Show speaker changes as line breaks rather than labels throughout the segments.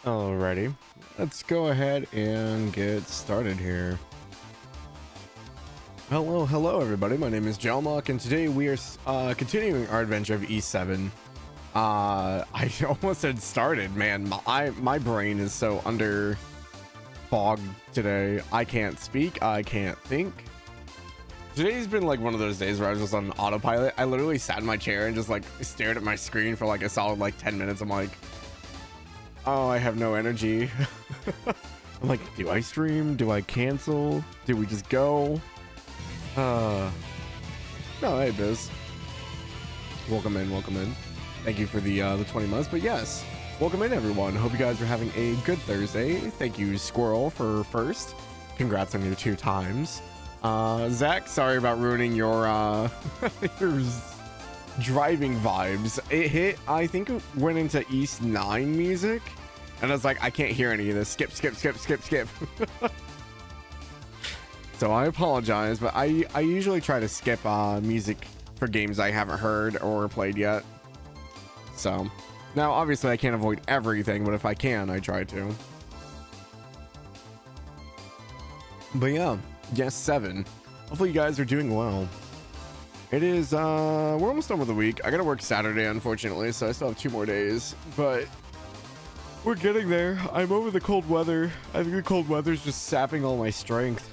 Alrighty, let's go ahead and get started here. Hello everybody, my name is Jalmoc and today we are continuing our adventure of E7. I almost had started, man. My brain is so under fog today. I can't speak, I can't think. Today's been like one of those days where I was just on autopilot. I literally sat in my chair and just like stared at my screen for like a solid like 10 minutes. I'm like, oh, I have no energy. I'm like, do I stream? Do I cancel? Do we just go? No, hey Biz. Welcome in. Thank you for the 20 months, but yes, welcome in everyone. Hope you guys are having a good Thursday. Thank you, Squirrel, for first. Congrats on your 2 times. Zach, sorry about ruining your your driving vibes. It hit, I think it went into East 9 music, and I was like, I can't hear any of this. Skip. So I apologize, but I usually try to skip music for games I haven't heard or played yet. So now obviously I can't avoid everything, but if I can, I try to. But yeah, yes, 7. Hopefully you guys are doing well. It is we're almost done with the week. I gotta work Saturday, unfortunately, so I still have 2 more days, but we're getting there. I'm over the cold weather. I think the cold weather's just sapping all my strength.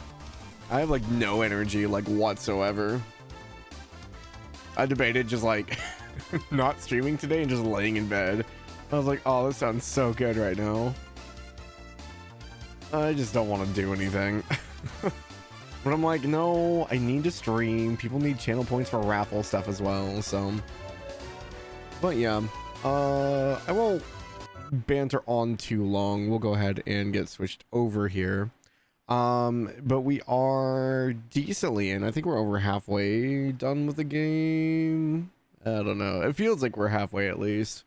I have like no energy like whatsoever. I debated just like not streaming today and just laying in bed. I was like, oh, this sounds so good right now. I just don't want to do anything. But I'm like, no, I need to stream. People need channel points for raffle stuff as well, so. But yeah, I won't banter on too long. We'll go ahead and get switched over here. But we are decently in. I think we're over halfway done with the game. I don't know. It feels like we're halfway at least.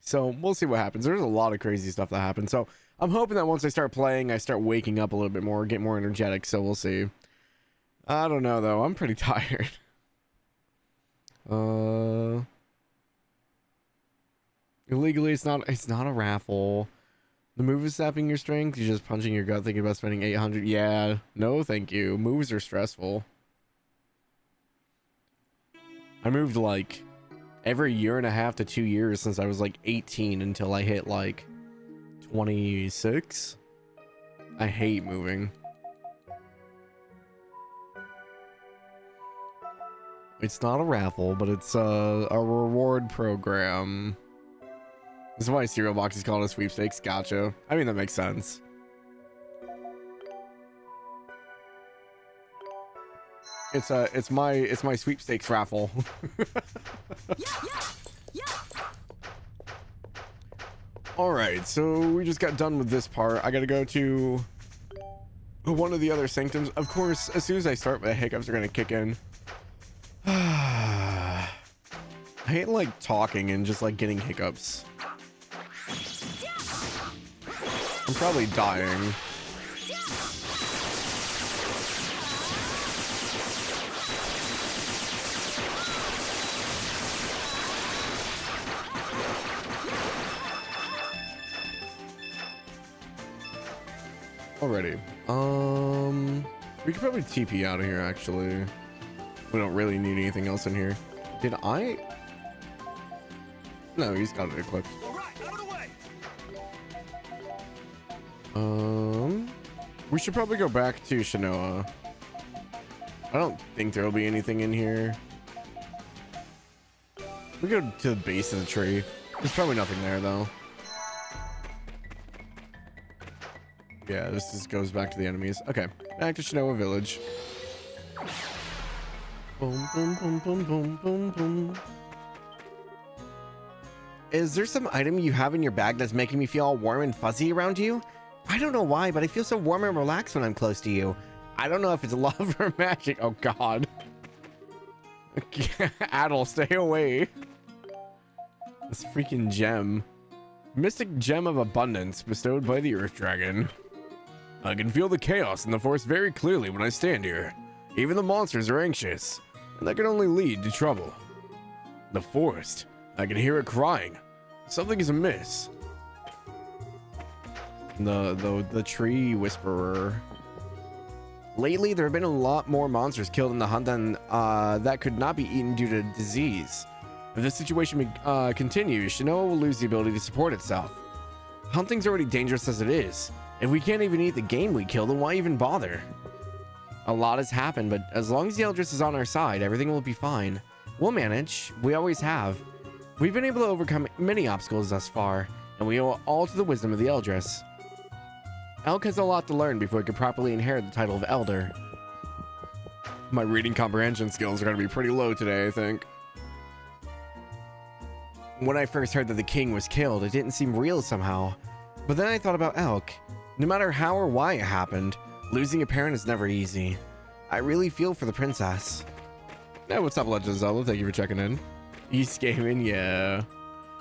So we'll see what happens. There's a lot of crazy stuff that happens. So I'm hoping that once I start playing, I start waking up a little bit more, get more energetic. So we'll see. I don't know though. I'm pretty tired. Illegally, it's not a raffle. The move is sapping your strength. You're just punching your gut thinking about spending 800. Yeah, no thank you. Moves are stressful. I moved like every 1.5 to 2 years since I was like 18 until I hit like 26. I hate moving. It's not a raffle, but it's a reward program. This is why cereal box is called a sweepstakes. Gotcha. I mean, that makes sense. It's my sweepstakes raffle. All right, so we just got done with this part. I gotta go to one of the other sanctums. Of course, as soon as I start, the hiccups are gonna kick in. I hate like talking and just like getting hiccups. I'm probably dying. Alrighty. We could probably TP out of here actually. We don't really need anything else in here. Did I? No, he's got it equipped. We should probably go back to Shinoa. I don't think there'll be anything in here. We go to the base of the tree. There's probably nothing there though. Yeah, this just goes back to the enemies. Okay, back to Shinoa Village. Boom, boom, boom, boom, boom, boom, boom. Is there some item you have in your bag that's making me feel all warm and fuzzy around you? I don't know why, but I feel so warm and relaxed when I'm close to you. I don't know if it's love or magic. Oh god. Adel, stay away. This freaking gem. Mystic gem of abundance bestowed by the Earth Dragon. I can feel the chaos in the forest very clearly when I stand here. Even the monsters are anxious, and that can only lead to trouble. The forest. I can hear it crying. Something is amiss. The tree whisperer. Lately, there have been a lot more monsters killed in the hunt than that could not be eaten due to disease. If this situation continues, Shinoa will lose the ability to support itself. Hunting's already dangerous as it is. If we can't even eat the game we kill, then why even bother? A lot has happened, but as long as the Eldritch is on our side, everything will be fine. We'll manage. We always have. We've been able to overcome many obstacles thus far, and we owe it all to the wisdom of the Eldritch. Elk has a lot to learn before he could properly inherit the title of Elder. My reading comprehension skills are going to be pretty low today, I think. When I first heard that the king was killed, it didn't seem real somehow. But then I thought about Elk. No matter how or why it happened, losing a parent is never easy. I really feel for the princess. Hey, what's up, Legend of Zelda? Thank you for checking in. East Gaming, yeah.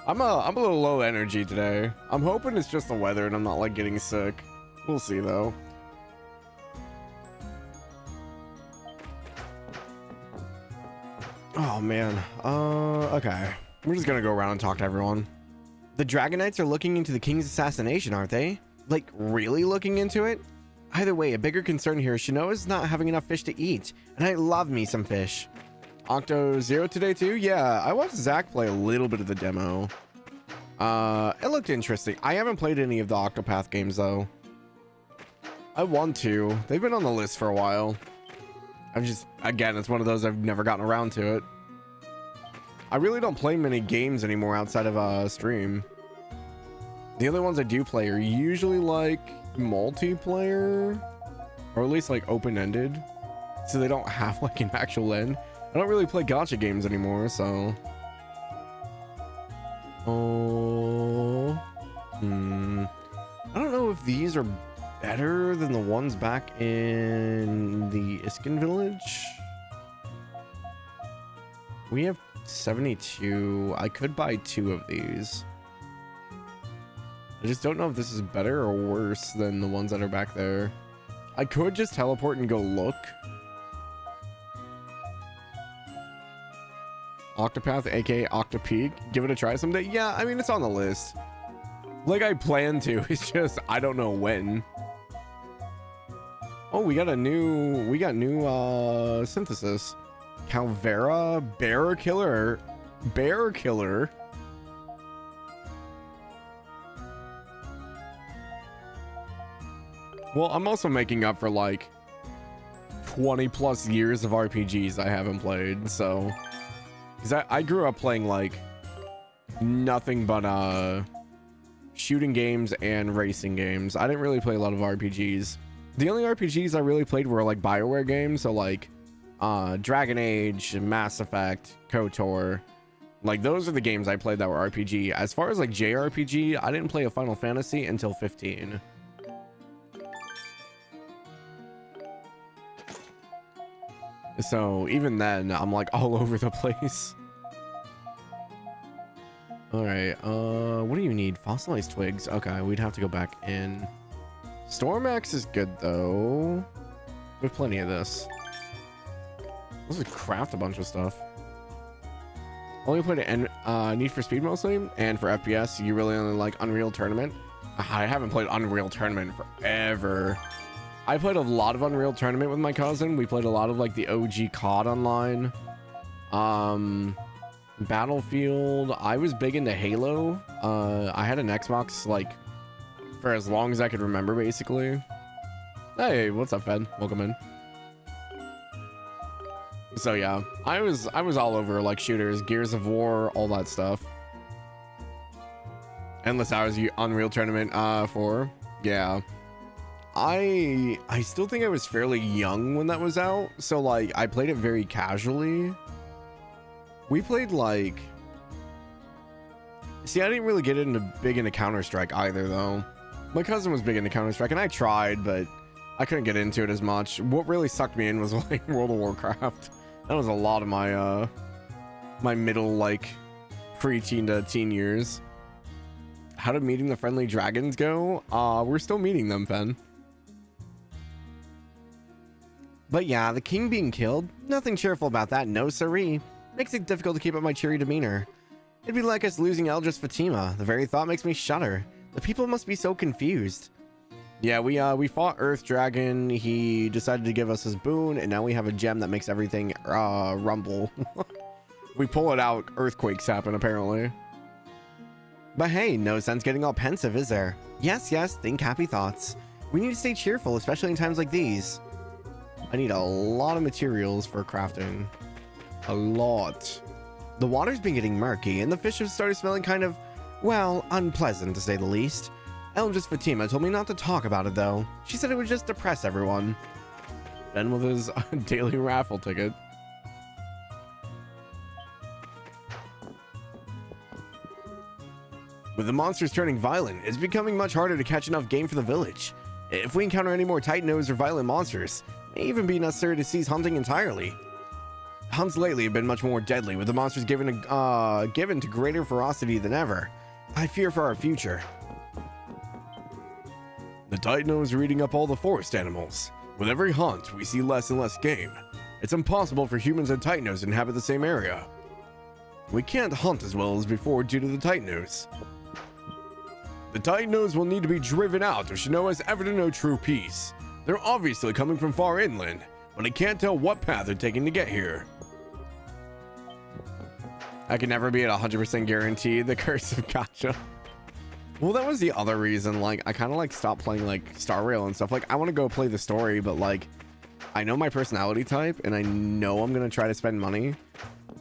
I'm a little low energy today. I'm hoping it's just the weather and I'm not like getting sick. We'll see though. Oh man. Okay. We're just gonna go around and talk to everyone. The Dragon Knights are looking into the king's assassination, aren't they? Like, really looking into it? Either way, a bigger concern here is Shinoa's not having enough fish to eat, and I love me some fish. Octo Zero today too? Yeah, I watched Zach play a little bit of the demo. It looked interesting. I haven't played any of the Octopath games though. I want to. They've been on the list for a while. Again, it's one of those I've never gotten around to it. I really don't play many games anymore outside of stream. The only ones I do play are usually like multiplayer, or at least like open-ended, so they don't have like an actual end. I don't really play gacha games anymore, so. I don't know if these are better than the ones back in the Iskin village. We have 72. I could buy 2 of these. I just don't know if this is better or worse than the ones that are back there. I could just teleport and go look. Octopath, aka Octopeak. Give it a try someday. Yeah, I mean, it's on the list. Like, I plan to. It's just, I don't know when. Oh, we got new synthesis. Calvera, Bear Killer. Well, I'm also making up for like 20 plus years of RPGs I haven't played, so. Because I grew up playing like nothing but shooting games and racing games. I didn't really play a lot of RPGs. The only RPGs I really played were like BioWare games, so like Dragon Age, Mass Effect, KOTOR. Like, those are the games I played that were RPG. As far as like JRPG, I didn't play a Final Fantasy until 15. So even then, I'm like all over the place. All right, what do you need? Fossilized twigs. Okay, we'd have to go back in. Storm Axe is good though. We have plenty of this. Let's just craft a bunch of stuff. Only played Need for Speed mostly, and for FPS, you really only like Unreal Tournament. I haven't played Unreal Tournament forever. I played a lot of Unreal Tournament with my cousin. We played a lot of like the OG COD online. Battlefield. I was big into Halo. I had an Xbox like for as long as I could remember, basically. Hey, what's up, Fed? Welcome in. So yeah, I was all over like shooters, Gears of War, all that stuff. Endless Hours Unreal Tournament 4. Yeah. I still think I was fairly young when that was out, so like I played it very casually. We played like, see, I didn't really get big into Counter-Strike either though. My cousin was big into Counter-Strike and I tried, but I couldn't get into it as much. What really sucked me in was like World of Warcraft. That was a lot of my my middle like pre-teen to teen years. How did meeting the friendly dragons go? We're still meeting them, Fen. But yeah, the king being killed, nothing cheerful about that, no siree. Makes it difficult to keep up my cheery demeanor. It'd be like us losing Eldris Fatima. The very thought makes me shudder. The people must be so confused. Yeah, we fought Earth Dragon. He decided to give us his boon, and now we have a gem that makes everything rumble. We pull it out, earthquakes happen apparently. But hey, no sense getting all pensive, is there? Yes, think happy thoughts. We need to stay cheerful, especially in times like these. I need a lot of materials for crafting. A lot. The water's been getting murky, and the fish have started smelling kind of, well, unpleasant to say the least. Eldris Fatima told me not to talk about it though. She said it would just depress everyone. Ben with his daily raffle ticket. With the monsters turning violent, it's becoming much harder to catch enough game for the village. If we encounter any more tight-nosed or violent monsters, it may even be necessary to cease hunting entirely. Hunts lately have been much more deadly, with the monsters given to greater ferocity than ever. I fear for our future. The tight-nosed are eating up all the forest animals. With every hunt, we see less and less game. It's impossible for humans and tight-nosed to inhabit the same area. We can't hunt as well as before due to the tight-nosed. The tight-nosed will need to be driven out or Shinoa is ever to know true peace. They're obviously coming from far inland, but I can't tell what path they're taking to get here. I can never be at 100% guaranteed the curse of gacha. Well, that was the other reason, like, I kind of like stopped playing like Star Rail and stuff. Like, I want to go play the story, but like, I know my personality type and I know I'm going to try to spend money,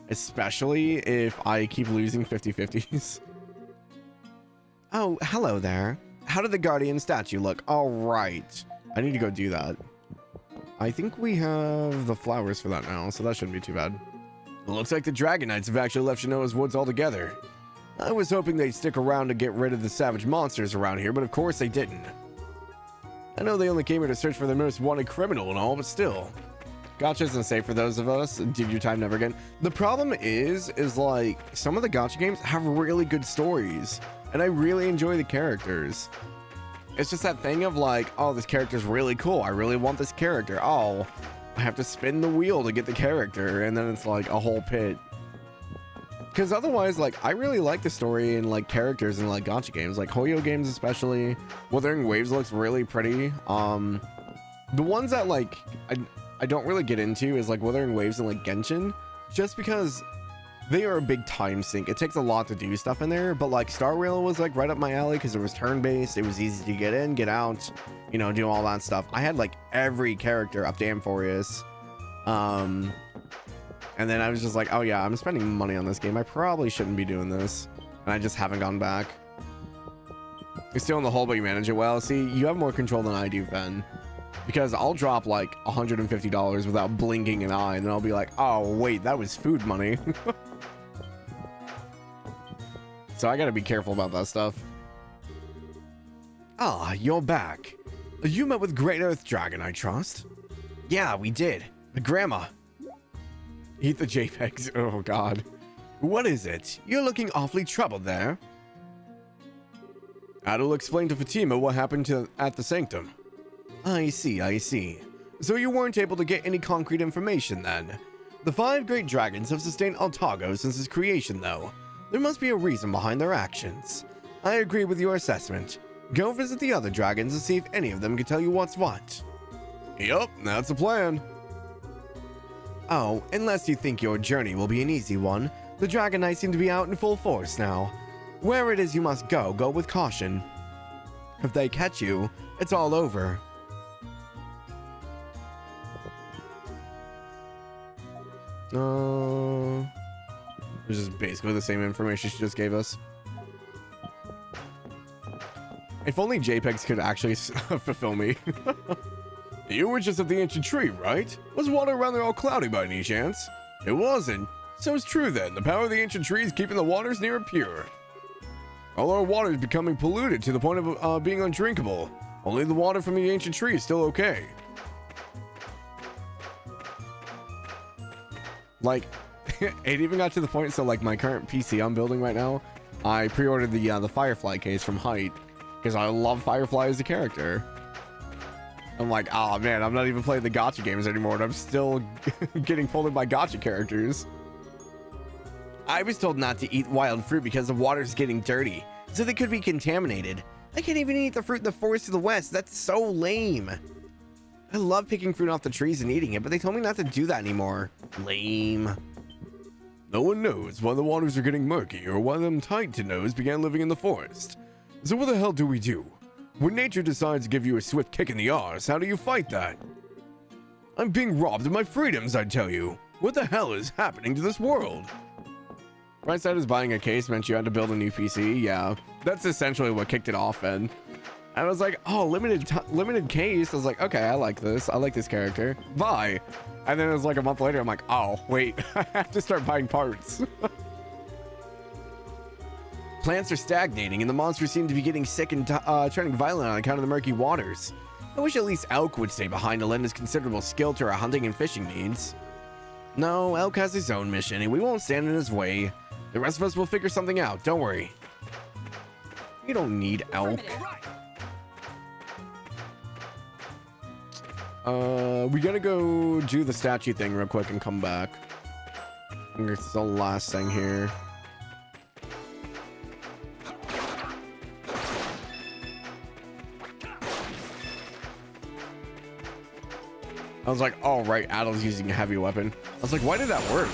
especially if I keep losing 50/50s. Oh, hello there. How did the Guardian statue look? All right. I need to go do that. I think we have the flowers for that now, so that shouldn't be too bad. It looks like the Dragon Knights have actually left Shinoa's woods altogether. I was hoping they'd stick around to get rid of the savage monsters around here, but of course they didn't. I know they only came here to search for the most wanted criminal and all, but still. Gacha isn't safe for those of us. Did your time never again? The problem is like, some of the gacha games have really good stories, and I really enjoy the characters. It's just that thing of like, oh, this character's really cool. I really want this character. Oh, I have to spin the wheel to get the character, and then it's like a whole pit. Because otherwise, like, I really like the story and like characters in like gacha games, like Hoyo games especially. Wuthering Waves looks really pretty. The ones that like I don't really get into is like Wuthering Waves and like Genshin, just because they are a big time sink. It takes a lot to do stuff in there, but like Star Rail was like right up my alley because it was turn-based. It was easy to get in, get out, you know, do all that stuff. I had like every character up to Amphorius. And then I was just like, oh yeah, I'm spending money on this game. I probably shouldn't be doing this. And I just haven't gone back. You're still in the hole, but you manage it well. See, you have more control than I do, Fen. Because I'll drop like $150 without blinking an eye, and then I'll be like, oh wait, that was food money. So I gotta be careful about that stuff. Ah, you're back. You met with Great Earth Dragon, I trust? Yeah, we did. But Grandma. Eat the JPEGs. Oh god. What is it? You're looking awfully troubled there. Adil explained to Fatima what happened at the sanctum. I see. So you weren't able to get any concrete information then? The 5 great dragons have sustained Altago since its creation though. There must be a reason behind their actions. I agree with your assessment. Go visit the other dragons and see if any of them can tell you what's what. Yup, that's the plan. Oh, unless you think your journey will be an easy one. The Dragon Knights seem to be out in full force now. Where it is you must go, go with caution. If they catch you, it's all over. This is basically the same information she just gave us. If only JPEGs could actually fulfill me. You were just at the ancient tree, right? Was water around there all cloudy by any chance? It wasn't. So it's true then. The power of the ancient tree is keeping the waters near pure. All our water is becoming polluted to the point of being undrinkable. Only the water from the ancient tree is still okay. Like, it even got to the point, so like my current PC I'm building right now, I pre-ordered the Firefly case from Height because I love Firefly as a character. I'm like, oh man, I'm not even playing the gacha games anymore, and I'm still getting folded by gacha characters. I was told not to eat wild fruit because the water's getting dirty, so they could be contaminated. I can't even eat the fruit in the forest to the west. That's so lame. I love picking fruit off the trees and eating it, but they told me not to do that anymore. Lame. No one knows why the waters are getting murky or why them tight-to-nose began living in the forest. So what the hell do we do? When nature decides to give you a swift kick in the arse, how do you fight that? I'm being robbed of my freedoms, I tell you. What the hell is happening to this world? Right side is buying a case meant you had to build a new PC. Yeah, that's essentially what kicked it off, and I was like, oh, limited case. I was like, okay, I like this. I like this character. Buy. And then it was like a month later, I'm like, oh, wait, I have to start buying parts. Plants are stagnating, and the monsters seem to be getting sick and turning violent on account of the murky waters. I wish at least Elk would stay behind to lend his considerable skill to our hunting and fishing needs. No, Elk has his own mission, and we won't stand in his way. The rest of us will figure something out, don't worry. You don't need Elk. We gotta go do the statue thing real quick and come back. I think it's the last thing here. I was like, oh right, Adle's using a heavy weapon. I was like, why did that work?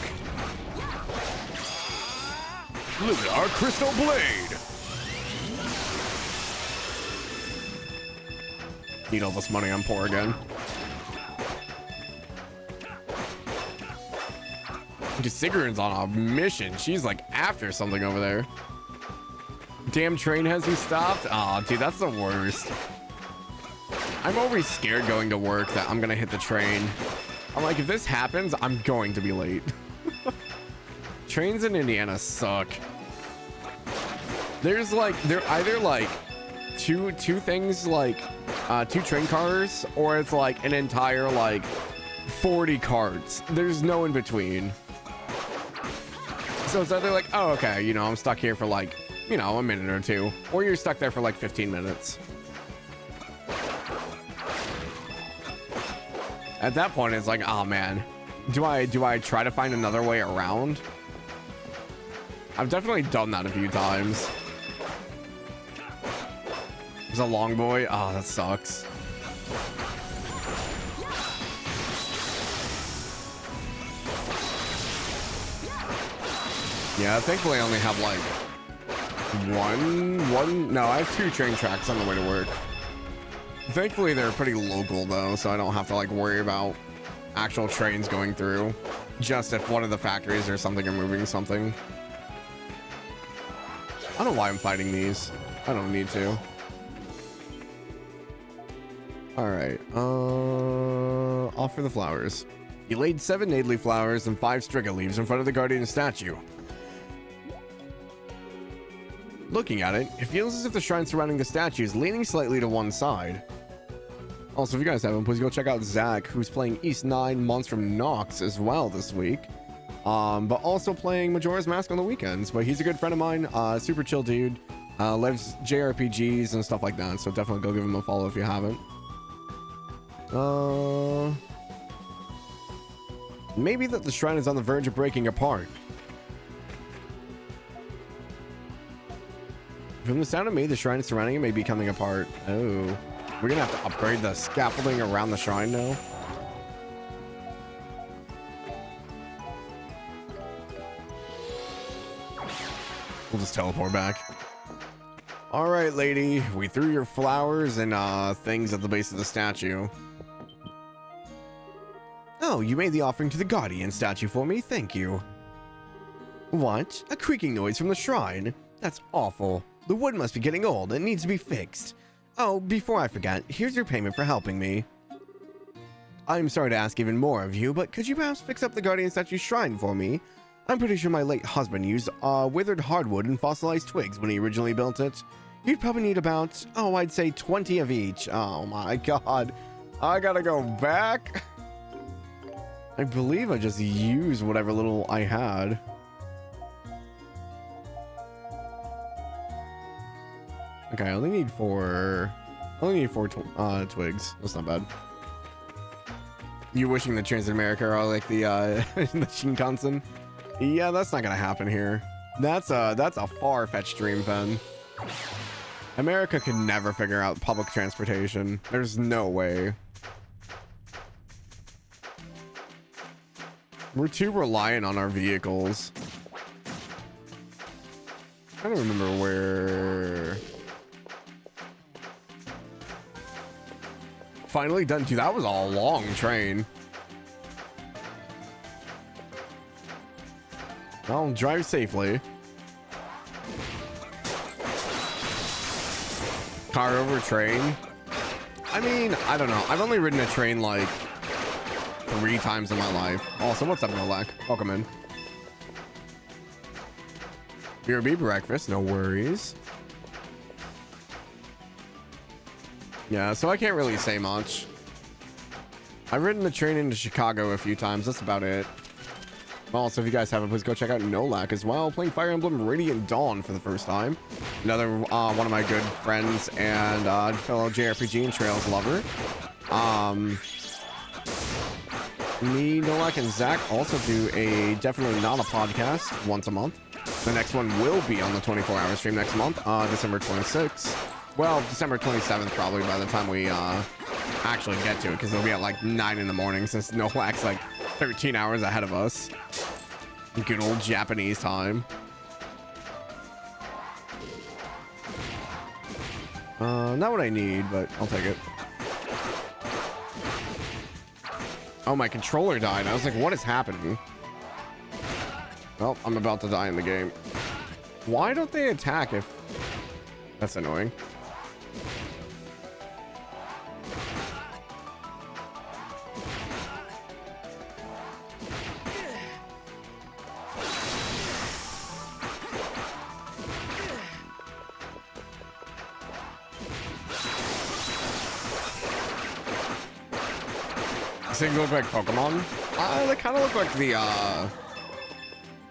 Look at our crystal blade. Need all this money, I'm poor again. Sigurd's on a mission. She's like after something over there. Damn train has you stopped? Aw, dude, that's the worst. I'm always scared going to work that I'm gonna hit the train. I'm like, if this happens, I'm going to be late. Trains in Indiana suck. There's like, they're either like two things, like two train cars, or it's like an entire like 40 carts. There's no in between. So it's either like, oh, okay, you know, I'm stuck here for like, you know, a minute or two, or you're stuck there for like 15 minutes. At that point, it's like, oh man, do I try to find another way around? I've definitely done that a few times. There's a long boy. Oh, that sucks. Yeah, thankfully I only have like one. No, I have 2 train tracks on the way to work. Thankfully they're pretty local though, so I don't have to like worry about actual trains going through. Just if one of the factories or something are moving something. I don't know why I'm fighting these. I don't need to. All right, off for the flowers. He laid 7 Nadley flowers and 5 striga leaves in front of the guardian statue. Looking at it, it feels as if the shrine surrounding the statue is leaning slightly to one side. Also, if you guys haven't, please go check out Zach, who's playing East 9 Monstrum Nox as well this week. But also playing Majora's Mask on the weekends. But he's a good friend of mine, super chill dude, loves JRPGs and stuff like that. So definitely go give him a follow if you haven't. Maybe that the shrine is on the verge of breaking apart. From the sound of me, the shrine surrounding it may be coming apart. Oh, we're gonna have to upgrade the scaffolding around the shrine now. We'll just teleport back. All right, lady, we threw your flowers and things at the base of the statue. Oh, you made the offering to the guardian statue for me. Thank you. What? A creaking noise from the shrine? That's awful. The wood must be getting old and needs to be fixed. Oh, before I forget, here's your payment for helping me. I'm sorry to ask even more of you, but could you perhaps fix up the guardian statue's shrine for me? I'm pretty sure my late husband used withered hardwood and fossilized twigs when he originally built it. You'd probably need about, oh, I'd say 20 of each. Oh my god. I gotta go back. I believe I just used whatever little I had. Okay, I only need 4 twigs. That's not bad. You wishing the Transit America are like the the Shinkansen? Yeah, that's not gonna happen here. That's a far-fetched dream, Fen. America could never figure out public transportation. There's no way. We're too reliant on our vehicles. I don't remember where. Finally done. Dude, that was a long train. Well, drive safely. Car over train. I mean, I don't know. I've only ridden a train like 3 times in my life. Also, what's up, Nolak? Welcome in. BRB breakfast, no worries. Yeah, so I can't really say much. I've ridden the train into Chicago a few times. That's about it. Also, if you guys haven't, please go check out Nolak as well, playing Fire Emblem Radiant Dawn for the first time. Another one of my good friends and fellow JRPG and Trails lover. Me, Nolak, and Zach also do a Definitely Not a Podcast once a month. The next one will be on the 24-hour stream next month, December 26th. Well, December 27th probably by the time we actually get to it, because it'll be at like 9 in the morning since Nolak's like 13 hours ahead of us. Good old Japanese time. Not what I need, but I'll take it. Oh, my controller died. I was like, what is happening? Well, I'm about to die in the game. Why don't they attack if... That's annoying. These things look like Pokemon. They kind of look like the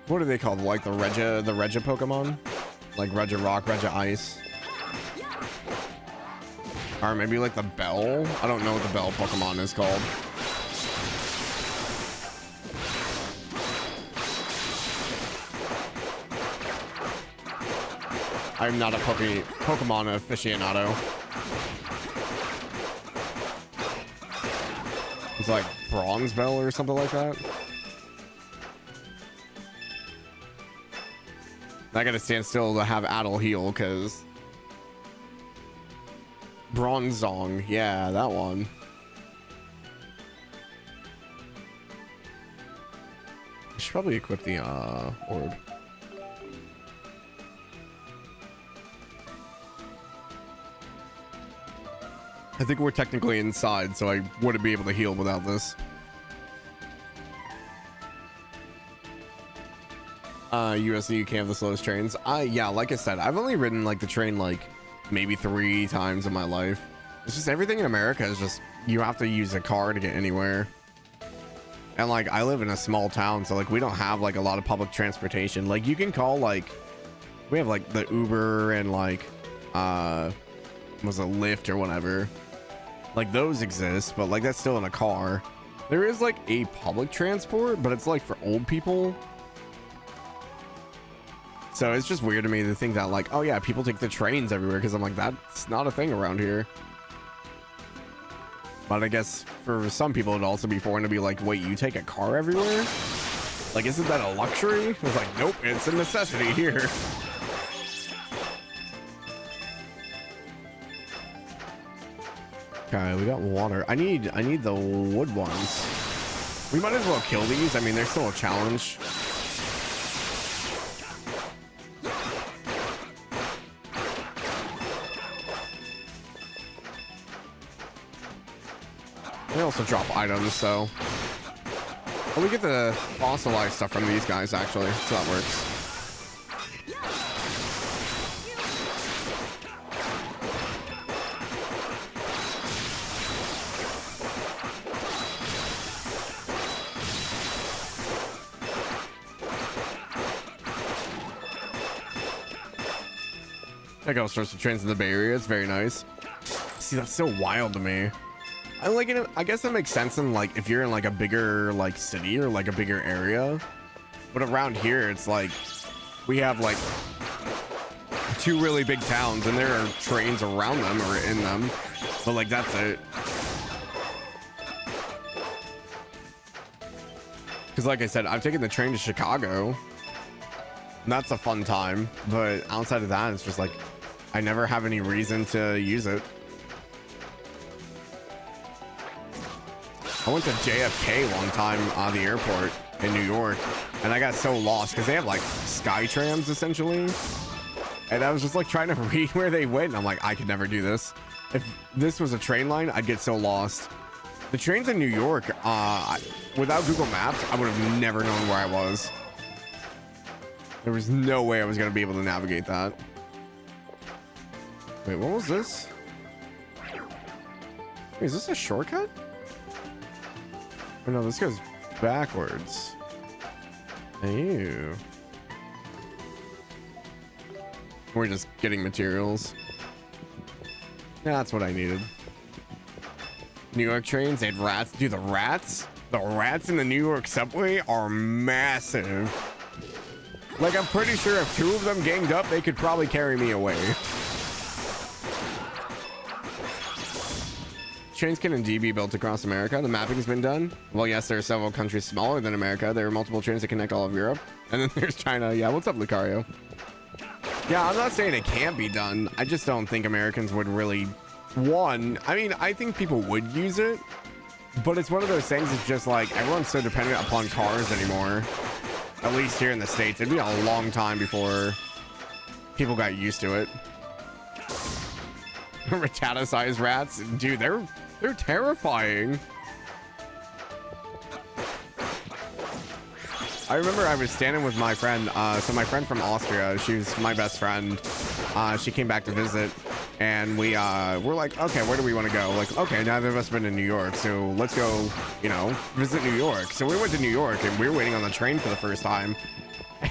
what are they called? Like the Regia Pokemon, like Regia Rock, Regia Ice, or maybe like the Bell. I don't know what the Bell Pokemon is called. I'm not a Pokemon aficionado. It's like Bronze Bell or something like that. I gotta stand still to have Adel heal, because Bronzong, yeah, that one. I should probably equip the orb. I think we're technically inside, so I wouldn't be able to heal without this. US and UK have the slowest trains. Yeah, like I said, I've only ridden like the train like maybe 3 times in my life. It's just everything in America is just, you have to use a car to get anywhere. And like, I live in a small town, so like we don't have like a lot of public transportation. Like you can call like, we have like the Uber and like, was a Lyft or whatever. Like those exist, but like that's still in a car. There is like a public transport, but it's like for old people. So it's just weird to me to think that like, oh yeah, people take the trains everywhere, because I'm like, that's not a thing around here. But I guess for some people it'd also be foreign to be like, wait, you take a car everywhere? Like, isn't that a luxury? It's like, nope, it's a necessity here. Okay, we got water. I need the wood ones. We might as well kill these. I mean, they're still a challenge. They also drop items, so. Well, we get the fossilized stuff from these guys, actually, so that works. Check out sorts of trains in the Bay Area. It's very nice. See, that's so wild to me. I like it. I guess that makes sense in like if you're in like a bigger like city or like a bigger area, but around here it's like we have like two really big towns, and there are trains around them or in them, but like that's it. Because like I said, I've taken the train to Chicago, and that's a fun time, but outside of that, it's just like I never have any reason to use it. I went to JFK one time on the airport in New York, and I got so lost because they have like sky trams essentially, and I was just like trying to read where they went, and I'm like, I could never do this. If this was a train line, I'd get so lost. The trains in New York, without Google Maps, I would have never known where I was. There was no way I was going to be able to navigate that. Wait, what was this? Wait, is this a shortcut? Oh no, this goes backwards. Ew. We're just getting materials. Yeah, that's what I needed. New York trains, they had rats. Dude, the rats in the New York subway are massive. Like, I'm pretty sure if two of them ganged up, they could probably carry me away. Trains can indeed be built across America. The mapping has been done. Well, yes, there are several countries smaller than America. There are multiple trains that connect all of Europe. And then there's China. Yeah, what's up, Lucario? Yeah, I'm not saying it can't be done. I just don't think Americans would really... I mean, I think people would use it, but it's one of those things. It's just like everyone's so dependent upon cars anymore. At least here in the States, it'd be a long time before people got used to it. Rattata-sized rats, dude, they're terrifying. I remember I was standing with my friend. So my friend from Austria, she was my best friend. She came back to visit, and we're like, okay, where do we want to go? Like, okay, neither of us been in New York, so let's go, you know, visit New York. So we went to New York, and we were waiting on the train for the first time.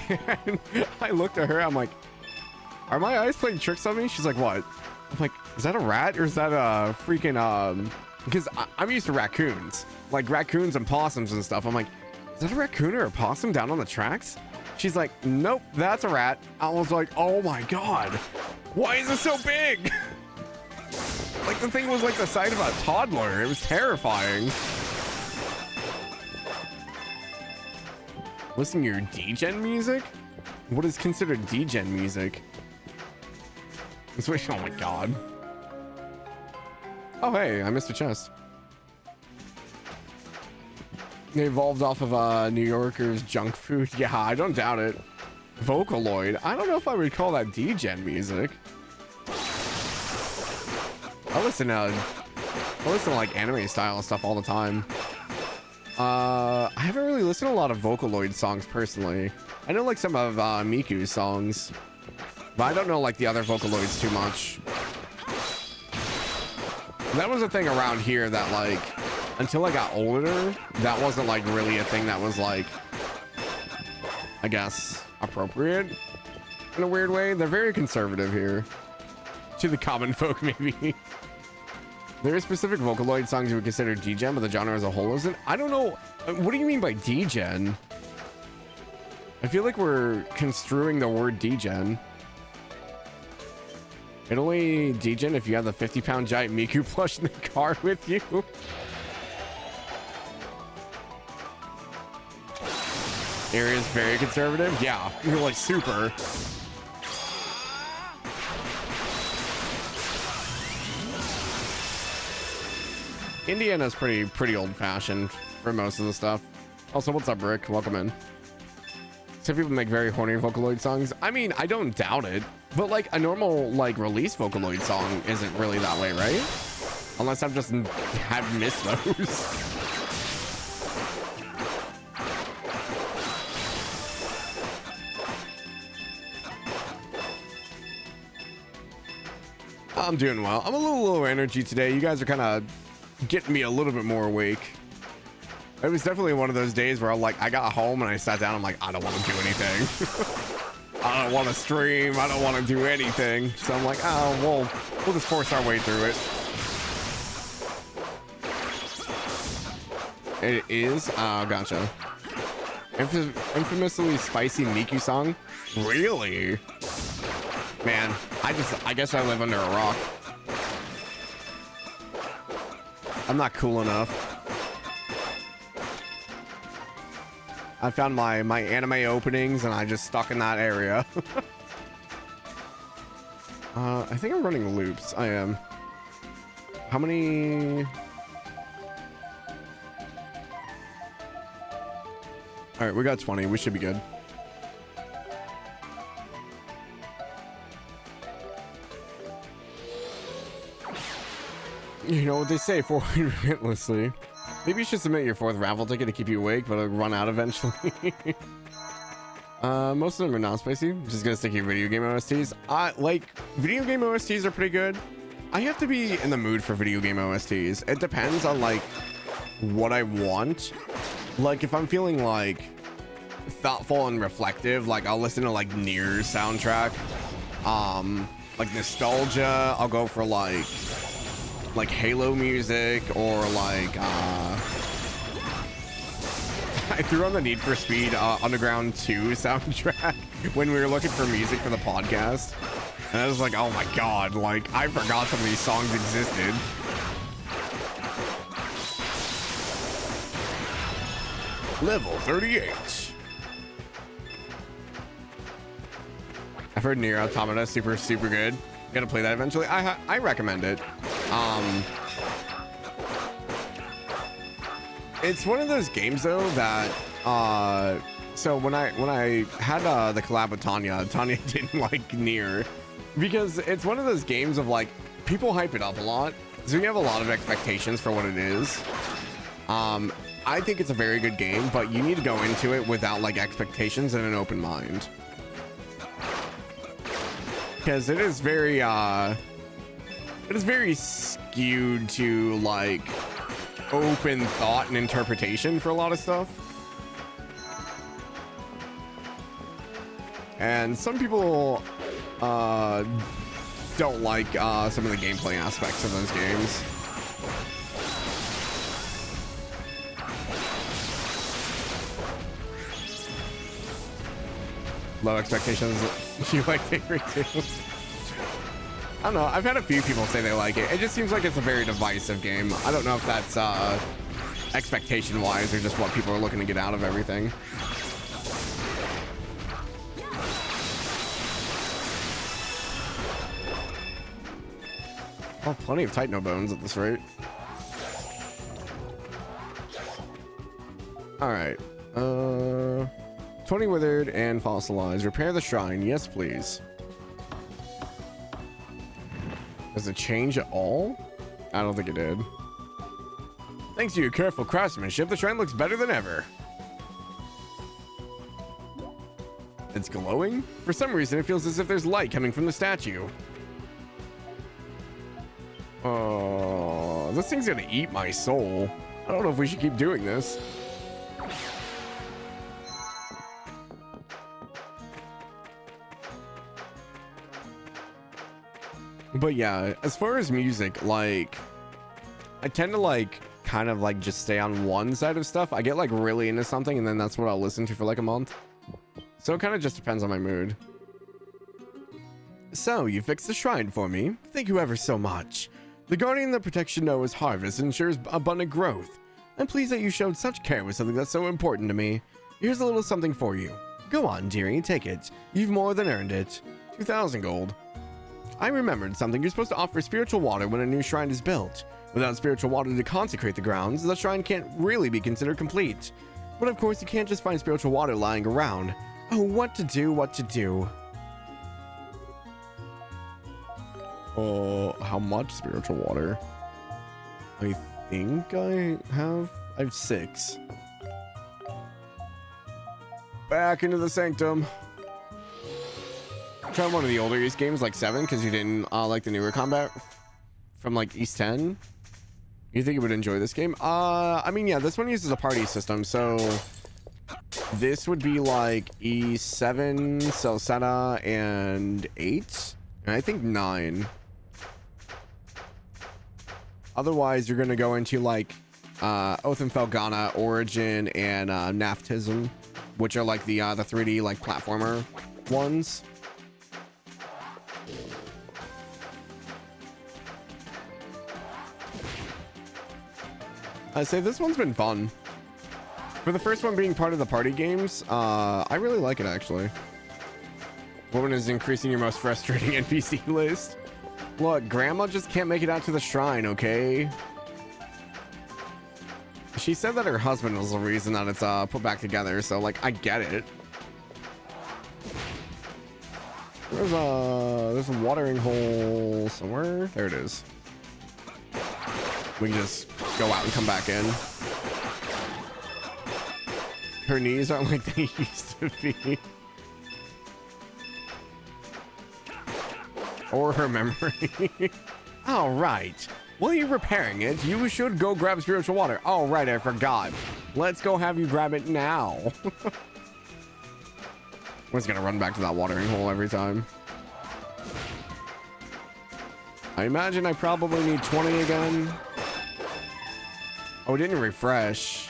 And I looked at her, I'm like, are my eyes playing tricks on me? She's like, what? I'm like, is that a rat or is that a freaking because I'm used to raccoons, like raccoons and possums and stuff. I'm like, is that a raccoon or a possum down on the tracks? She's like, nope, that's a rat. I was like, oh my god, why is it so big? Like, the thing was like the size of a toddler. It was terrifying. Listen to your degen music? What is considered degen music? Oh my god. Oh hey, I missed a chest. They evolved off of New Yorkers' junk food. Yeah, I don't doubt it. Vocaloid. I don't know if I would call that degen music. I listen to like anime style stuff all the time. I haven't really listened to a lot of Vocaloid songs personally. I know like some of Miku's songs, but I don't know like the other Vocaloids too much. That was a thing around here that like, until I got older, that wasn't like really a thing that was like, I guess, appropriate in a weird way. They're very conservative here. To the common folk, maybe. There are specific Vocaloid songs you would consider degen, but the genre as a whole isn't. I don't know. What do you mean by degen? I feel like we're construing the word degen. It only degen if you have the 50-pound giant Miku plush in the car with you. Area's very conservative. Yeah, you're like super. Indiana's pretty old-fashioned for most of the stuff. Also, what's up, Rick? Welcome in. Some people make very horny Vocaloid songs. I mean, I don't doubt it, but like a normal like release Vocaloid song isn't really that way, right? Unless I've just have missed those. I'm doing well. I'm a little low energy today. You guys are kind of getting me a little bit more awake. It was definitely one of those days where I got home and I sat down. I'm like, I don't want to do anything. I don't want to stream. I don't want to do anything. So I'm like, oh, we'll just force our way through it. It is? Oh, gotcha. Infamously spicy Miku song? Really? Man, I guess I live under a rock. I'm not cool enough. I found my anime openings and I just stuck in that area. I think I'm running loops. I am. How many? All right, we got 20. We should be good. You know what they say, forward relentlessly. Maybe you should submit your 4th raffle ticket to keep you awake, but it'll run out eventually. Most of them are not spicy. I'm just gonna stick to video game OSTs. Like, video game OSTs are pretty good. I have to be in the mood for video game OSTs. It depends on like what I want. Like if I'm feeling like thoughtful and reflective, like I'll listen to like Nier's soundtrack. Like nostalgia, I'll go for like Halo music, or like I threw on the Need for Speed Underground 2 soundtrack when we were looking for music for the podcast, and I was like, oh my god, like I forgot some of these songs existed. Level 38. I've heard Nier Automata super good. Gotta play that eventually. I recommend it. It's one of those games though that so when I had the collab with Tanya didn't like Nier because it's one of those games of like people hype it up a lot, so you have a lot of expectations for what it is. I think it's a very good game, but you need to go into it without like expectations and an open mind, because it is very skewed to like open thought and interpretation for a lot of stuff, and some people don't like some of the gameplay aspects of those games. Low expectations. You like favorite too? I don't know. I've had a few people say they like it. It just seems like it's a very divisive game. I don't know if that's expectation wise or just what people are looking to get out of everything. Oh, plenty of Titano bones at this rate. All right. 20 withered and fossilized. Repair the shrine. Yes, please. Does it change at all? I don't think it did. Thanks to your careful craftsmanship, the shrine looks better than ever. It's glowing? For some reason, it feels as if there's light coming from the statue. Oh, this thing's gonna eat my soul. I don't know if we should keep doing this. But yeah, as far as music, like I tend to like kind of like just stay on one side of stuff. I get like really into something and then that's what I'll listen to for like a month. So it kind of just depends on my mood. So you fixed the shrine for me. Thank you ever so much. The guardian that protection Noah's harvest ensures abundant growth. I'm pleased that you showed such care with something that's so important to me. Here's a little something for you. Go on, dearie, take it. You've more than earned it. 2,000 gold. I remembered something. You're supposed to offer spiritual water when a new shrine is built. Without spiritual water to consecrate the grounds, the shrine can't really be considered complete. But of course, you can't just find spiritual water lying around. Oh, what to do? Oh, how much spiritual water? I think I have 6. Back into the sanctum. Try one of the older East games, like 7, because you didn't like the newer combat from like East 10. You think you would enjoy this game? I mean, yeah, this one uses a party system, so this would be like E7, Celceta, and 8, and I think 9. Otherwise, you're gonna go into like Oath and Felghana, Origin, and Naftism, which are like the 3D like platformer ones. I say this one's been fun. For the first one being part of the party games, I really like it actually. What one is increasing your most frustrating NPC list? Look, Grandma just can't make it out to the shrine, okay? She said that her husband was the reason that it's put back together, so like I get it. There's a watering hole somewhere. There it is. We can just go out and come back in. Her knees aren't like they used to be. Or her memory. All right. While you're repairing it, you should go grab spiritual water. All right, I forgot. Let's go have you grab it now. We're just gonna run back to that watering hole every time. I imagine I probably need 20 again. Oh, it didn't refresh.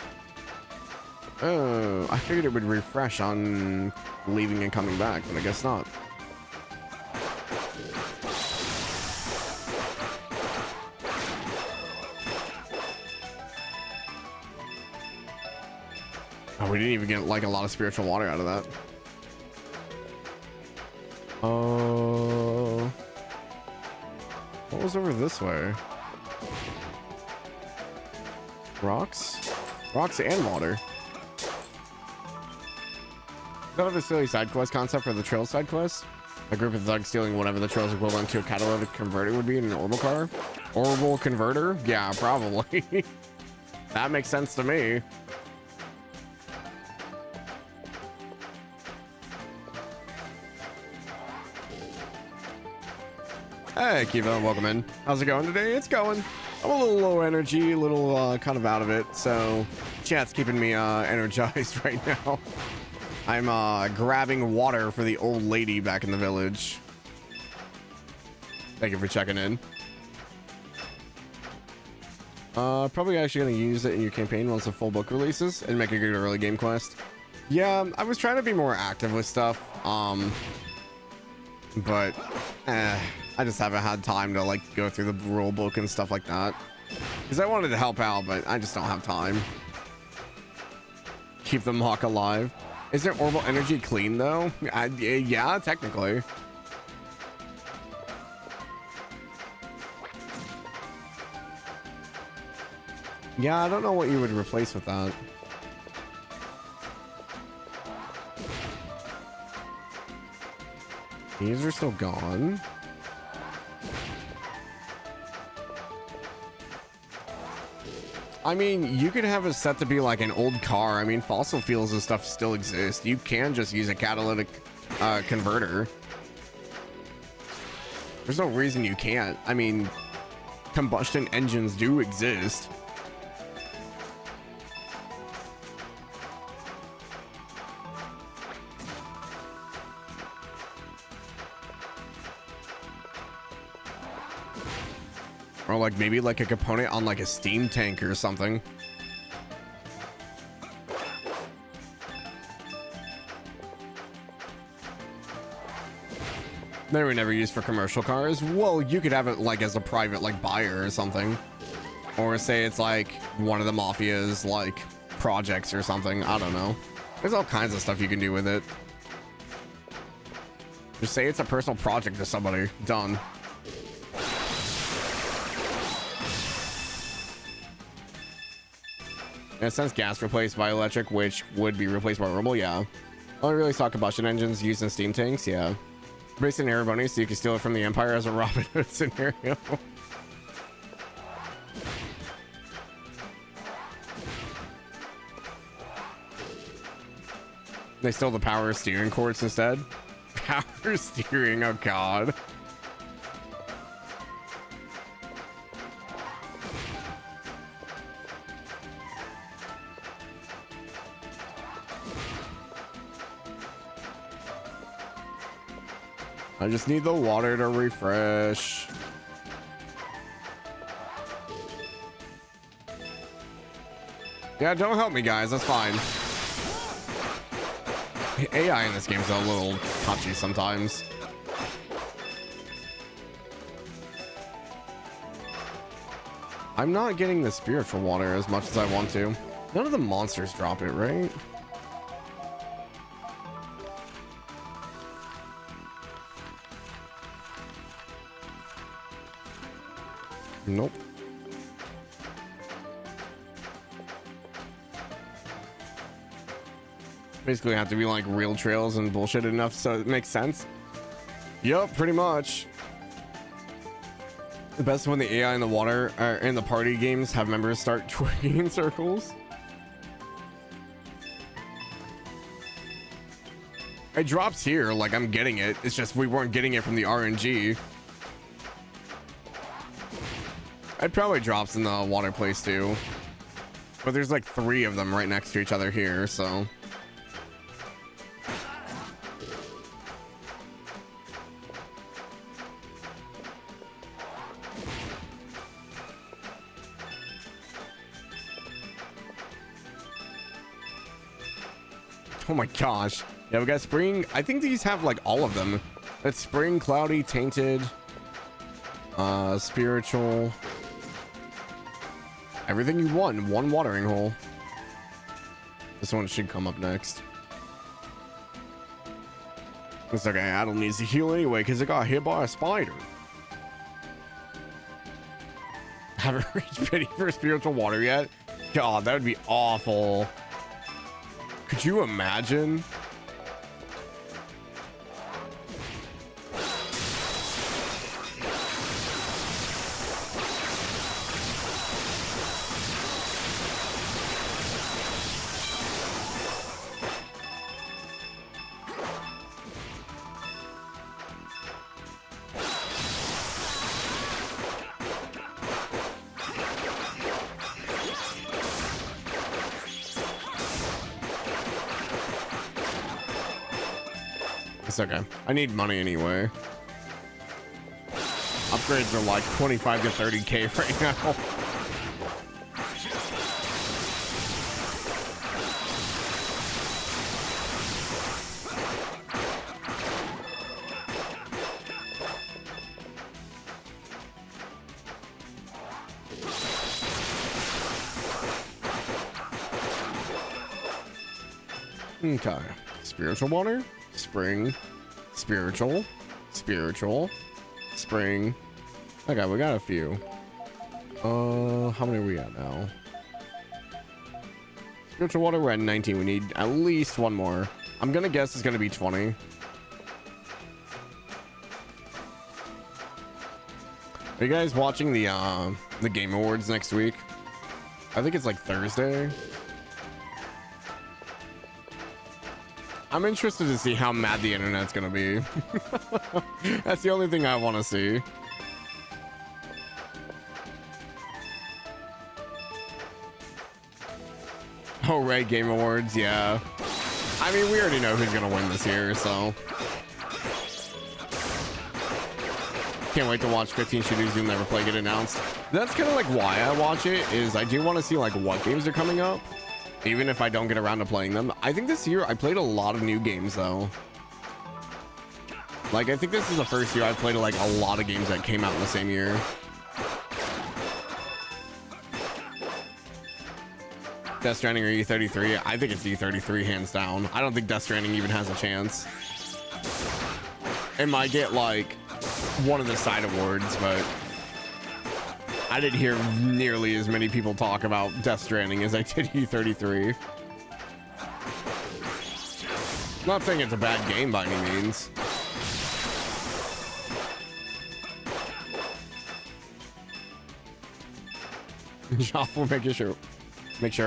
Oh, I figured it would refresh on leaving and coming back, but I guess not. Oh, we didn't even get like a lot of spiritual water out of that. Oh, what was over this way? Rocks and water. Is that a silly side quest concept for the trail side quest? A group of thugs stealing whatever the trail's equivalent to a catalytic converter would be in an orbital car? Orbital converter? Yeah, probably. That makes sense to me. Hey, Kiva, welcome in. How's it going today? It's going. I'm a little low energy, a little kind of out of it, so chat's keeping me energized right now. I'm grabbing water for the old lady back in the village. Thank you for checking in. Probably actually gonna use it in your campaign once the full book releases and make a good early game quest. Yeah, I was trying to be more active with stuff, but I just haven't had time to like go through the rule book and stuff like that, because I wanted to help out, but I just don't have time. Keep the mock alive. Is there orbital energy clean though? Yeah, technically. Yeah, I don't know what you would replace with that. These are still gone. I mean, you could have it set to be like an old car. I mean, fossil fuels and stuff still exist. You can just use a catalytic converter. There's no reason you can't. I mean, combustion engines do exist. Or like maybe like a component on like a steam tank or something. They were never used for commercial cars. Well, you could have it like as a private like buyer or something. Or say it's like one of the mafia's like projects or something. I don't know. There's all kinds of stuff you can do with it. Just say it's a personal project to somebody. Done. In a sense, gas replaced by electric, which would be replaced by rumble, yeah. Only really saw combustion engines used in steam tanks, yeah. Based in Erebony, so you can steal it from the Empire as a Robin Hood scenario. They stole the power steering quartz instead. Power steering, oh god. I just need the water to refresh. Yeah, don't help me, guys. That's fine. The AI in this game is a little touchy sometimes. I'm not getting the spiritual water as much as I want to. None of the monsters drop it, right? Nope. Basically have to be like real trails and bullshit enough so it makes sense. Yup, pretty much. The best when the AI in the water in the party games have members start twerking in circles. It drops here, like I'm getting it. It's just we weren't getting it from the RNG. It probably drops in the water place too. But there's like 3 of them right next to each other here, so. Oh my gosh. Yeah, we got spring. I think these have like all of them. That's spring, cloudy, tainted, spiritual. Everything you want in one watering hole. This one should come up next. It's okay. Adam needs to heal anyway because it got hit by a spider. Haven't reached pity for spiritual water yet. God, that would be awful. Could you imagine? It's okay. I need money anyway. Upgrades are like 25 to 30k right now. Okay. Spiritual water, spring, spiritual, spiritual, spring. Okay, we got a few. How many are we at now? Spiritual water, we're at 19. We need at least one more. I'm gonna guess it's gonna be 20. Are you guys watching the Game Awards next week? I think it's like Thursday. I'm interested to see how mad the internet's gonna be. That's the only thing I want to see. Oh, right, Game Awards, yeah. I mean, we already know who's gonna win this year, so. Can't wait to watch 15 shooters you'll never play get announced. That's kind of like why I watch it, is I do want to see like what games are coming up. Even if I don't get around to playing them. I think this year I played a lot of new games though. Like I think this is the first year I've played like a lot of games that came out in the same year. Death Stranding or E33? I think it's E33 hands down. I don't think Death Stranding even has a chance. It might get like one of the side awards, but I didn't hear nearly as many people talk about Death Stranding as I did E33. Not saying it's a bad game by any means. Joff will make sure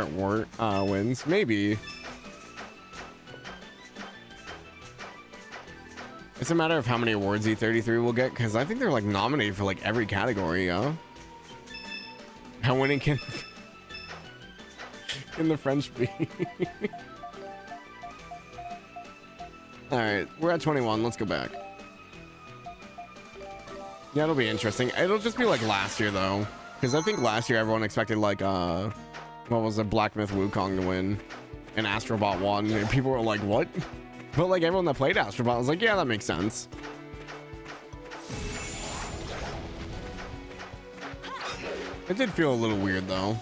it wins. Maybe. It's a matter of how many awards E33 will get, because I think they're like nominated for like every category, yeah. How winning can the French be? All right, we're at 21. Let's go back. Yeah, it'll be interesting. It'll just be like last year though, because I think last year everyone expected like what was it, Black Myth Wukong to win, and Astrobot won, and people were like, what? But like everyone that played Astrobot was like, yeah, that makes sense. It did feel a little weird though.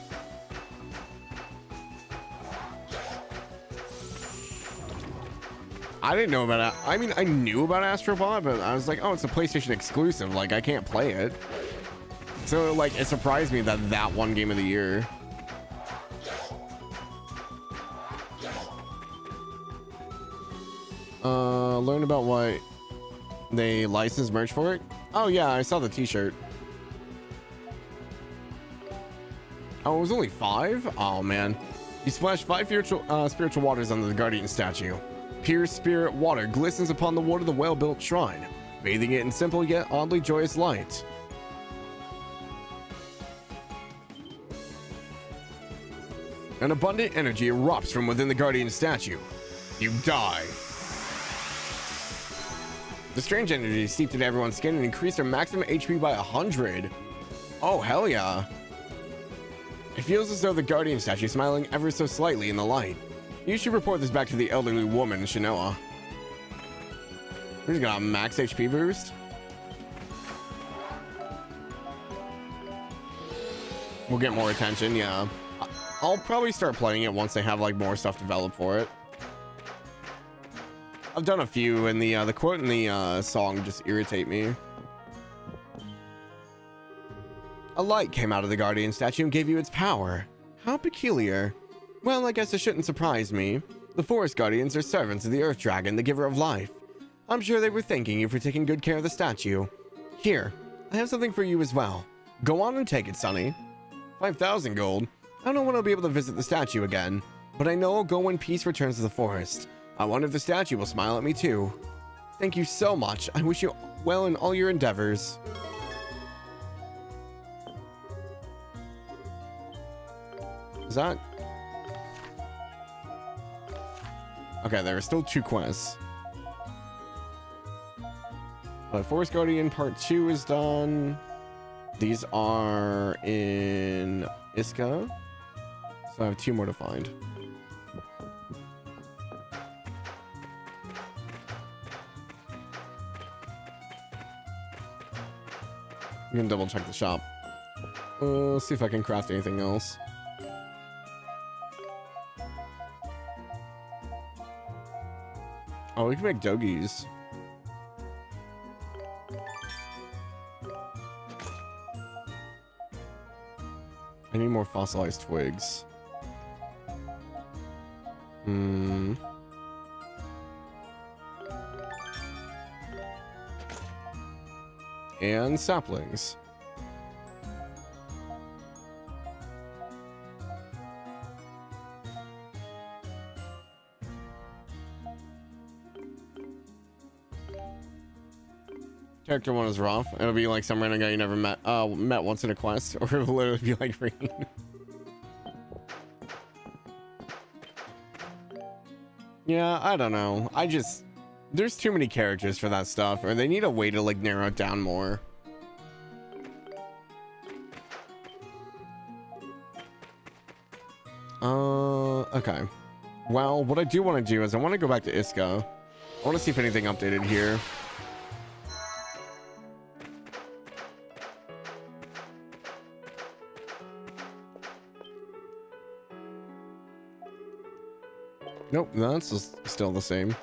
I didn't know about it. I mean, I knew about Astrobot, but I was like, oh, it's a PlayStation exclusive. Like, I can't play it. So, like, it surprised me that that won Game of the Year. Learn about what they licensed merch for it. Oh, yeah, I saw the t-shirt. Oh, it was only 5? Oh, man. You splash 5 spiritual waters under the Guardian statue. Pure spirit water glistens upon the wood of the well-built shrine, bathing it in simple yet oddly joyous light. An abundant energy erupts from within the Guardian statue. You die. The strange energy seeped into everyone's skin and increased their maximum HP by 100. Oh, hell yeah. It feels as though the Guardian statue is smiling ever so slightly in the light. You should report this back to the elderly woman, Shinoa. He's got a max HP boost. We'll get more attention, yeah. I'll probably start playing it once they have like more stuff developed for it. I've done a few, and the quote in the song just irritate me. A light came out of the Guardian statue and gave you its power. How peculiar. Well, I guess it shouldn't surprise me. The Forest Guardians are servants of the Earth Dragon, the giver of life. I'm sure they were thanking you for taking good care of the statue. Here, I have something for you as well. Go on and take it, Sonny. 5,000 gold. I don't know when I'll be able to visit the statue again, but I know I'll go when peace returns to the forest. I wonder if the statue will smile at me too. Thank you so much. I wish you well in all your endeavors. Is that... Okay, there are still 2 quests. Forest Guardian Part 2 is done. These are in Iska. So I have 2 more to find. I'm gonna double check the shop. See if I can craft anything else. Oh, we can make doggies. I need more fossilized twigs. And saplings. Character 1 is rough. It'll be like some random guy you never met once in a quest, or it'll literally be like Rain. Yeah, I don't know. There's too many characters for that stuff, or they need a way to like narrow it down more. Okay. Well, what I do want to do is I want to go back to Iska. I want to see if anything updated here. Nope, that's still the same.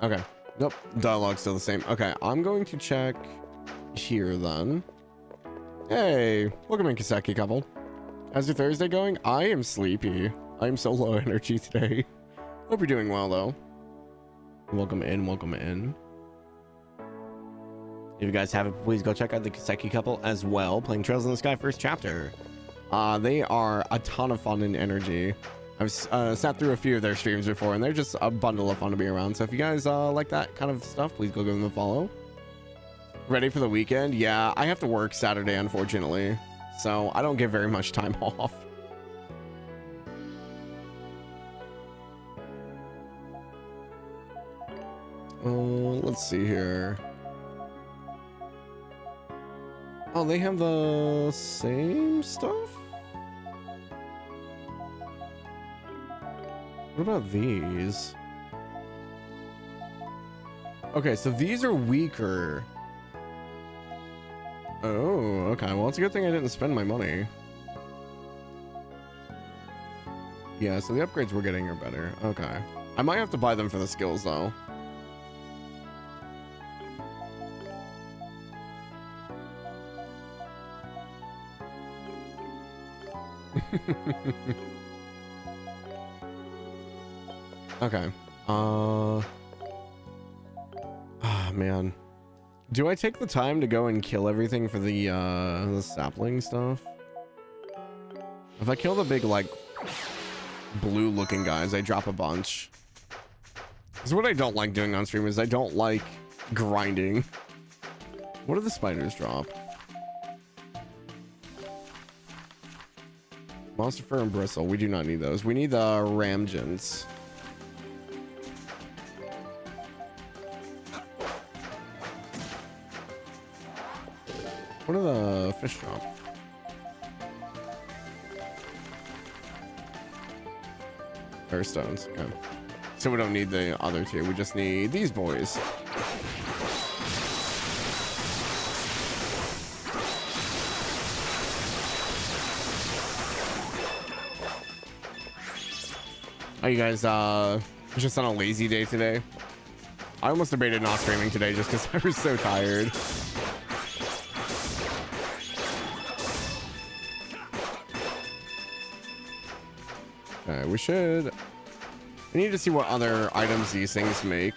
Okay. Nope, dialogue's still the same. Okay, I'm going to check here then. Hey, welcome in, Kiseki couple. How's your Thursday going? I am sleepy. I'm so low energy today. Hope you're doing well though. Welcome in, welcome in. If you guys haven't, please go check out the Kiseki couple as well, playing Trails in the Sky first chapter. They are a ton of fun and energy. I've sat through a few of their streams before, and they're just a bundle of fun to be around. So if you guys like that kind of stuff, please go give them a follow. Ready for the weekend? Yeah, I have to work Saturday, unfortunately. So I don't get very much time off. Let's see here. Oh, they have the same stuff? What about these? Okay, so these are weaker. Oh, okay. Well, it's a good thing I didn't spend my money. Yeah, so the upgrades we're getting are better. Okay. I might have to buy them for the skills, though. Okay. Ah, man. Do I take the time to go and kill everything for the sapling stuff? If I kill the big, like, blue looking guys, I drop a bunch. This is what I don't like doing on stream, is I don't like grinding. What do the spiders drop? Monster fur and bristle. We do not need those. We need the ramjins. What do the fish drop? Fire stones. Okay. So we don't need the other two. We just need these boys. Are you guys just on a lazy day today? I almost debated not streaming today just because I was so tired. Okay, we should. I need to see what other items these things make.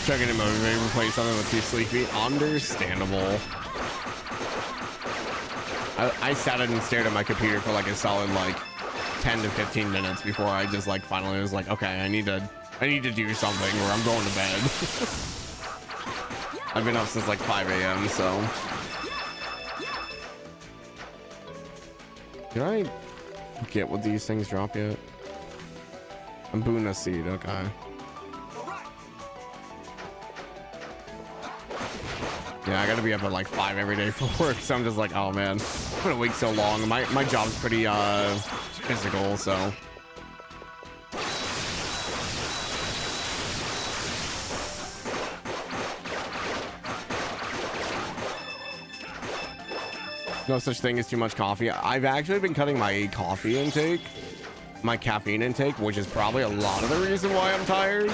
Checking him over, maybe play something with too sleepy. Understandable. I sat and stared at my computer for like a solid like 10 to 15 minutes before I just like finally was like, okay, I need to do something or I'm going to bed. I've been up since like 5 a.m. so. Can I get what these things drop yet? Mbuna seed, okay. Yeah, I gotta be up at like 5 every day for work, so I'm just like, oh man, I'm gonna wait so long. My job's pretty physical, so. No such thing as too much coffee. I've actually been cutting my coffee intake, my caffeine intake, which is probably a lot of the reason why I'm tired.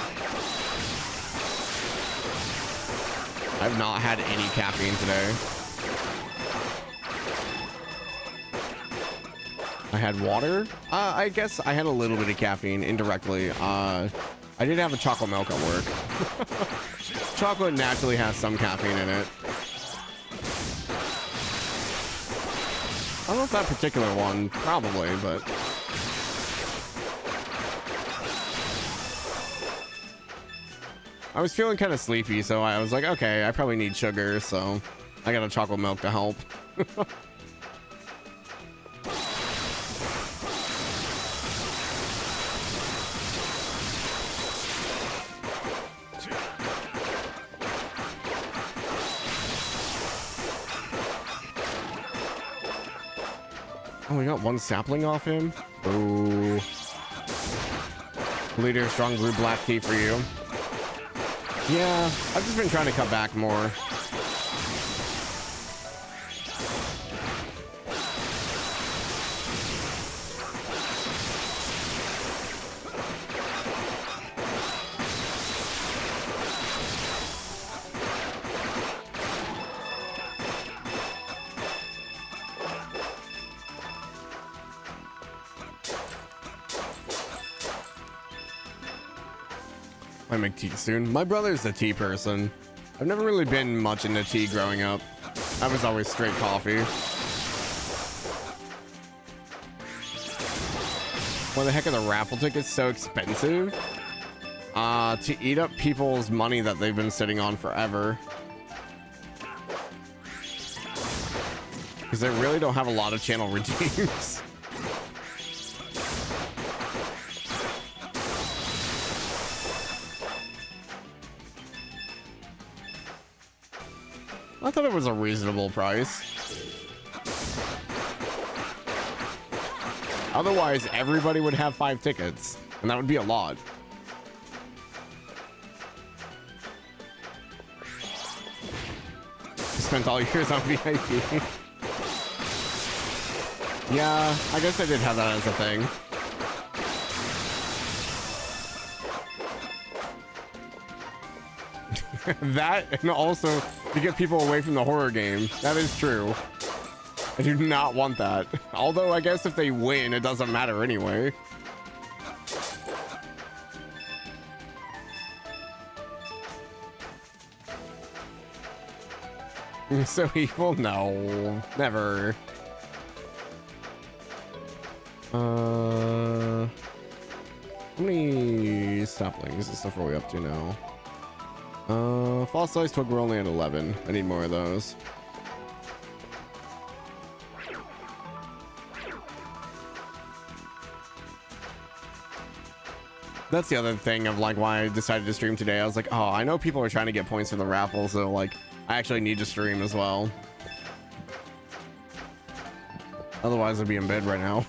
I've not had any caffeine today. I had water. I guess I had a little bit of caffeine indirectly. I did have a chocolate milk at work. Chocolate naturally has some caffeine in it. I don't know if that particular one, probably, but. I was feeling kind of sleepy, so I was like, okay, I probably need sugar, so I got a chocolate milk to help. Oh, we got one sapling off him. Ooh. Leader, strong blue black tea for you. Yeah, I've just been trying to cut back more. I make tea soon. My brother's a tea person. I've never really been much into tea growing up. I was always straight coffee. Why the heck are the raffle tickets so expensive? To eat up people's money that they've been sitting on forever. Because they really don't have a lot of channel redeems. I thought it was a reasonable price. Otherwise, everybody would have 5 tickets, and that would be a lot. Spent all yours on VIP. Yeah, I guess I did have that as a thing. That, and also to get people away from the horror game. That is true. I do not want that. Although I guess if they win, it doesn't matter anyway. So evil? No, never. How many saplings and stuff are we up to now? Fossilized twig, we're only at 11. I need more of those. That's the other thing of like why I decided to stream today. I was like, oh, I know people are trying to get points for the raffle, so like I actually need to stream as well. Otherwise I'd be in bed right now.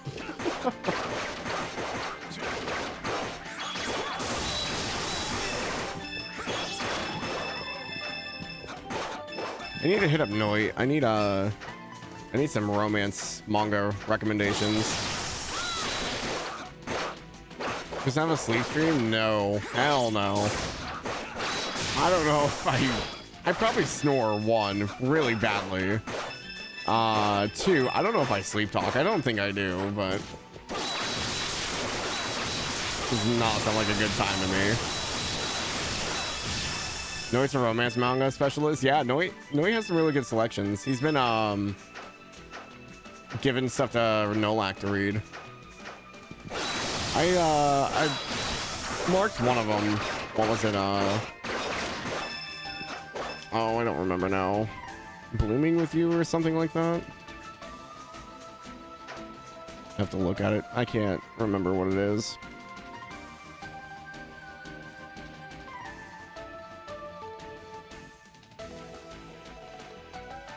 I need to hit up Noi. I need some romance manga recommendations. Does I have a sleep stream? No. Hell no. I don't know if I probably snore, 1, really badly. 2, I don't know if I sleep talk. I don't think I do, but does not sound like a good time to me. Noi's a romance manga specialist. Yeah, Noi has some really good selections. He's been giving stuff to Nolak to read. I marked one of them. What was it? Oh, I don't remember now. Blooming with You or something like that. I have to look at it. I can't remember what it is.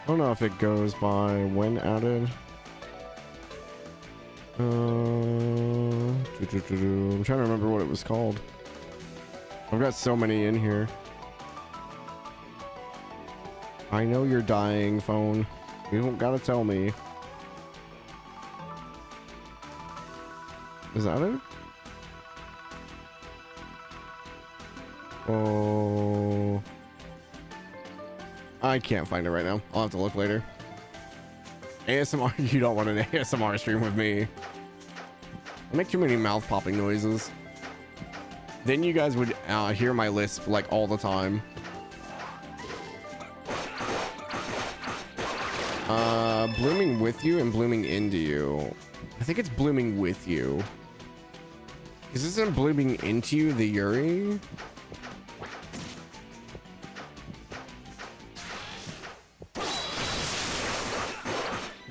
I don't know if it goes by when added. I'm trying to remember what it was called. I've got so many in here. I know you're dying, phone. You don't gotta tell me. Is that it? Oh, I can't find it right now. I'll have to look later. ASMR, you don't want an ASMR stream with me. I make too many mouth popping noises. Then you guys would hear my lisp like all the time. Blooming with you and blooming into you. I think it's blooming with you. Is this in blooming into you, the Yuri?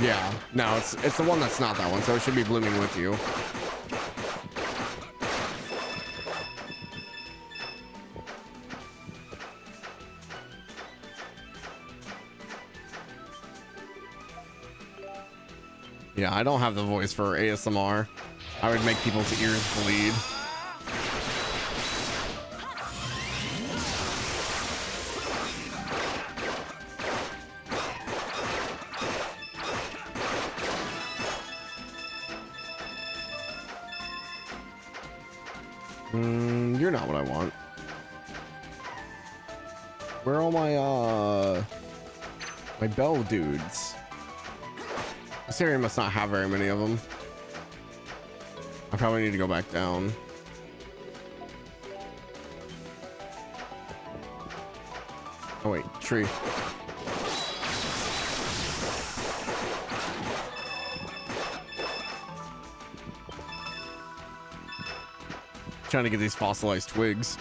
Yeah, no, it's the one that's not that one, so it should be blooming with you. Yeah, I don't have the voice for ASMR. I would make people's ears bleed. You're not what I want. Where are all my bell dudes? This area must not have very many of them. I probably need to go back down. Oh wait, tree. Trying to get these fossilized twigs.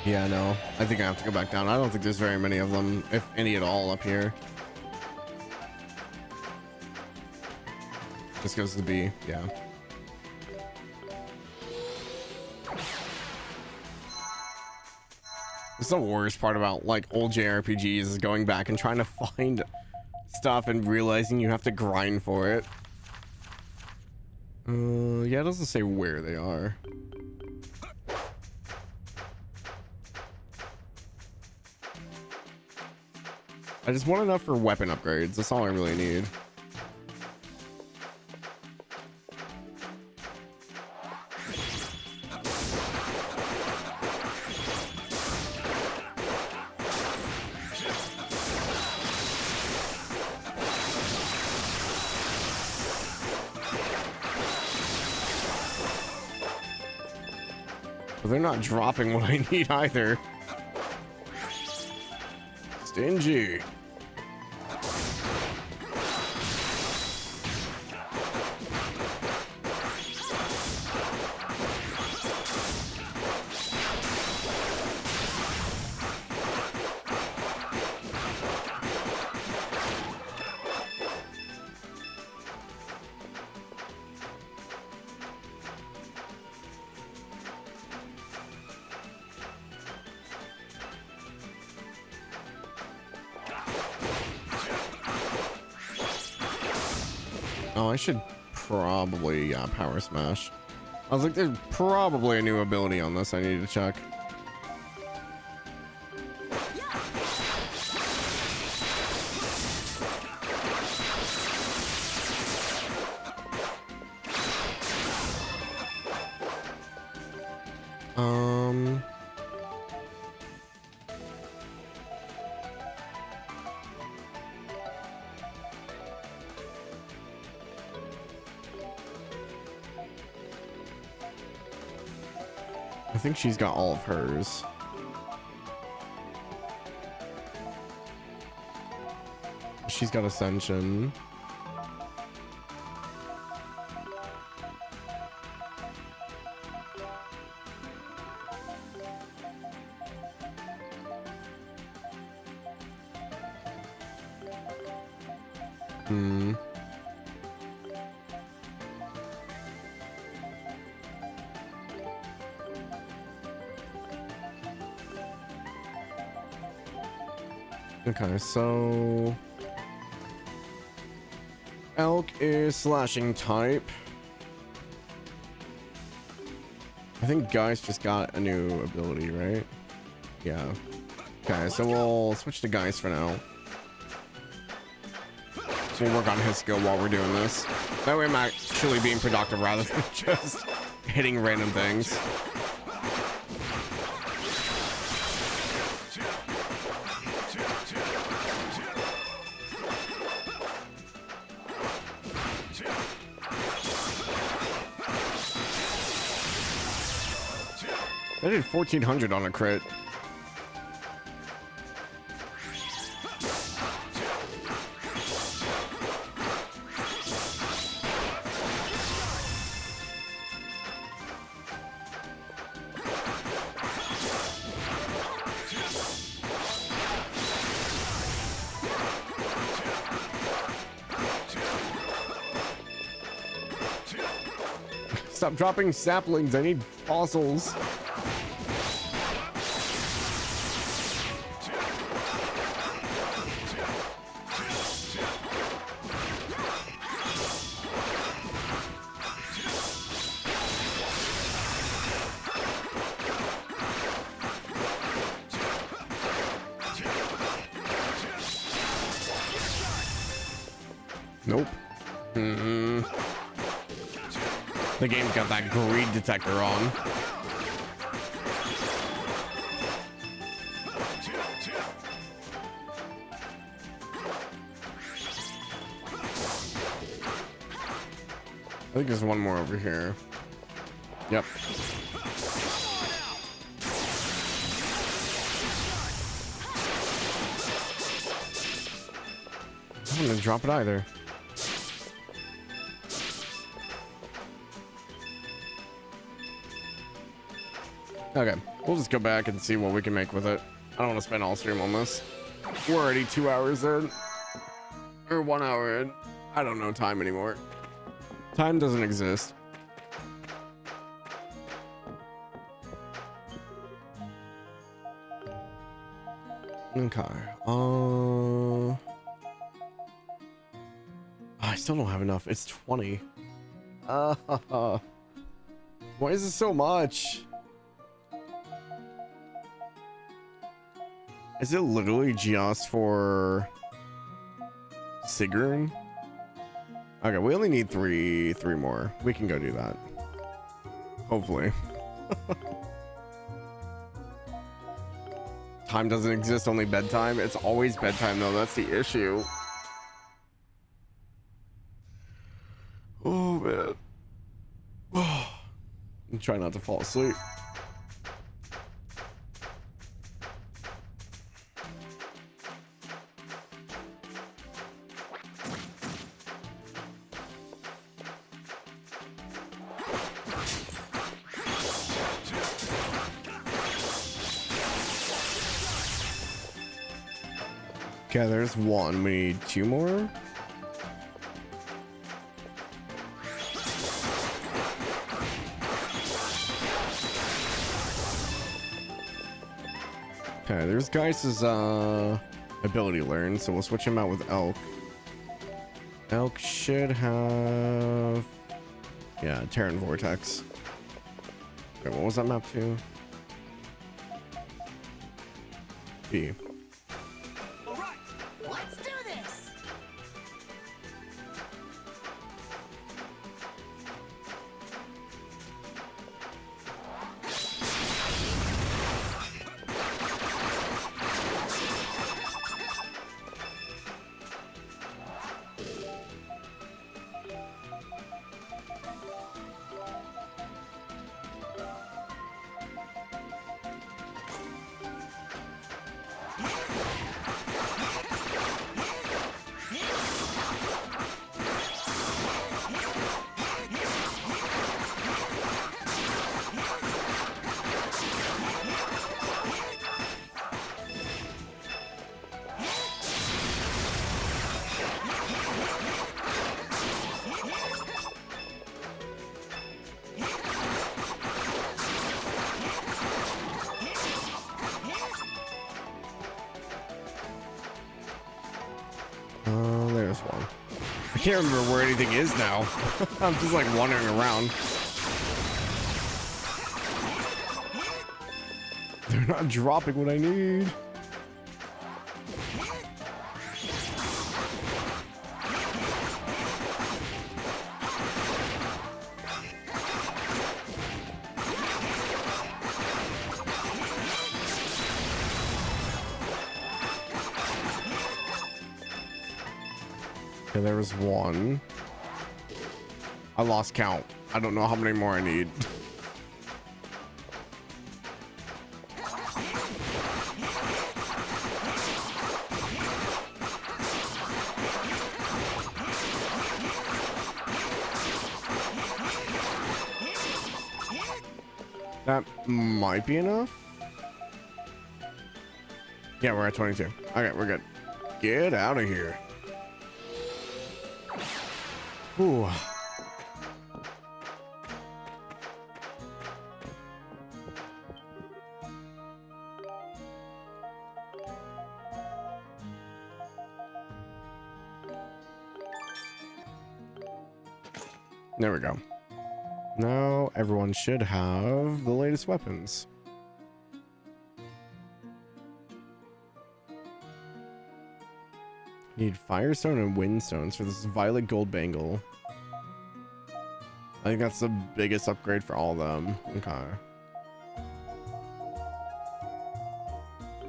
Yeah, no. I think I have to go back down. I don't think there's very many of them, if any at all, up here. This goes to B. Yeah. It's the worst part about like old JRPGs is going back and trying to find stuff and realizing you have to grind for it. Yeah, it doesn't say where they are. I just want enough for weapon upgrades. That's all I really need. But they're not dropping what I need either. Stingy. Oh, I should probably power smash. I was like, there's probably a new ability on this I need to check. I think she's got all of hers. She's got Ascension. Okay, so Elk is slashing type. I think Geist just got a new ability, right? Yeah. Okay, so we'll switch to Geist for now. So we'll work on his skill while we're doing this. That way I'm actually being productive rather than just hitting random things. I did 1400 on a crit. Stop dropping saplings. I need fossils. Nope. The game's got that greed detector on. I think there's one more over here. Yep. I'm gonna drop it either. Okay, we'll just go back and see what we can make with it. I don't want to spend all stream on this. We're already 2 hours in. Or 1 hour in. I don't know time anymore. Time doesn't exist. Okay. I still don't have enough. It's 20. Why is it so much? Is it literally just for Sigrun? Okay, we only need three more. We can go do that. Hopefully. Time doesn't exist, only bedtime. It's always bedtime though, that's the issue. Oh man. I'm trying not to fall asleep. Okay, there's one. We need two more. Okay, there's Geiss's ability learn, so we'll switch him out with Elk. Elk should have, yeah, Terran Vortex. Okay, what was that map to? B. There's one. I can't remember where anything is now. I'm just like wandering around. They're not dropping what I need. Okay, there was one. I lost count. I don't know how many more I need. That might be enough. Yeah, we're at 22. Okay, we're good. Get out of here. Ooh. There we go. Now everyone should have the latest weapons. Need Firestone and Windstones for this Violet Gold Bangle. I think that's the biggest upgrade for all of them. Okay.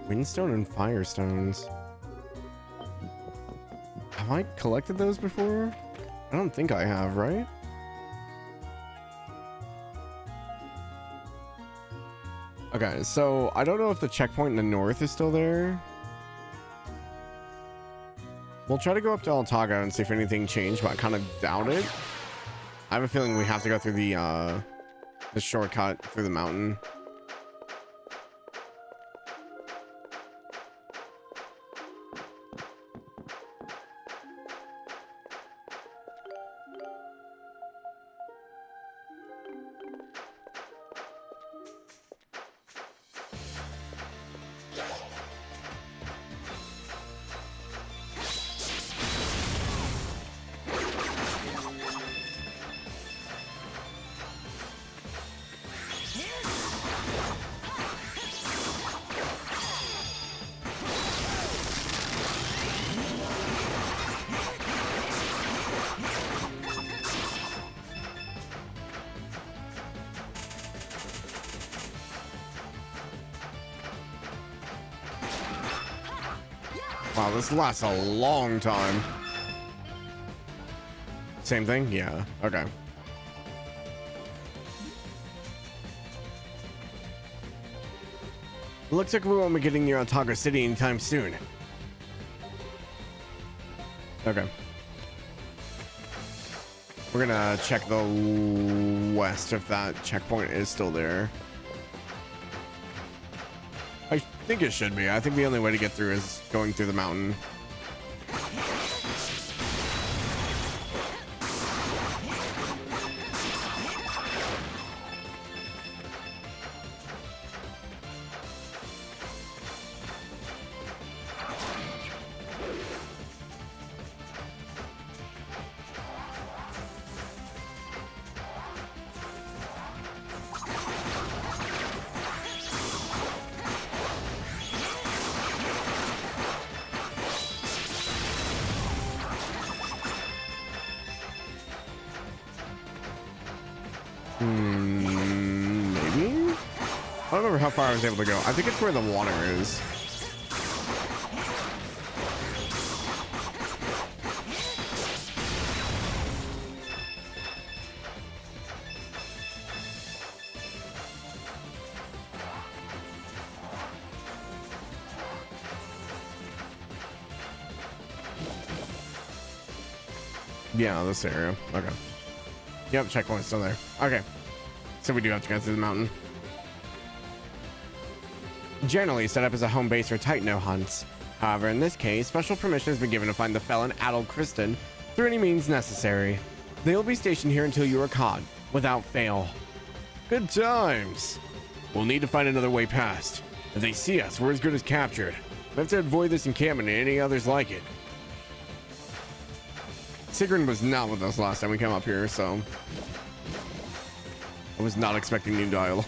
Windstone and Firestones. Have I collected those before? I don't think I have, right? Okay, so I don't know if the checkpoint in the north is still there. We'll try to go up to Altaga and see if anything changed, but I kind of doubt it. I have a feeling we have to go through the shortcut through the mountain. Wow, this lasts a long time. Same thing? Yeah. Okay. Looks like we won't be getting near Otago City anytime soon. Okay. We're gonna check the west if that checkpoint is still there. I think it should be. I think the only way to get through is going through the mountain. Maybe? I don't remember how far I was able to go. I think it's where the water is. Yeah, this area. Okay. Yep, checkpoint's still there. Okay. So we do have to go through the mountain. Generally set up as a home base for Titano hunts. However, in this case, special permission has been given to find the felon Adol Kristen through any means necessary. They will be stationed here until you are caught, without fail. Good times. We'll need to find another way past. If they see us, we're as good as captured. We have to avoid this encampment and any others like it. Sigrun was not with us last time we came up here, so I was not expecting new dialogue.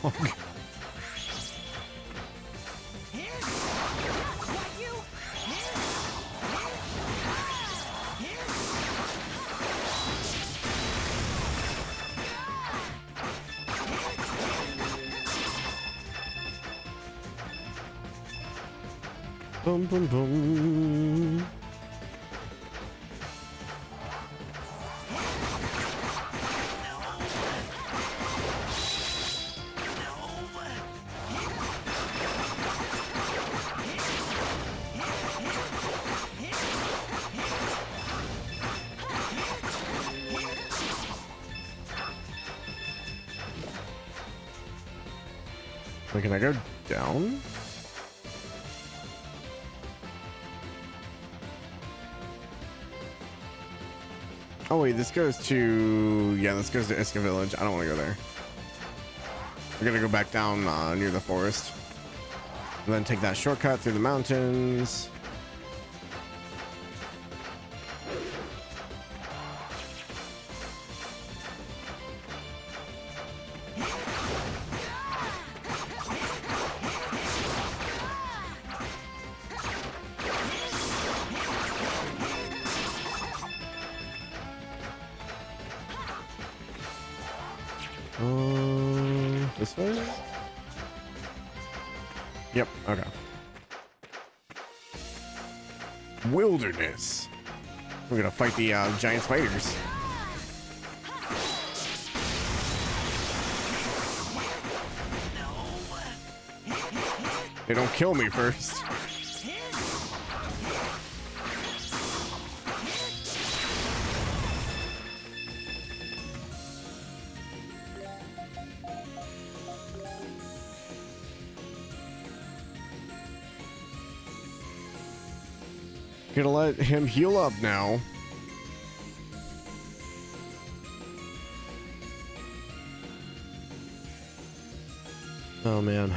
Boom, boom, boom. Wait, can I go down? Oh wait, this goes to... Yeah, this goes to Iska Village. I don't want to go there. We're gonna go back down near the forest. And then take that shortcut through the mountains. This way? Yep, okay. Wilderness. We're gonna fight the giant spiders. They don't kill me first. Gonna let him heal up now. Oh man.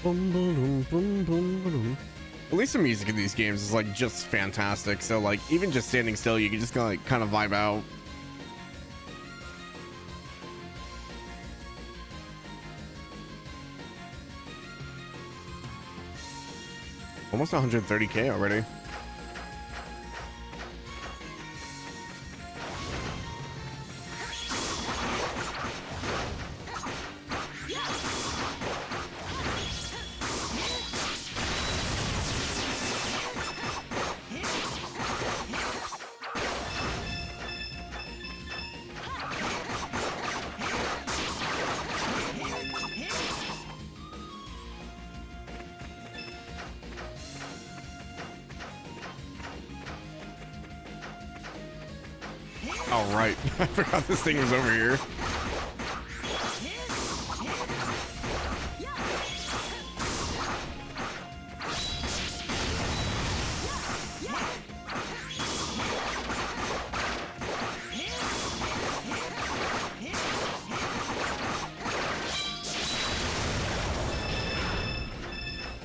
Boom, boom, boom, boom, boom. At least the music in these games is like just fantastic. So like even just standing still, you can just like kind of vibe out. Almost 130k already. Oh, right. I forgot this thing was over here.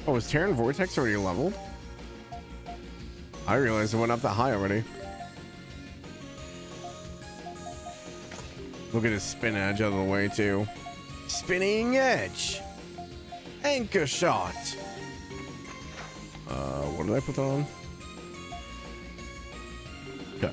Oh, is Terran Vortex already leveled? I realized it went up that high already. Look at his spin edge out of the way, too. Spinning edge. Anchor shot. What did I put that on? Okay.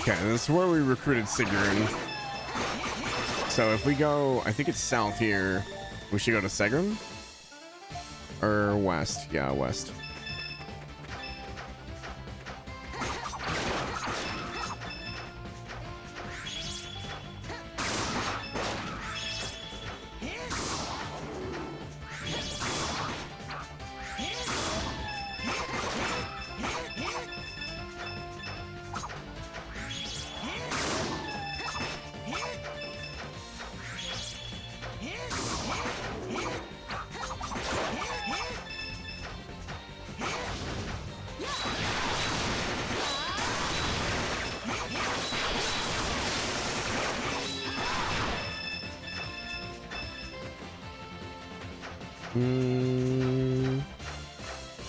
Okay, this is where we recruited Sigrun. So if we go, I think it's south here. We should go to Sigrun? Or west? Yeah, west.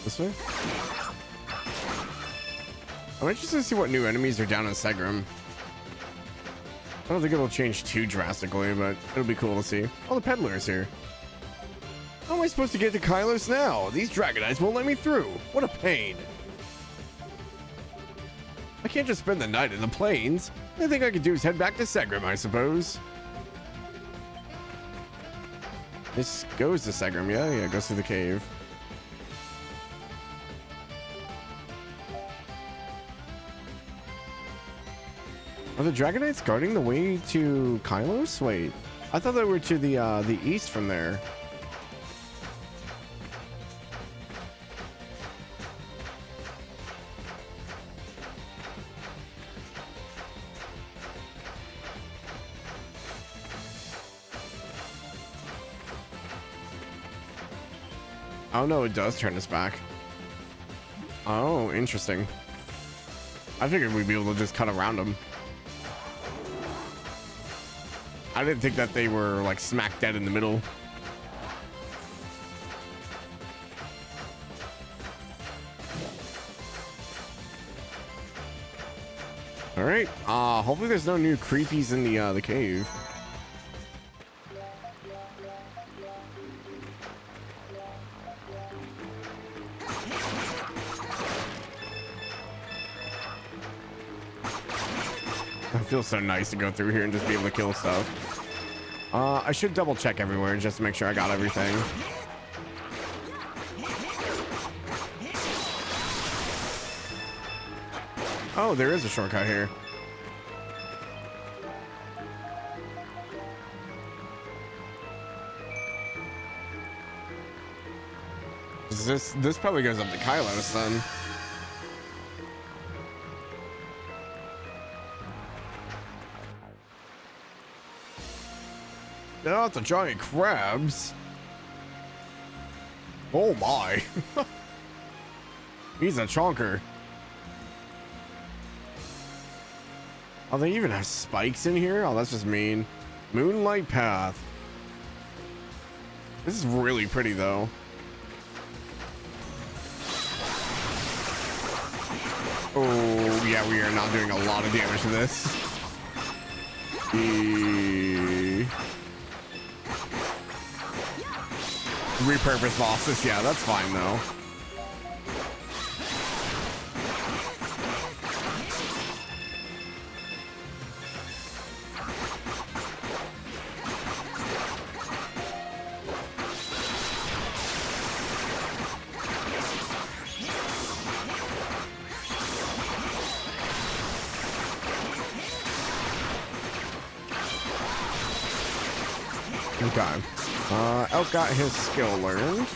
This way? I'm interested to see what new enemies are down in Segram. I don't think it'll change too drastically, but it'll be cool to see. Oh, the peddler is here. How am I supposed to get to Kylos now? These Dragonites won't let me through. What a pain. I can't just spend the night in the plains. The only thing I could do is head back to Segram, I suppose. This goes to Segram, yeah? Yeah, it goes through the cave. Are the Dragonites guarding the way to Kylos? Wait, I thought they were to the east from there. Oh no, it does turn us back. Oh, interesting. I figured we'd be able to just cut around them. I didn't think that they were like smack dead in the middle. All right. Hopefully there's no new creepies in the cave. It feels so nice to go through here and just be able to kill stuff. I should double check everywhere just to make sure I got everything. Oh, there is a shortcut here. This probably goes up to Kylos then. Not the giant crabs. Oh my. He's a chonker. Oh, they even have spikes in here? Oh, that's just mean. Moonlight Path. This is really pretty though. Oh yeah, we are not doing a lot of damage to this. repurpose bosses. Yeah, that's fine though. Okay. Elk got his skill learned.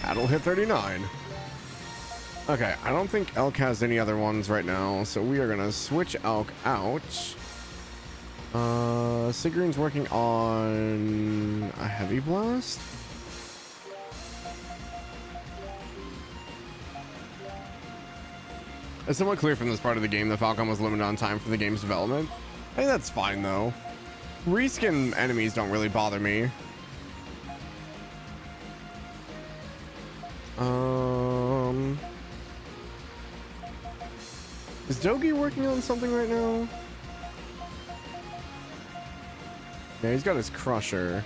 That'll hit 39. Okay, I don't think Elk has any other ones right now, so we are gonna switch Elk out. Sigrun's working on a heavy blast. It's somewhat clear from this part of the game that Falcon was limited on time for the game's development. I think that's fine though. Reskin enemies don't really bother me. Is Dogi working on something right now? Yeah, he's got his crusher.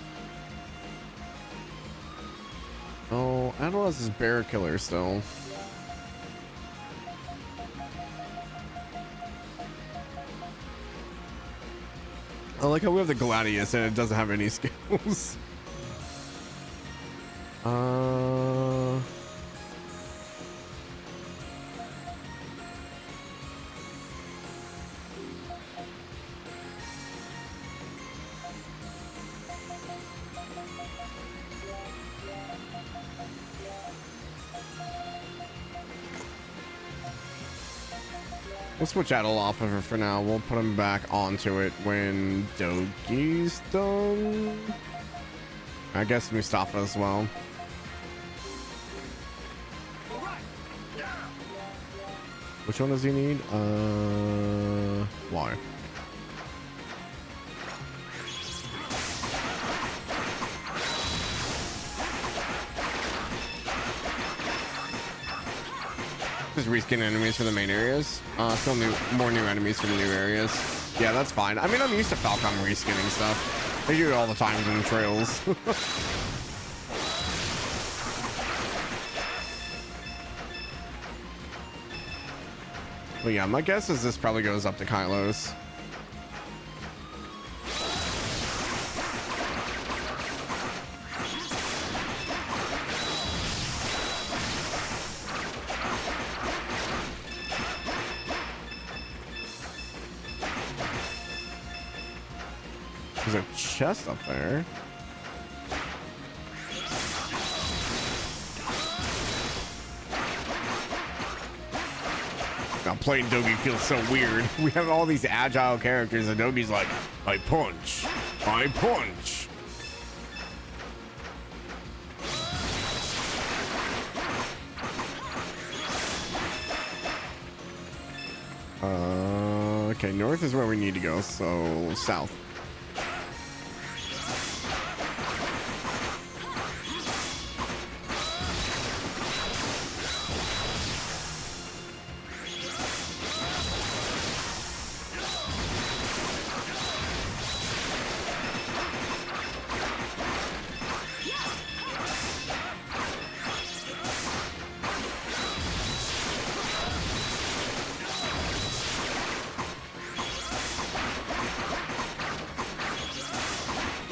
Oh, Adel has his bear killer still. I like how we have the Gladius and it doesn't have any skills. We'll switch Adel off of her for now. We'll put him back onto it when Dogi's done. I guess Mustafa as well. Which one does he need? Why? Just reskin enemies for the main areas. Still more new enemies for the new areas. Yeah, that's fine. I mean, I'm used to Falcon reskinning stuff. They do it all the time in the trails. But yeah, my guess is this probably goes up to Kylo's. There's a chest up there. Now playing Dogi feels so weird. We have all these agile characters and Dogi's like, I punch. I punch. Okay, north is where we need to go, so south.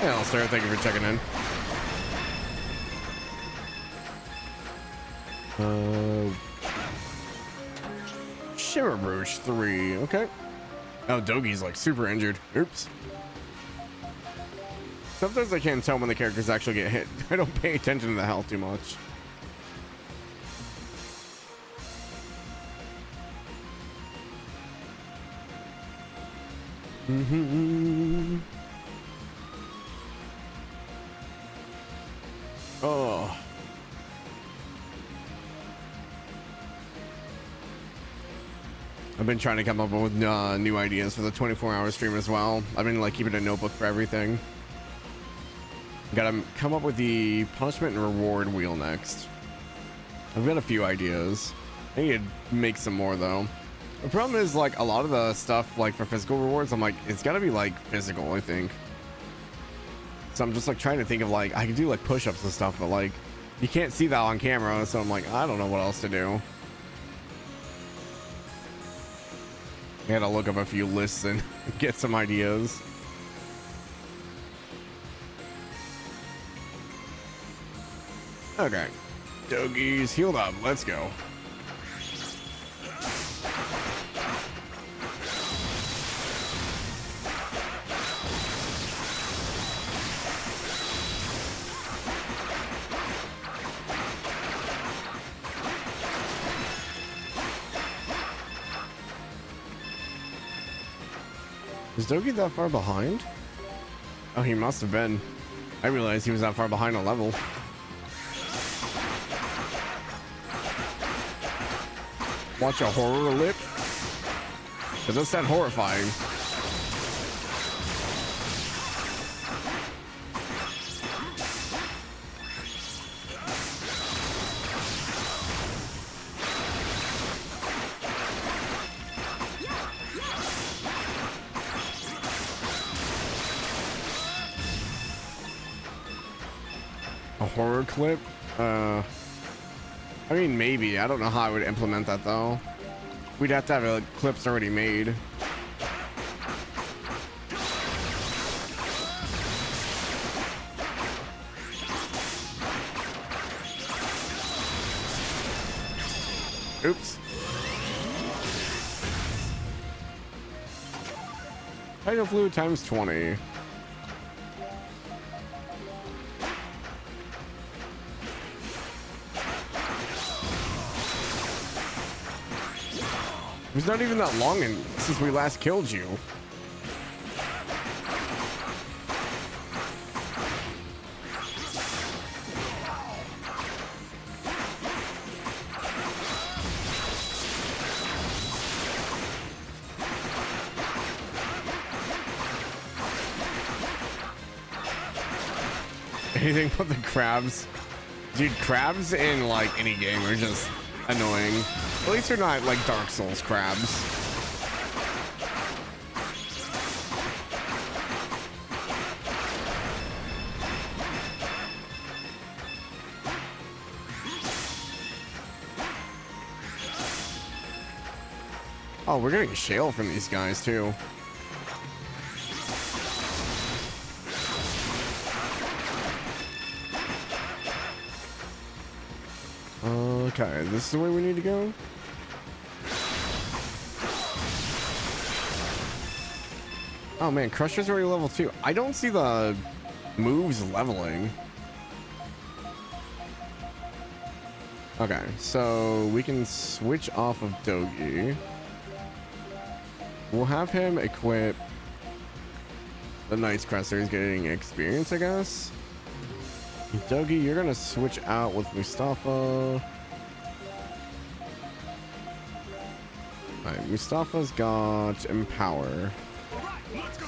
Yeah, sir, thank you for checking in. Shimmer Brooch 3, okay. Oh, Dogi's like super injured. Oops. Sometimes I can't tell when the characters actually get hit. I don't pay attention to the health too much. Oh. I've been trying to come up with new ideas for the 24-hour stream as well. I've been like keeping a notebook for everything. Gotta come up with the punishment and reward wheel next. I've got a few ideas. I need to make some more though. The problem is, like, a lot of the stuff, like, for physical rewards, I'm like, it's gotta be, like, physical, I think. So I'm just, like, trying to think of, like, I can do, like, push-ups and stuff, but, like, you can't see that on camera, so I'm like, I don't know what else to do. I gotta look up a few lists and get some ideas. Okay. Doggies healed up. Let's go. Is Dogi that far behind? Oh, he must have been. I realized he was that far behind a level. Watch a horror lip? Because that sound horrifying. A horror clip? I mean, maybe. I don't know how I would implement that, though. We'd have to have clips already made. Oops. Hydro fluid times 20. It was not even that long since we last killed you. Anything but the crabs. Dude, crabs in like any game are just annoying. At least they're not like Dark Souls crabs. Oh, we're getting shale from these guys too. Okay, this is the way we need to go. Oh man, Crusher's already level 2. I don't see the moves leveling. Okay, so we can switch off of Dogi. We'll have him equip the Knight's Crest, so he's getting experience, I guess. Dogi, you're gonna switch out with Mustafa. Alright, Mustafa's got Empower.
Let's go.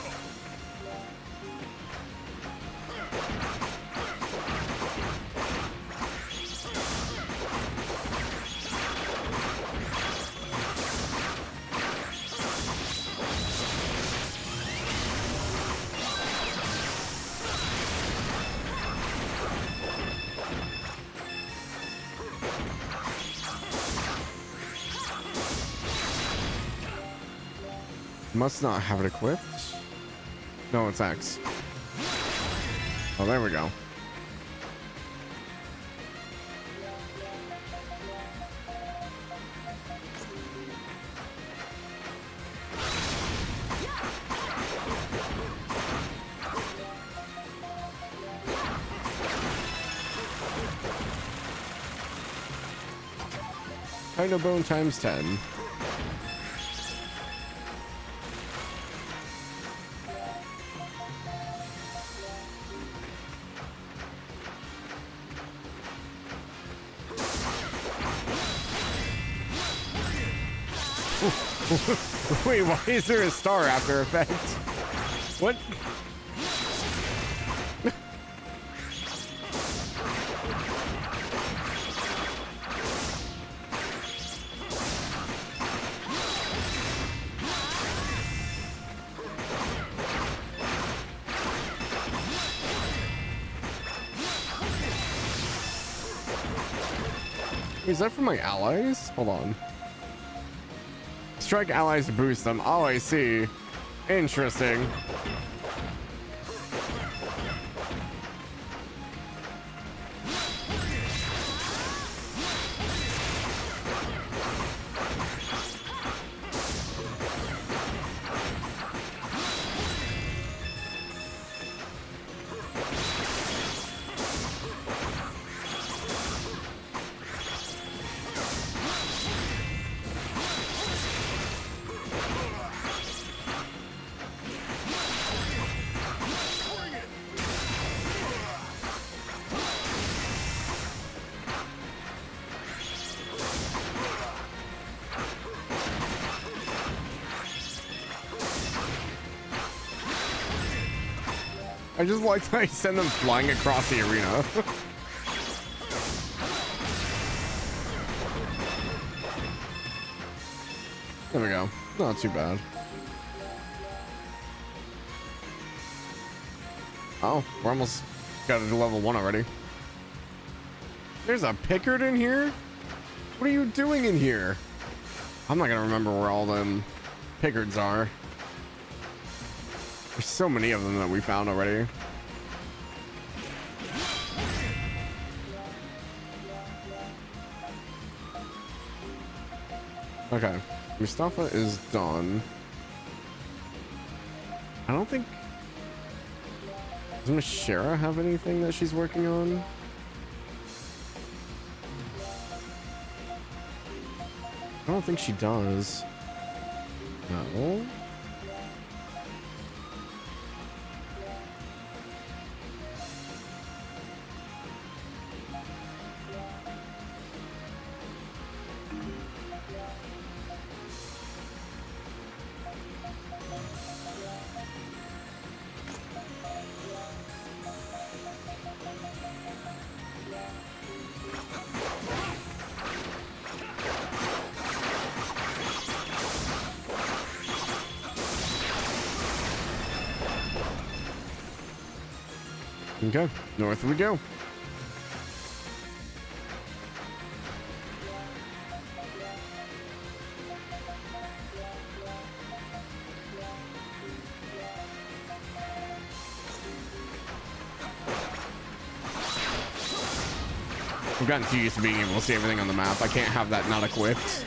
Must not have it equipped. No, it's X. Oh, there we go. Dino Bone times 10. Wait, why is there a star after effect? What? Is that for my allies? Hold on. Strike allies to boost them. Oh, I see. Interesting. I just like that I send them flying across the arena. There we go. Not too bad. Oh, we're almost got to level 1 already. There's a Pickard in here? What are you doing in here? I'm not gonna remember where all them Pickards are. There's so many of them that we found already. Okay, Mustafa is done. I don't think... Does Miss Shara have anything that she's working on? I don't think she does. No. Okay, north we go. I've gotten too used to being able to see everything on the map. I can't have that not equipped.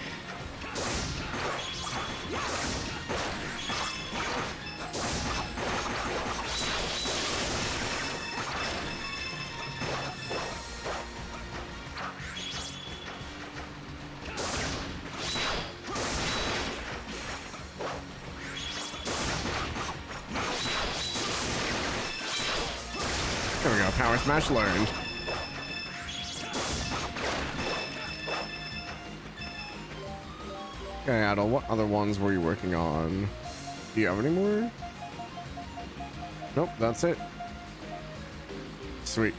There we go, power smash learned. Okay, Adel, what other ones were you working on? Do you have any more? Nope, that's it. Sweet.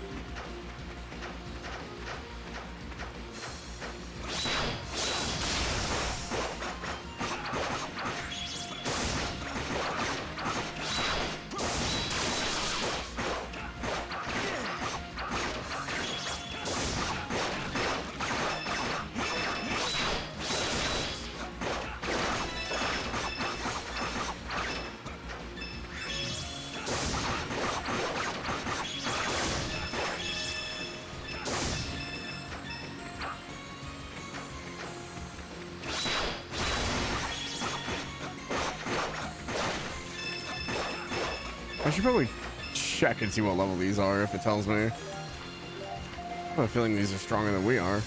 I should probably check and see what level these are if it tells me. I have a feeling these are stronger than we are.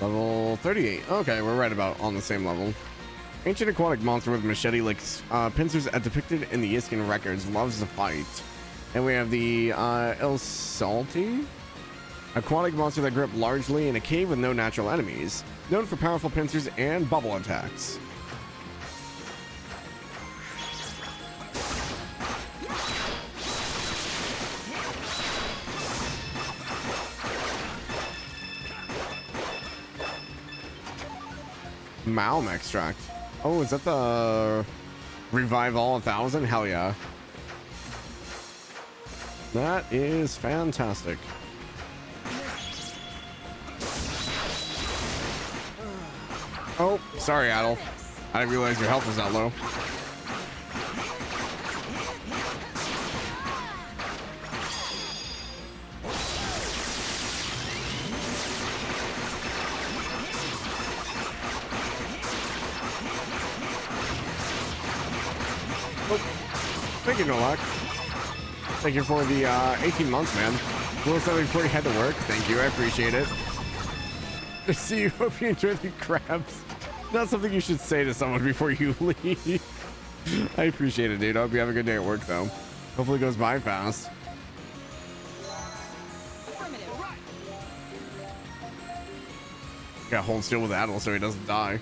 Level 38. Okay, we're right about on the same level. Ancient aquatic monster with machete licks pincers as depicted in the Iskin records. Loves to fight. And we have the El Salty. Aquatic monster that grip largely in a cave with no natural enemies. Known for powerful pincers and bubble attacks. Malm extract. Oh, is that the revive all 1,000? Hell yeah. That is fantastic. Oh, sorry, Adel. I didn't realize your health was that low. Oh, thank you, Jalmoc. Thank you for the 18 months, man. A little something before you head to work. Thank you, I appreciate it. See you. Hope you enjoy the crabs. Not something you should say to someone before you leave. I appreciate it, dude. I hope you have a good day at work, though. Hopefully it goes by fast. Gotta hold still with Adel so he doesn't die.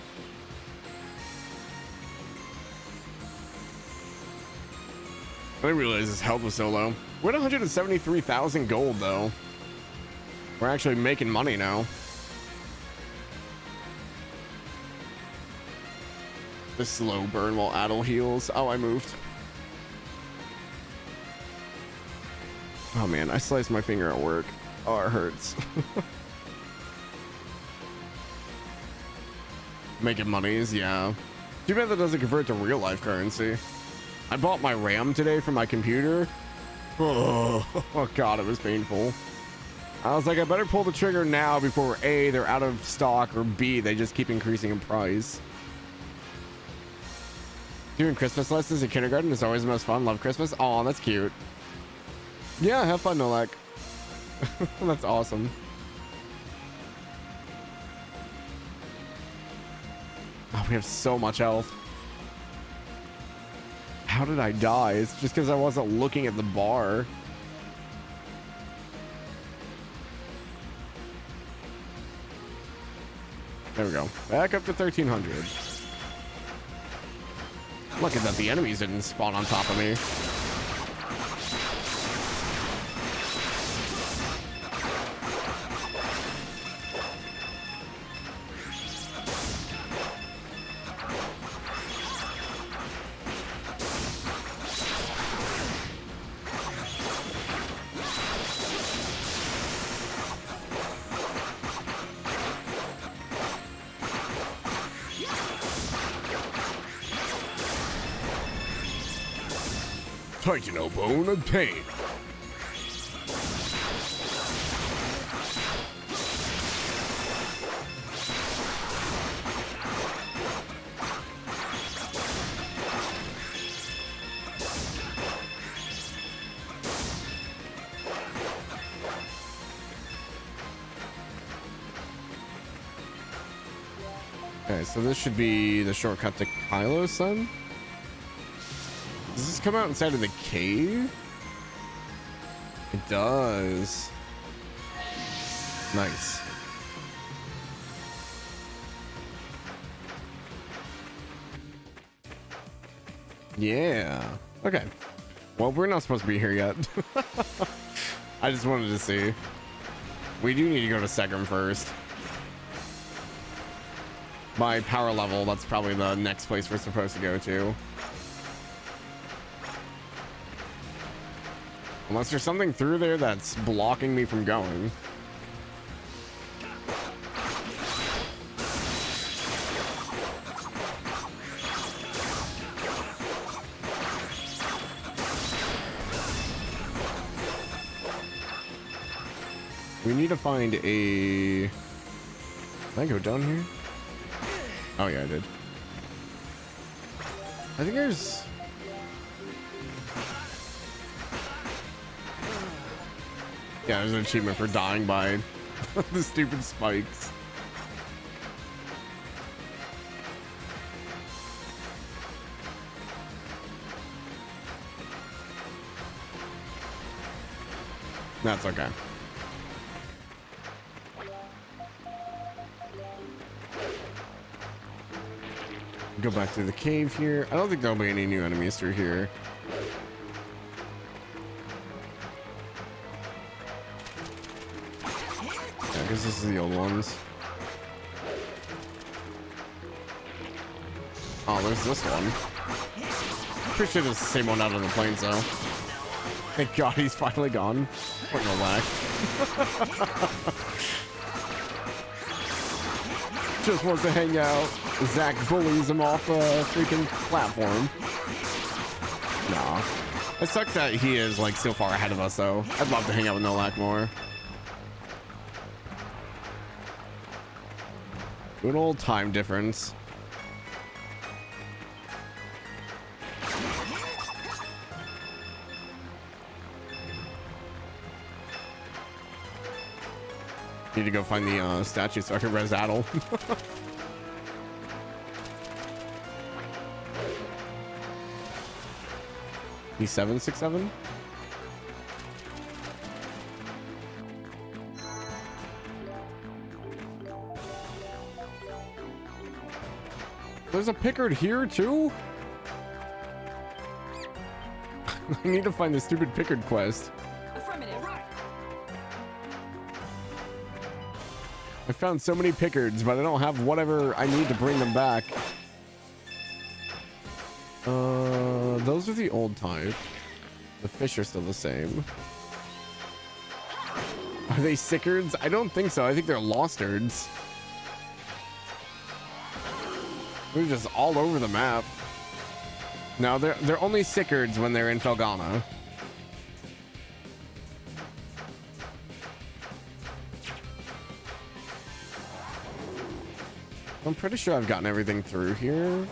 I didn't realize his health was so low. We're at 173,000 gold, though. We're actually making money now. The slow burn while Adel heals. Oh, I moved. Oh, man. I sliced my finger at work. Oh, it hurts. Making monies, yeah. Too bad that doesn't convert to real life currency. I bought my RAM today for my computer. Oh God, it was painful. I was like, I better pull the trigger now before A, they're out of stock, or B, they just keep increasing in price. Doing Christmas lessons in kindergarten is always the most fun. Love Christmas. Oh, that's cute. Yeah, have fun, Nolak. That's awesome. Oh, we have so much health. How did I die? It's just because I wasn't looking at the bar. There we go. Back up to 1300. Lucky that the enemies didn't spawn on top of me. Titano bone obtained. Okay, so this should be the shortcut to Kylo's son. Does this come out inside of the cave? It does. Nice. Yeah. Okay. Well, we're not supposed to be here yet. I just wanted to see. We do need to go to Segrim first. By power level, that's probably the next place we're supposed to go to. Unless there's something through there that's blocking me from going. We need to find a... Can I go down here? Oh yeah, I did. I think there's... Yeah, there's an achievement for dying by the stupid spikes. That's okay. Go back to the cave here. I don't think there'll be any new enemies through here. Yeah, because this is the old ones. Oh, there's this one. Pretty sure it's the same one out on the plains, though. Thank God he's finally gone. What no lack. just wants to hang out. Zach bullies him off a freaking platform. Nah. It sucks that he is like so far ahead of us though. I'd love to hang out with Nolak more. Good old time difference. Need to go find the statue so I can res Adel. E767? There's a Pickard here too? I need to find the stupid Pickard quest. I found so many Pickards, but I don't have whatever I need to bring them back. Those are the old type. The fish are still the same. Are they Sickards? I don't think so. I think they're Lostards. They're just all over the map. No, they're only Sickards when they're in Felghana. I'm pretty sure I've gotten everything through here.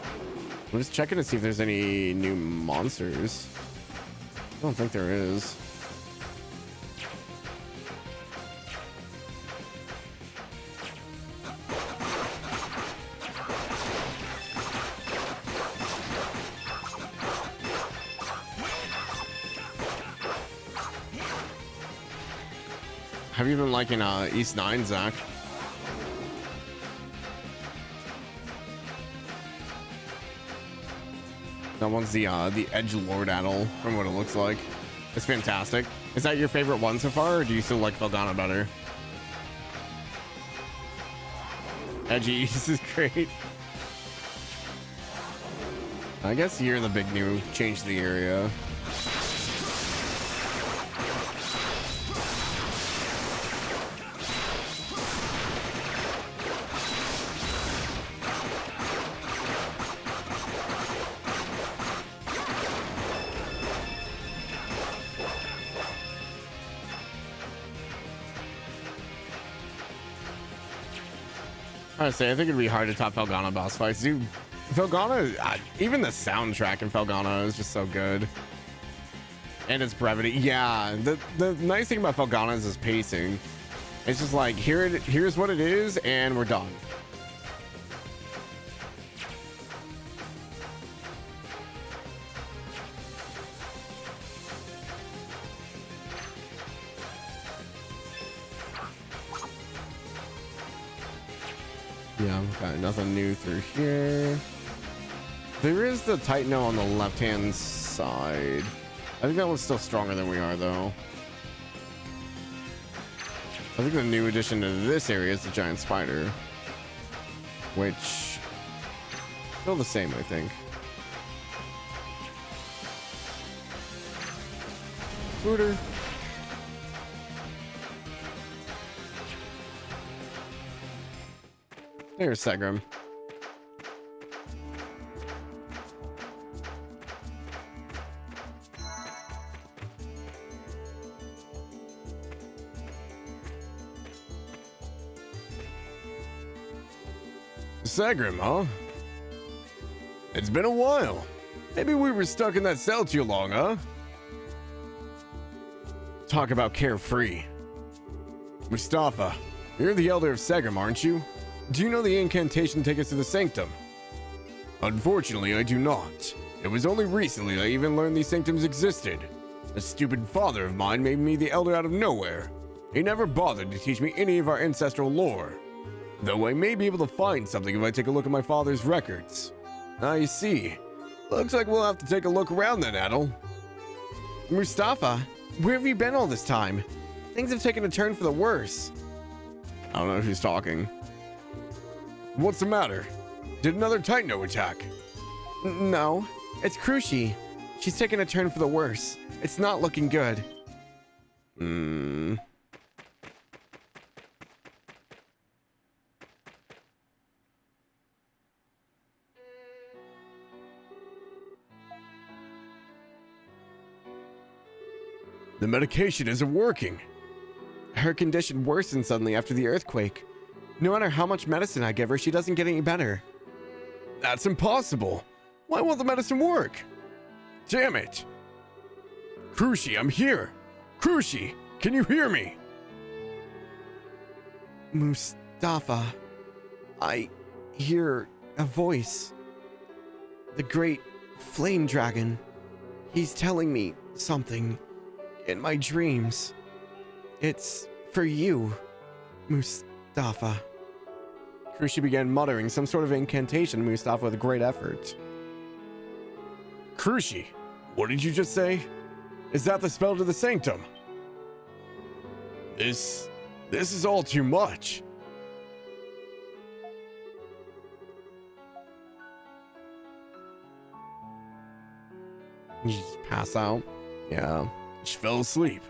I'm just checking to see if there's any new monsters. I don't think there is. Have you been liking East 9, Zach? That one's the Edge Lord Adel, from what it looks like. It's fantastic. Is that your favorite one so far, or do you still like Felghana better? Edge East is great. I guess you're the big new change to the area. Honestly, I think it'd be hard to top Felghana boss fights. Dude, Felghana, even the soundtrack in Felghana is just so good. And its brevity. Yeah, the nice thing about Felghana is its pacing. It's just like, here's what it is, and we're done. Yeah, got nothing new through here. There is the Titano on the left-hand side. I think that one's still stronger than we are, though. I think the new addition to this area is the giant spider, which still the same, I think. Booter. There's Segram. Segram, huh? It's been a while. Maybe we were stuck in that cell too long, huh? Talk about carefree. Mustafa, you're the elder of Segram, aren't you? Do you know the incantation to take us to the sanctum? Unfortunately, I do not. It was only recently I even learned these sanctums existed. A stupid father of mine made me the elder out of nowhere. He never bothered to teach me any of our ancestral lore. Though I may be able to find something if I take a look at my father's records. I see. Looks like we'll have to take a look around then, Adel. Mustafa, where have you been all this time? Things have taken a turn for the worse. I don't know who's talking. What's the matter? Did another Titano attack? No, it's Crushi. She's taken a turn for the worse. It's not looking good. The medication isn't working. Her condition worsened suddenly after the earthquake. No matter how much medicine I give her, she doesn't get any better. That's impossible. Why won't the medicine work? Damn it. Krushi, I'm here. Krushi, can you hear me? Mustafa, I hear a voice. The great flame dragon. He's telling me something in my dreams. It's for you, Mustafa. Krushi began muttering some sort of incantation to Mustafa with great effort. Krushi, what did you just say? Is that the spell to the sanctum? This is all too much. You just pass out? Yeah. She fell asleep.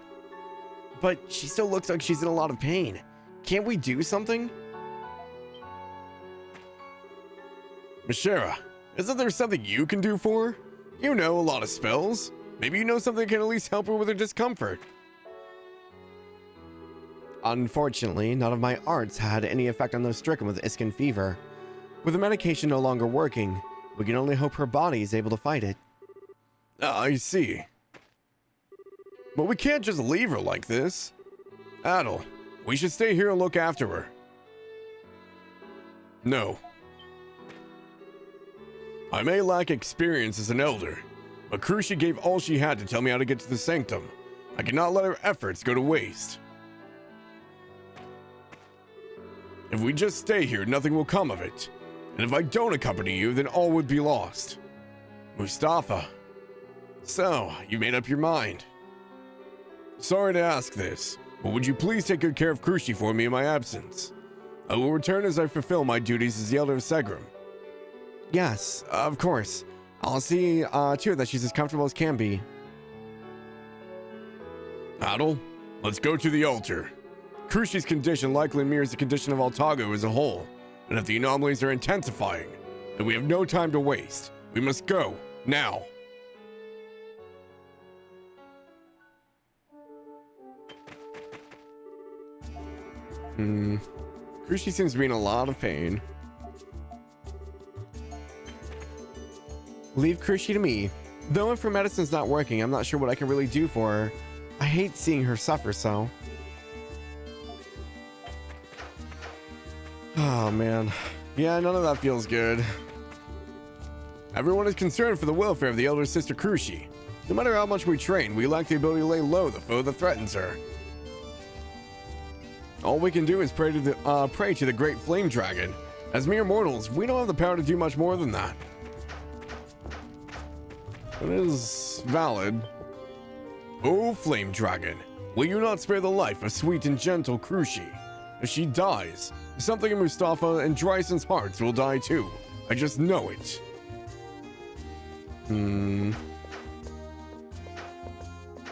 But she still looks like she's in a lot of pain. Can't we do something? Mishera, isn't there something you can do for her? You know a lot of spells. Maybe you know something that can at least help her with her discomfort. Unfortunately, none of my arts had any effect on those stricken with Iskin fever. With the medication no longer working, we can only hope her body is able to fight it. I see. But we can't just leave her like this. Adel, we should stay here and look after her. No. I may lack experience as an elder, but Krushi gave all she had to tell me how to get to the sanctum. I cannot let her efforts go to waste. If we just stay here, nothing will come of it. And if I don't accompany you, then all would be lost. Mustafa. So, you made up your mind. Sorry to ask this, but would you please take good care of Krushi for me in my absence? I will return as I fulfill my duties as the Elder of Segram. Yes, of course. I'll see to it that she's as comfortable as can be. Adel, let's go to the altar. Krushi's condition likely mirrors the condition of Altago as a whole, and if the anomalies are intensifying, then we have no time to waste. We must go, now. Krushi seems to be in a lot of pain. Leave Krushi to me. Though if her medicine's not working, I'm not sure what I can really do for her. I hate seeing her suffer so. Oh man. Yeah, none of that feels good. Everyone is concerned for the welfare of the elder sister Krushi. No matter how much we train, we lack the ability to lay low the foe that threatens her. All we can do is pray to the great flame dragon. As mere mortals, we don't have the power to do much more than that. It is valid. Oh, flame dragon, will you not spare the life of sweet and gentle Krushi? If she dies, something in Mustafa and Dryson's hearts will die too. I just know it. No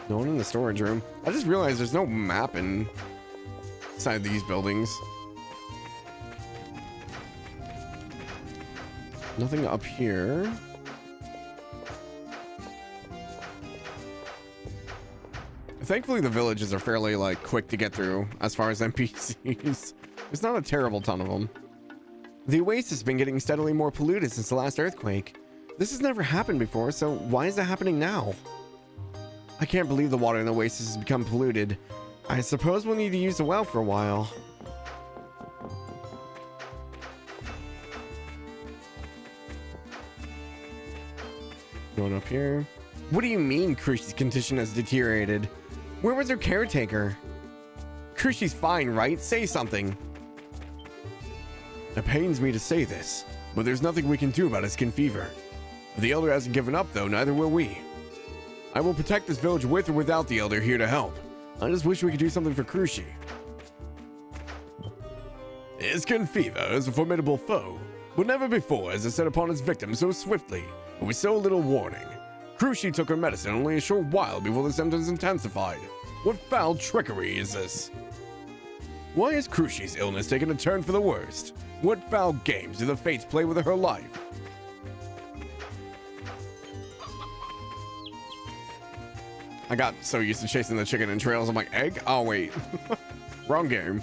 one in the storage room. I just realized there's no map inside these buildings. Nothing up here. Thankfully, the villages are fairly, quick to get through as far as NPCs. There's not a terrible ton of them. The oasis has been getting steadily more polluted since the last earthquake. This has never happened before, so why is it happening now? I can't believe the water in the oasis has become polluted. I suppose we'll need to use the well for a while. Going up here. What do you mean Krushi's condition has deteriorated? Where was her caretaker? Krushi's fine, right? Say something. It pains me to say this, but there's nothing we can do about his skin fever. If the elder hasn't given up, though, neither will we. I will protect this village with or without the elder here to help. I just wish we could do something for Krushi. Iskin fever is a formidable foe, but never before has it set upon its victim so swiftly and with so little warning. Krushi took her medicine only a short while before the symptoms intensified. What foul trickery is this? Why has Krushi's illness taken a turn for the worst? What foul games do the fates play with her life? I got so used to chasing the chicken in trails. I'm like, egg? Oh, wait. Wrong game.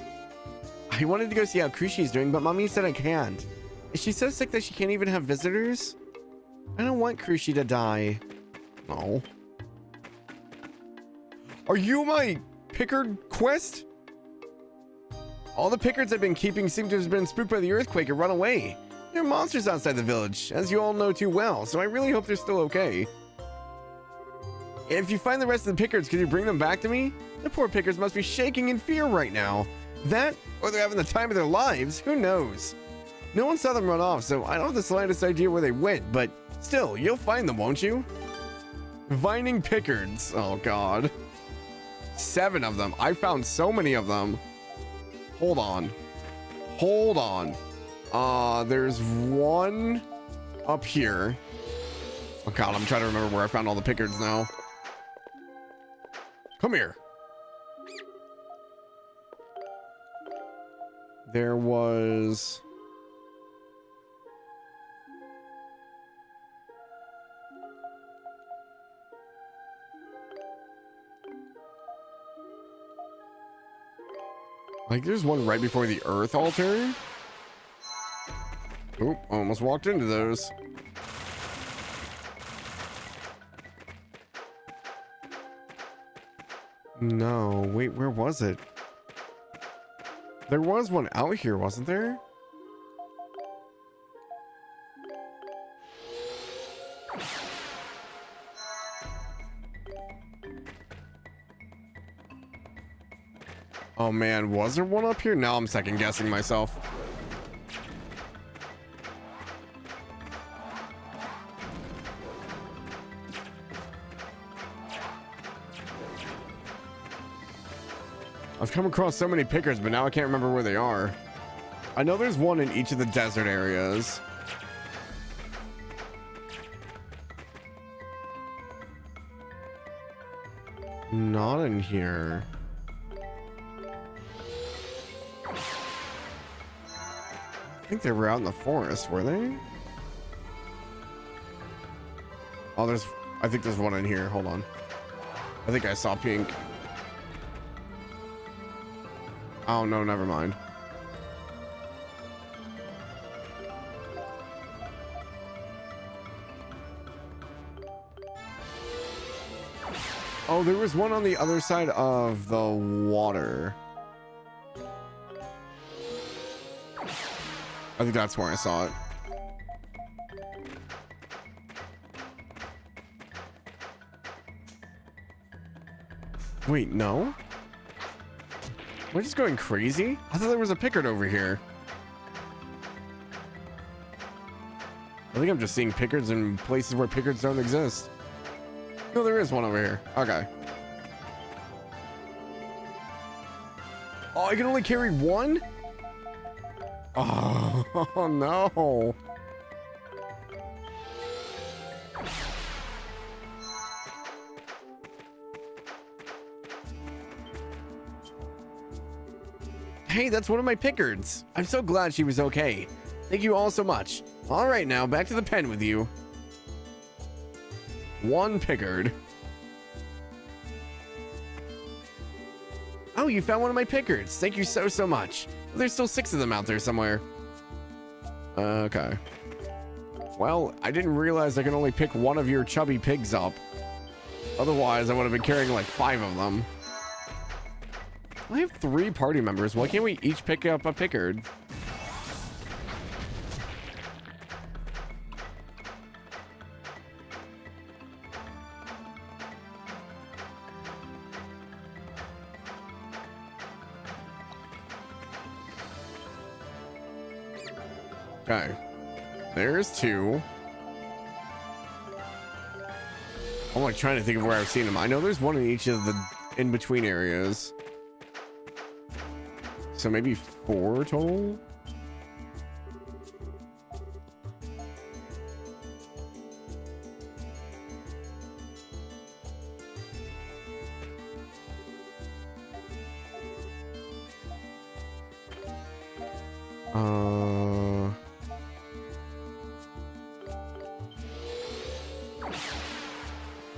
I wanted to go see how Krushi's doing, but mommy said I can't. Is she so sick that she can't even have visitors? I don't want Krushi to die. No. Are you my Pickard quest? All the Pickards I've been keeping seem to have been spooked by the earthquake and run away. There are monsters outside the village, as you all know too well, so I really hope they're still okay. If you find the rest of the Pickards, could you bring them back to me? The poor Pickards must be shaking in fear right now. That, or they're having the time of their lives, who knows? No one saw them run off, so I don't have the slightest idea where they went, but still, you'll find them, won't you? Vining Pickards. Oh, God. 7 of them. I found so many of them. Hold on. Hold on. There's one up here. Oh, God, I'm trying to remember where I found all the Pickards now. Come here. There was... like, there's one right before the Earth altar. Oop, almost walked into those. No, wait, where was it? There was one out here, wasn't there? Oh man, was there one up here? Now I'm second guessing myself. I've come across so many Pickards, but now I can't remember where they are. I know there's one in each of the desert areas. Not in here. I think they were out in the forest, were they? Oh, I think there's one in here. Hold on. I think I saw pink. Oh, no, never mind. Oh, there was one on the other side of the water. I think that's where I saw it. Wait, no? Am I just going crazy? I thought there was a Pickard over here. I think I'm just seeing Pickards in places where Pickards don't exist. No, there is one over here. Okay. Oh, I can only carry one? Oh, no. Hey, that's one of my Pickards. I'm so glad she was okay. Thank you all so much. All right, now back to the pen with you. One Pickard. Oh, you found one of my Pickards. Thank you so, so much. There's still 6 of them out there somewhere. Okay. Well, I didn't realize I can only pick one of your chubby pigs up. Otherwise, I would have been carrying like 5 of them. I have 3 party members. Why can't we each pick up a Pickard? Okay. There's 2. I'm like trying to think of where I've seen them. I know there's one in each of the in-between areas. So maybe 4 total?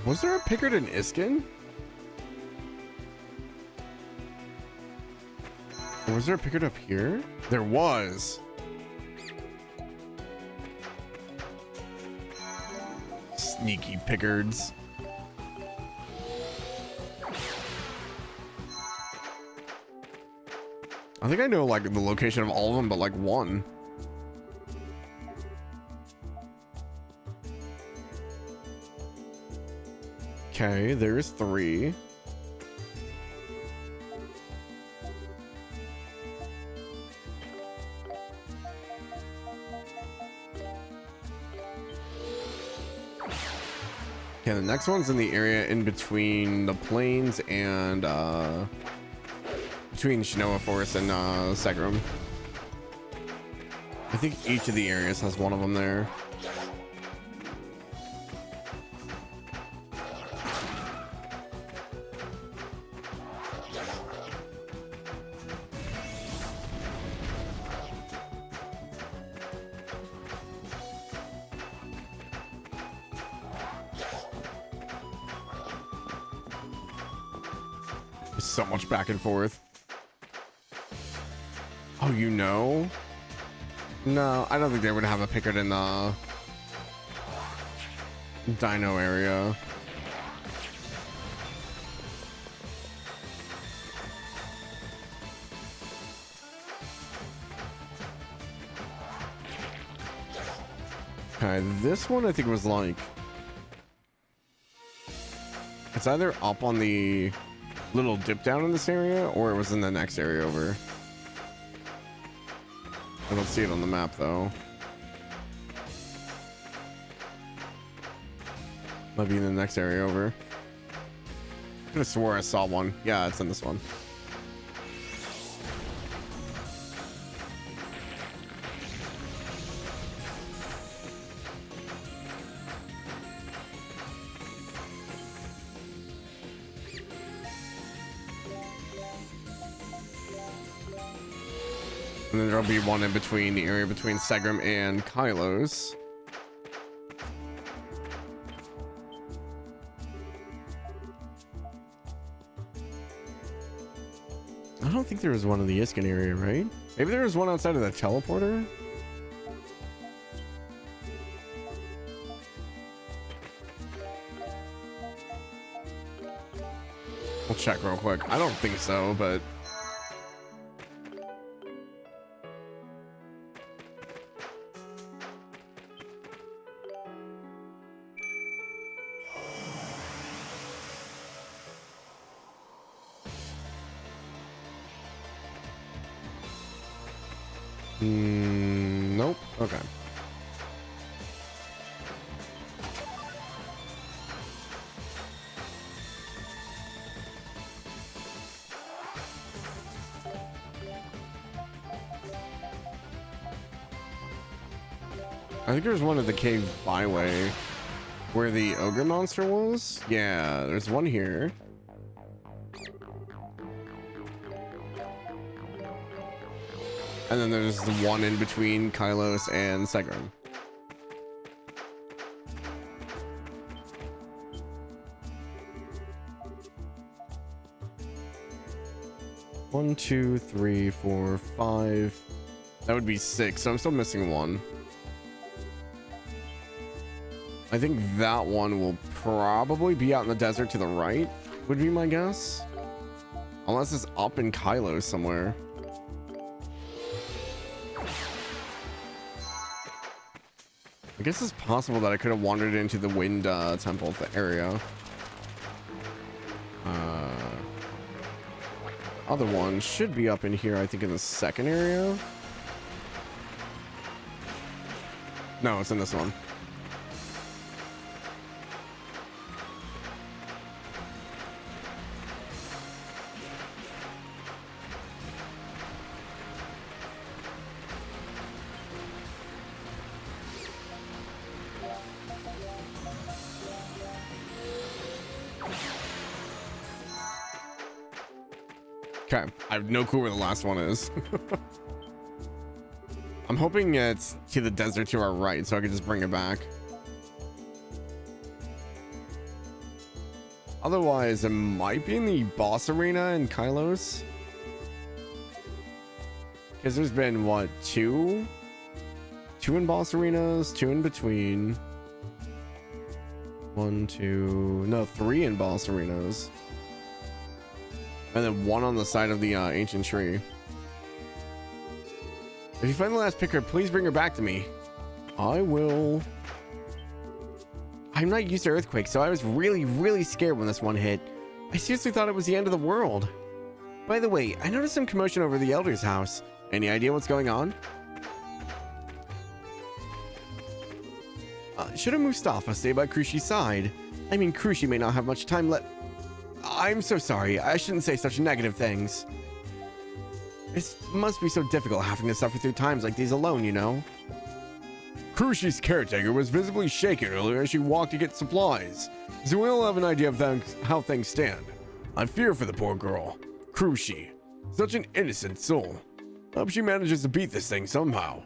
Was there a Pickard in Iskin? Was there a picket up here? There was. Sneaky pickards. I think I know like the location of all of them, but like one. Okay, there's 3. Okay, the next one's in the area in between the plains and between Shinoa Forest and Segram. I think each of the areas has one of them there. So much back and forth. Oh, you know? No, I don't think they would have a picket in the dino area. Okay, this one I think was like, it's either up on the little dip down in this area or it was in the next area over. I don't see it on the map though. Might be in the next area over. I could have swore I saw one. Yeah, it's in this one. And then there'll be one in between the area between Segram and Kylos. I don't think there was one in the Iskin area, right? Maybe there was one outside of the teleporter? We'll check real quick. I don't think so, but... nope. Okay. I think there's one at the cave byway where the ogre monster was. Yeah, there's one here. And then there's the one in between Kylos and Segram. One, two, three, four, five. That would be 6. So I'm still missing one. I think that one will probably be out in the desert to the right, would be my guess. Unless it's up in Kylos somewhere. I guess it's possible that I could have wandered into the wind temple area. Other one should be up in here, I think in the second area. No, it's in this one. Okay, I have no clue where the last one is. I'm hoping it's to the desert to our right, so I can just bring it back. Otherwise, it might be in the boss arena in Kylos. Because there's been, what, two? Two in boss arenas, two in between. One, two, no, three in boss arenas. And then one on the side of the ancient tree. If you find the last picker, please bring her back to me. I will. I'm not used to earthquakes, so I was really scared when this one hit. I seriously thought it was the end of the world. By the way, I noticed some commotion over the Elder's house. Any idea what's going on? Should Mustafa stay by Krushi's side? I mean, Krushi may not have much time left. I'm so sorry. I shouldn't say such negative things. It must be so difficult having to suffer through times like these alone, you know? Krushi's caretaker was visibly shaken earlier as she walked to get supplies, so we all have an idea of how things stand. I fear for the poor girl. Krushi. Such an innocent soul. Hope she manages to beat this thing somehow.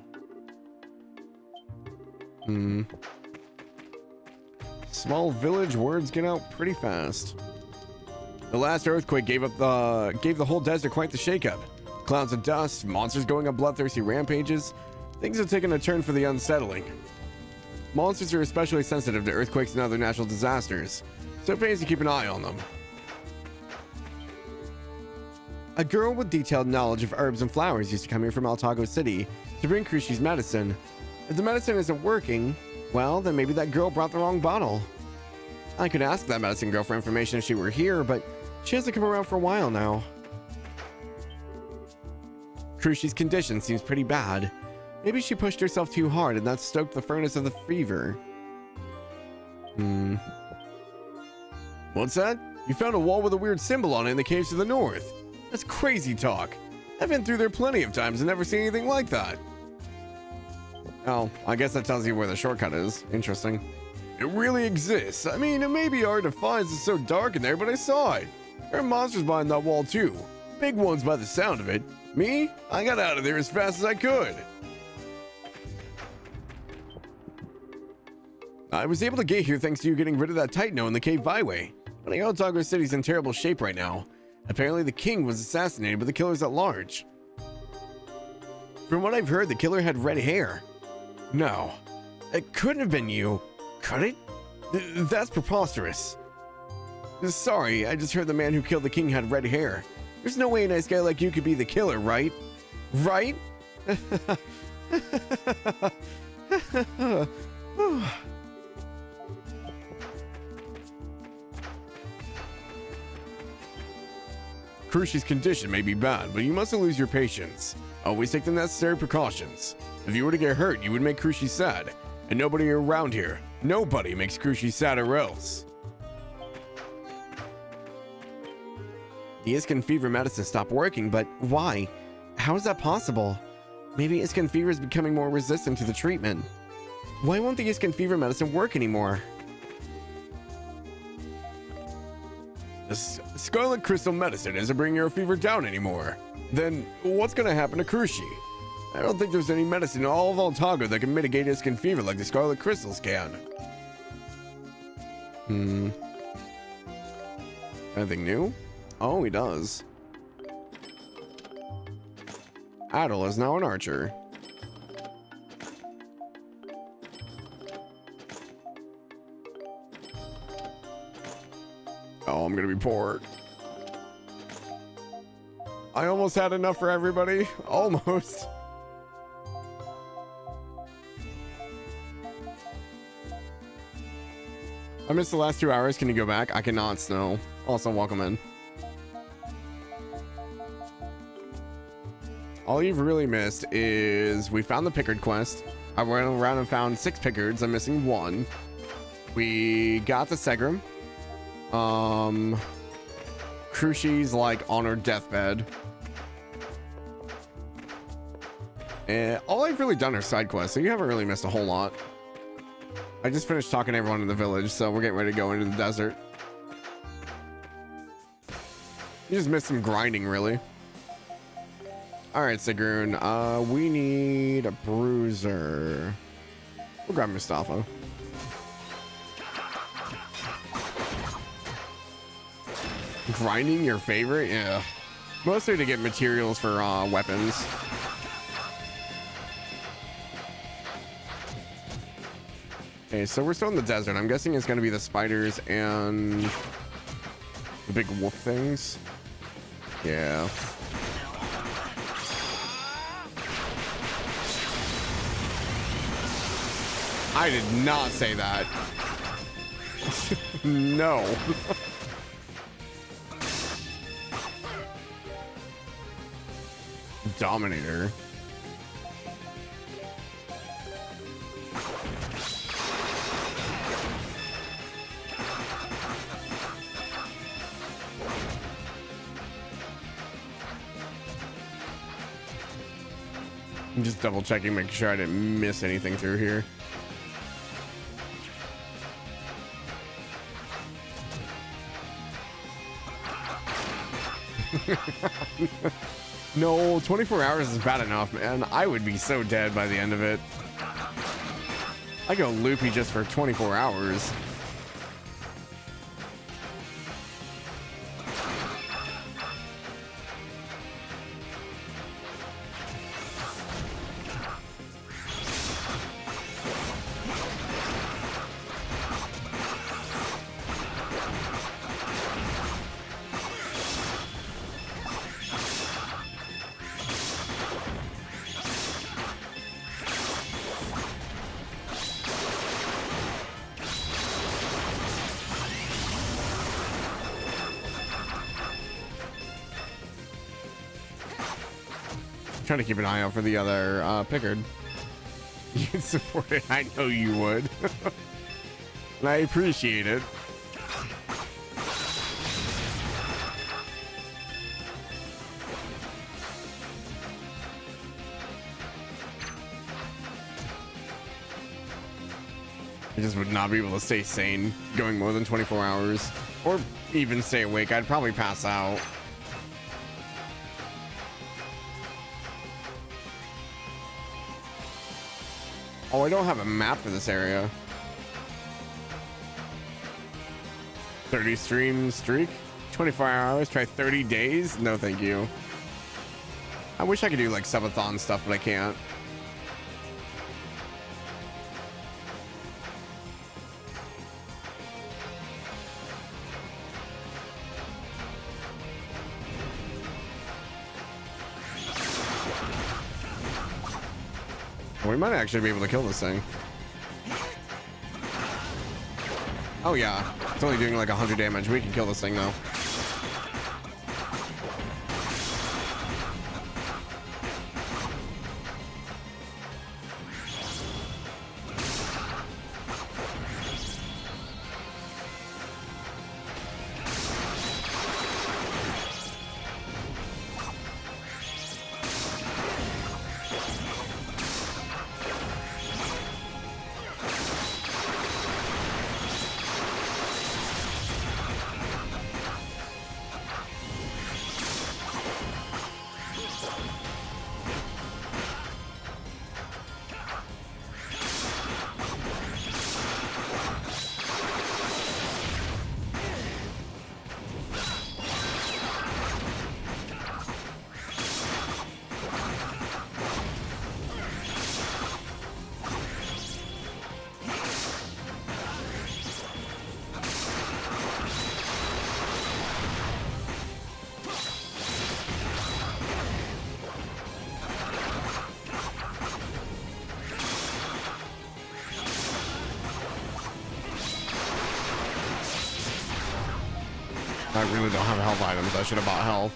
Small village, words get out pretty fast. The last earthquake gave the whole desert quite the shakeup. Clouds of dust, monsters going on bloodthirsty rampages. Things have taken a turn for the unsettling. Monsters are especially sensitive to earthquakes and other natural disasters, so it pays to keep an eye on them. A girl with detailed knowledge of herbs and flowers used to come here from Altago City to bring Krushi's medicine. If the medicine isn't working, well, then maybe that girl brought the wrong bottle. I could ask that medicine girl for information if she were here, but she hasn't come around for a while now. Krushi's condition seems pretty bad. Maybe she pushed herself too hard and that stoked the furnace of the fever. What's that? You found a wall with a weird symbol on it in the caves to the north. That's crazy talk. I've been through there plenty of times and never seen anything like that. Oh, I guess that tells you where the shortcut is. Interesting. It really exists. I mean, it may be hard to find since it's so dark in there, but I saw it. There are monsters behind that wall too. Big ones by the sound of it. Me? I got out of there as fast as I could. I was able to get here thanks to you getting rid of that Titano in the cave byway. But Altago City's in terrible shape right now. Apparently the king was assassinated, but the killer's at large. From what I've heard, the killer had red hair. No, it couldn't have been you, could it? That's preposterous. Sorry, I just heard the man who killed the king had red hair. There's no way a nice guy like you could be the killer, right? Right? Krushi's condition may be bad, but you mustn't lose your patience. Always take the necessary precautions. If you were to get hurt, you would make Krushi sad. And nobody around here, nobody makes Krushi sad or else. The Iskin fever medicine stopped working, but why? How is that possible? Maybe Iskin fever is becoming more resistant to the treatment. Why won't the Iskin fever medicine work anymore? The Scarlet Crystal medicine isn't bringing your fever down anymore. Then what's gonna happen to Krushi? I don't think there's any medicine in all of Altago that can mitigate Iskin fever like the Scarlet Crystals can. Anything new? Oh, he does. Adel is now an archer. Oh, I'm gonna be poor. I almost had enough for everybody. Almost. I missed the last 2 hours. Can you go back? I cannot, Snow. Also, welcome in. All you've really missed is we found the Pickard quest. I went around and found 6 Pickards. I'm missing 1. We got the Segram. Krushi's like on her deathbed. And all I've really done are side quests, so you haven't really missed a whole lot. I just finished talking to everyone in the village, so we're getting ready to go into the desert. You just missed some grinding, really. Alright, Sigrun, we need a bruiser. We'll grab Mustafa. Grinding your favorite? Yeah. Mostly to get materials for weapons. Okay, so we're still in the desert. I'm guessing it's going to be the spiders and the big wolf things. Yeah. I did not say that. No. Dominator. I'm just double checking, making sure I didn't miss anything through here. No, 24 hours is bad enough, man. I would be so dead by the end of it. I go loopy just for 24 hours. Trying to keep an eye out for the other Pickard. You'd support it. I know you would. And I appreciate it. I just would not be able to stay sane going more than 24 hours or even stay awake. I'd probably pass out. Oh, I don't have a map for this area. 30 stream streak? 24 hours? Try 30 days? No, thank you. I wish I could do like subathon stuff, but I can't. We might actually be able to kill this thing. Oh yeah, it's only doing like 100 damage. We can kill this thing though. I really don't have health items. I should have bought health.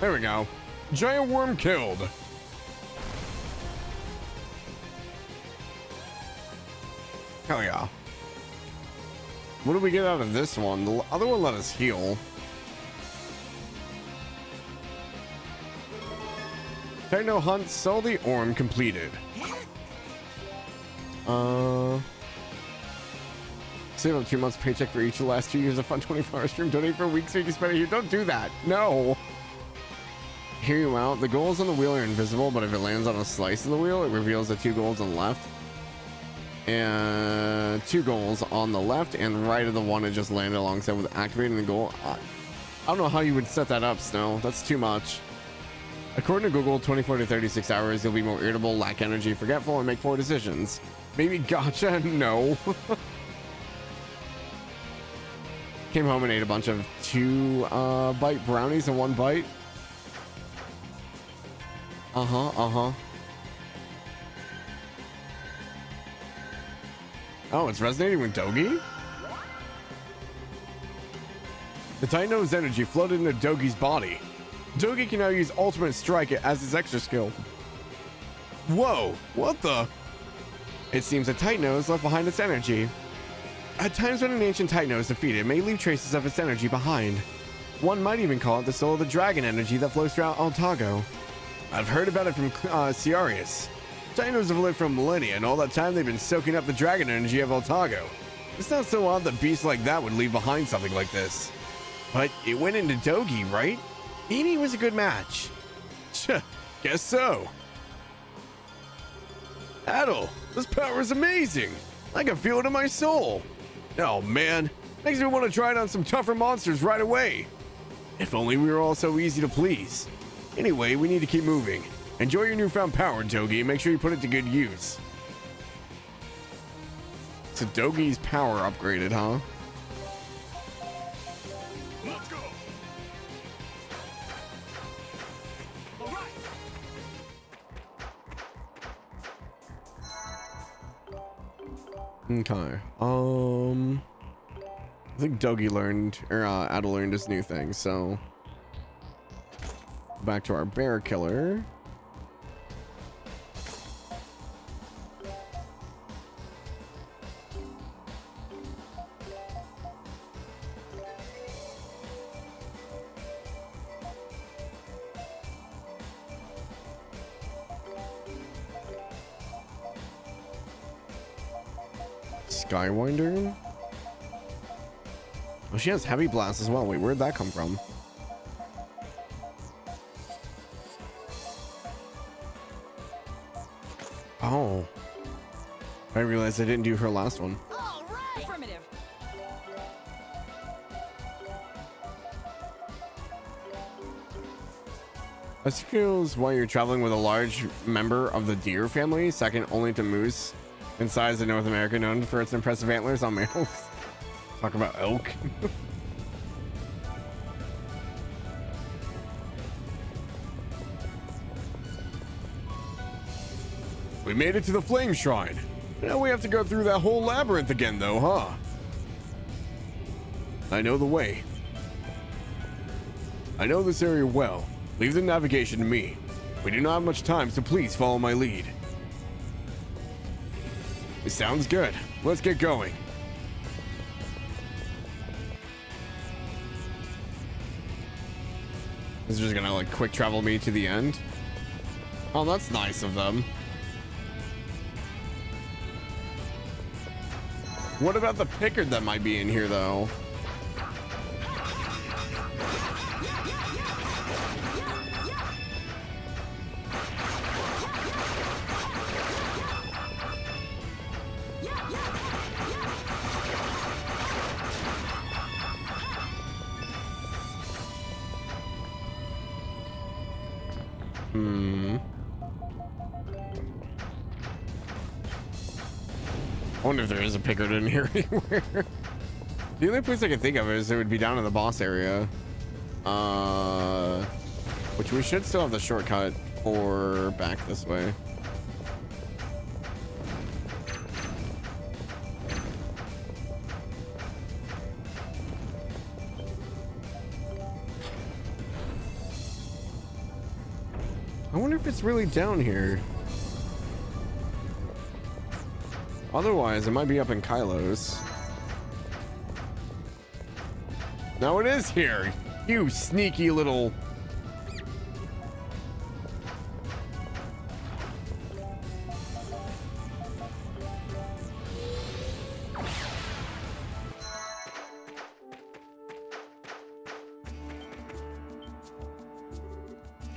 There we go. Giant worm killed. Hell yeah. What do we get out of this one? The other one let us heal. Techno hunt, sell the orm completed. Save up 2 months paycheck for each of the last 2 years of fun 24-hour stream. Donate for a week so you can spend it here. Don't do that. No. Hear you out. The goals on the wheel are invisible, but if it lands on a slice of the wheel, it reveals the 2 goals on the left. And 2 goals on the left and right of the one it just landed alongside with activating the goal. I don't know how you would set that up, Snow. That's too much. According to Google, 24 to 36 hours, you'll be more irritable, lack energy, forgetful, and make poor decisions. Maybe gotcha? No. Came home and ate a bunch of 2 bite brownies in 1 bite. Oh, it's resonating with Dogi? The Titanose energy flooded into Dogi's body. Dogi can now use Ultimate Strike as his extra skill. Whoa, what the? It seems a Titanose left behind its energy. At times when an ancient Titanose is defeated, it may leave traces of its energy behind. One might even call it the soul of the dragon energy that flows throughout Altago. I've heard about it from Ciarius. Titanoes have lived for millennia, and all that time they've been soaking up the dragon energy of Altago. It's not so odd that beasts like that would leave behind something like this. But it went into Dogi, right? Maybe it was a good match. Guess so. Adel, this power is amazing. I can feel it in my soul. Oh man, makes me want to try it on some tougher monsters right away. If only we were all so easy to please. Anyway, we need to keep moving. Enjoy your newfound power, Dogi, and make sure you put it to good use. So Dogi's power upgraded, huh?
Let's go. All right.
Okay. I think Dogi learned, or Ada learned his new thing, so back to our bear killer. Skywinder? Oh, she has heavy blast as well. Wait, where'd that come from? Oh. I realized I didn't do her last one.
All right. Affirmative.
I suppose while you're traveling with a large member of the deer family, second only to moose in size in North America, known for its impressive antlers on males. Talk about elk. We made it to the Flame Shrine. Now we have to go through that whole labyrinth again, though, huh? I know the way. I know this area well. Leave the navigation to me. We do not have much time, so please follow my lead. It sounds good. Let's get going. This is just gonna like quick travel me to the end. Oh, that's nice of them. What about the Pickard that might be in here though? I wonder if there is a Pickard in here anywhere. The only place I can think of is it would be down in the boss area. Which we should still have the shortcut for back this way. what's really down here? Otherwise, it might be up in Kylo's. No, it is here. You sneaky little...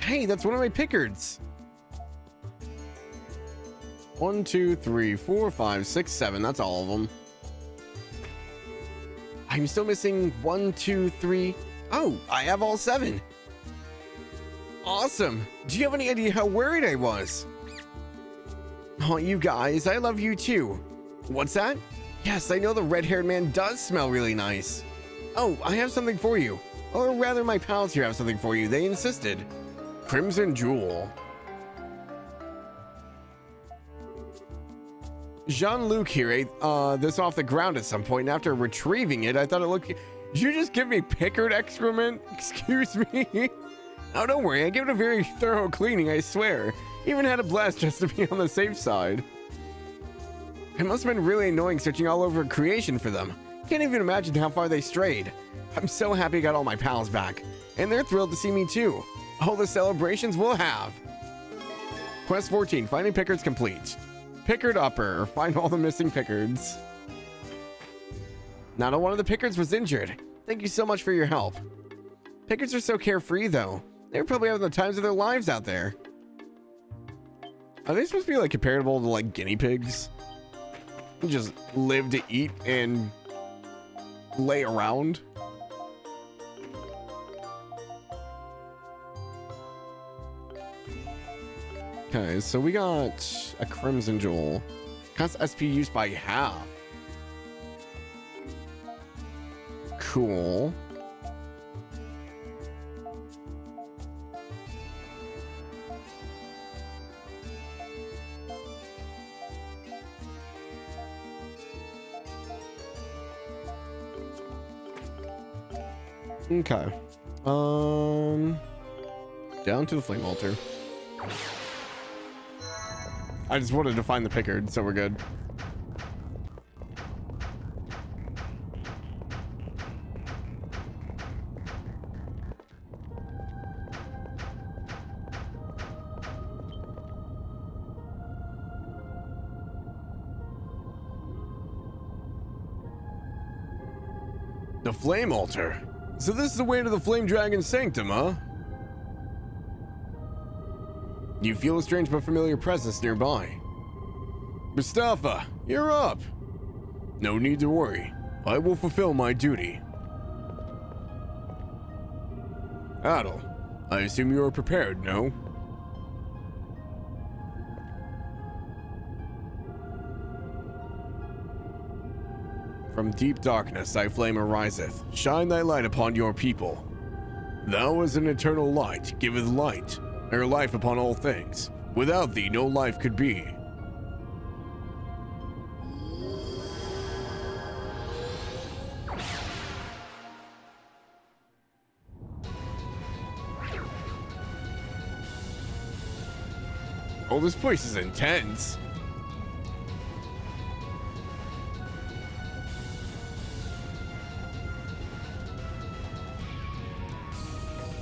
Hey, that's one of my Pickards. 1, 2, 3, 4, 5, 6, 7. That's all of them. I'm still missing 1, 2, 3. Oh, I have all 7. Awesome. Do you have any idea how worried I was? Oh, you guys, I love you too. What's that? Yes, I know the red-haired man does smell really nice. Oh, I have something for you. Or rather, my pals here have something for you. They insisted. Crimson Jewel. Jean-Luc here ate this off the ground at some point, and after retrieving it, I thought it looked... Did you just give me Pickard excrement? Excuse me? Oh, don't worry. I gave it a very thorough cleaning, I swear. Even had a blast just to be on the safe side. It must have been really annoying searching all over creation for them. Can't even imagine how far they strayed. I'm so happy I got all my pals back. And they're thrilled to see me too. All the celebrations we'll have. Quest 14, finding Pickards complete. Pickard Upper, find all the missing Pickards. Not one of the Pickards was injured. Thank you so much for your help. Pickards are so carefree though. They're probably having the times of their lives out there. Are they supposed to be like comparable to like guinea pigs? Who just live to eat and lay around? Okay, so we got a Crimson Jewel. Costs SP used by half. Cool. Okay. Down to the flame altar. I just wanted to find the Pickard, so we're good. The flame altar. So this is the way to the flame dragon sanctum, huh? You feel a strange but familiar presence nearby. Mustafa, you're up. No need to worry. I will fulfill my duty. Adel, I assume you are prepared, no? From deep darkness thy flame ariseth. Shine thy light upon your people. Thou as an eternal light giveth light, or life upon all things. Without thee no life could be. Oh, this place is intense.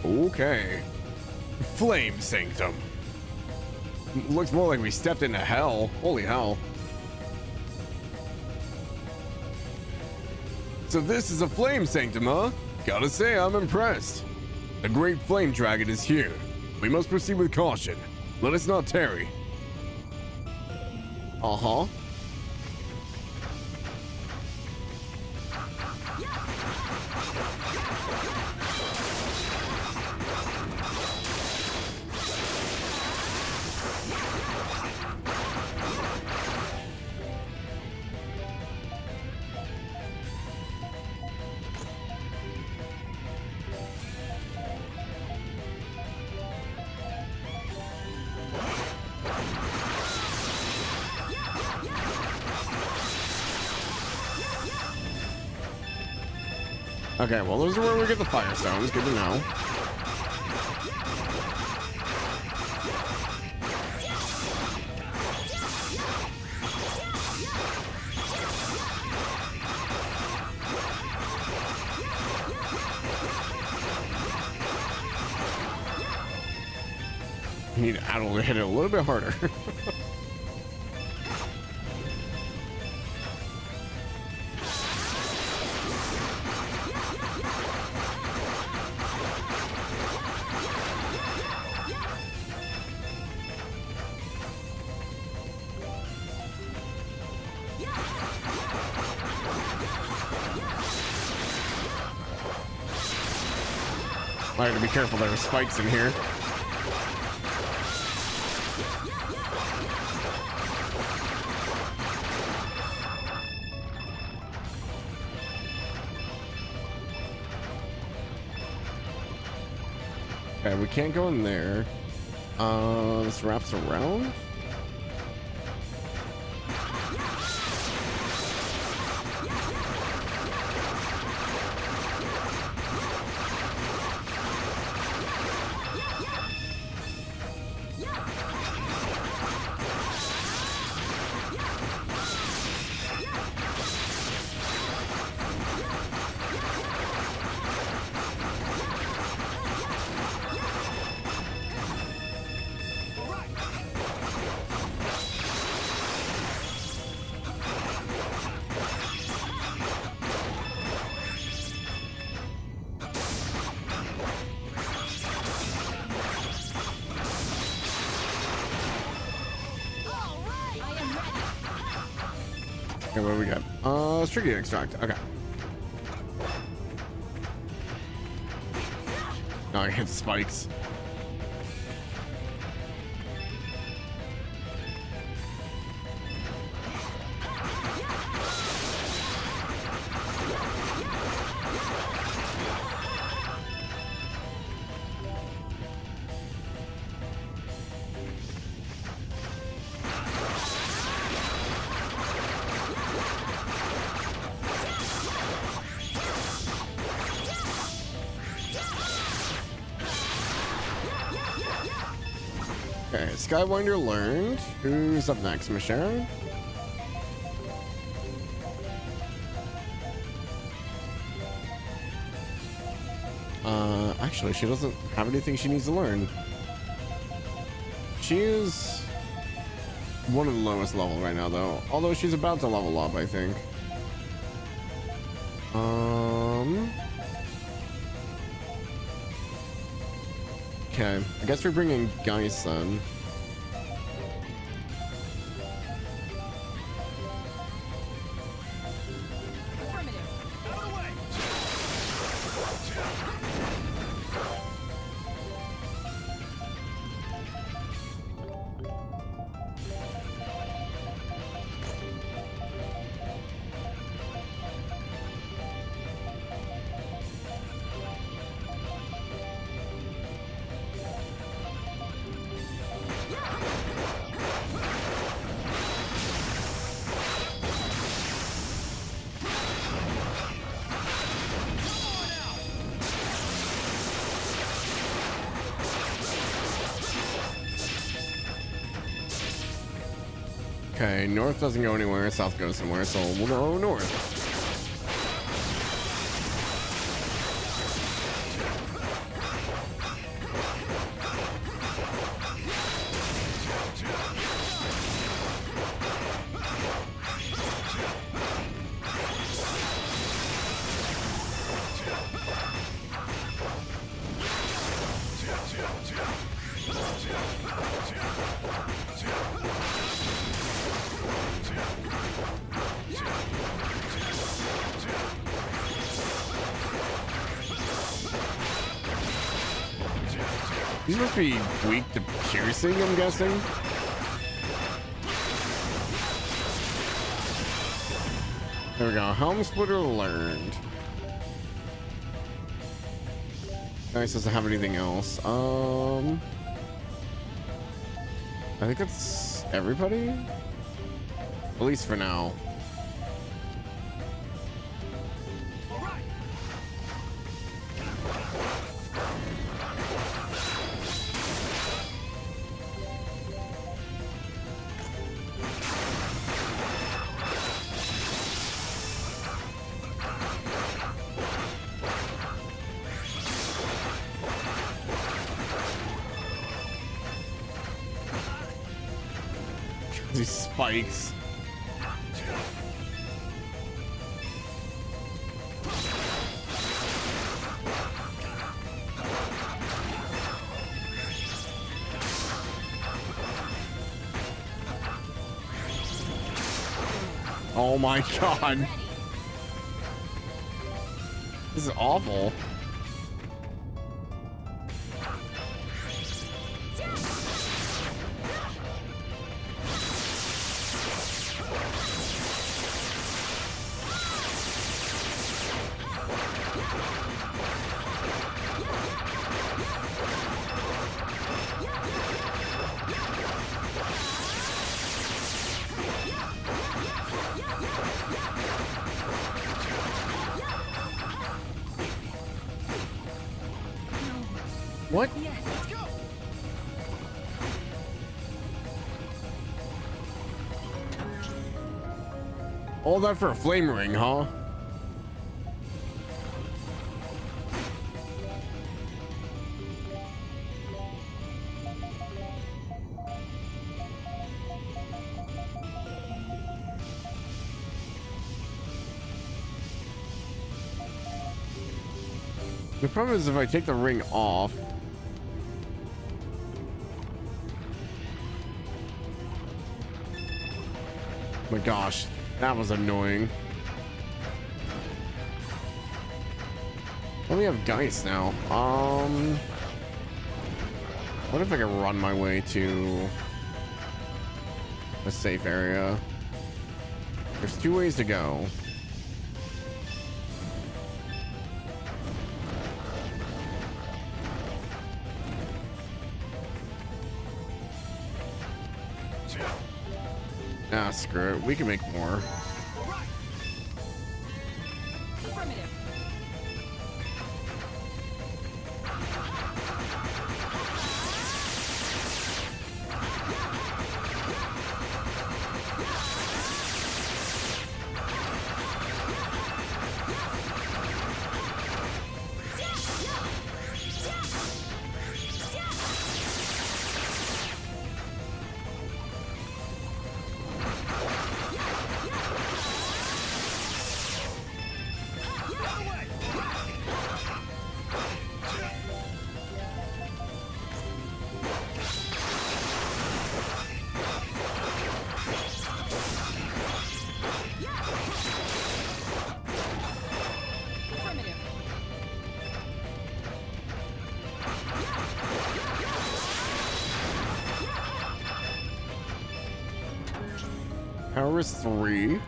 Okay. Flame Sanctum. Looks more like we stepped into hell. Holy hell. So this is a Flame Sanctum, huh? Gotta say, I'm impressed. The great flame dragon is here. We must proceed with caution. Let us not tarry. Uh-huh. Okay, well, those are where we get the fire stones. Good to know. You need to hit it a little bit harder. I have to be careful, there are spikes in here. Okay, we can't go in there. This wraps around. Okay, what do we got? Tricky extract. Okay. No, I hit the spikes. Okay, Skywinder learned. Who's up next? Michelle? Actually, she doesn't have anything she needs to learn. She is one of the lowest level right now, though. Although she's about to level up, I think. Okay, I guess we're bringing Geist then. Okay, north doesn't go anywhere, south goes somewhere, so we'll go north. These must be weak to piercing, I'm guessing. There we go. Helm Splitter learned. Nice, doesn't have anything else. I think that's everybody. At least for now. These spikes. Oh my god. This is awful. What?
Let's go.
All that for a flame ring, huh? The problem is if I take the ring off. Oh my gosh, that was annoying. Well, we have Geist now. What if I can run my way to a safe area? There's two ways to go. Ah, screw it. We can make more. Power is 3.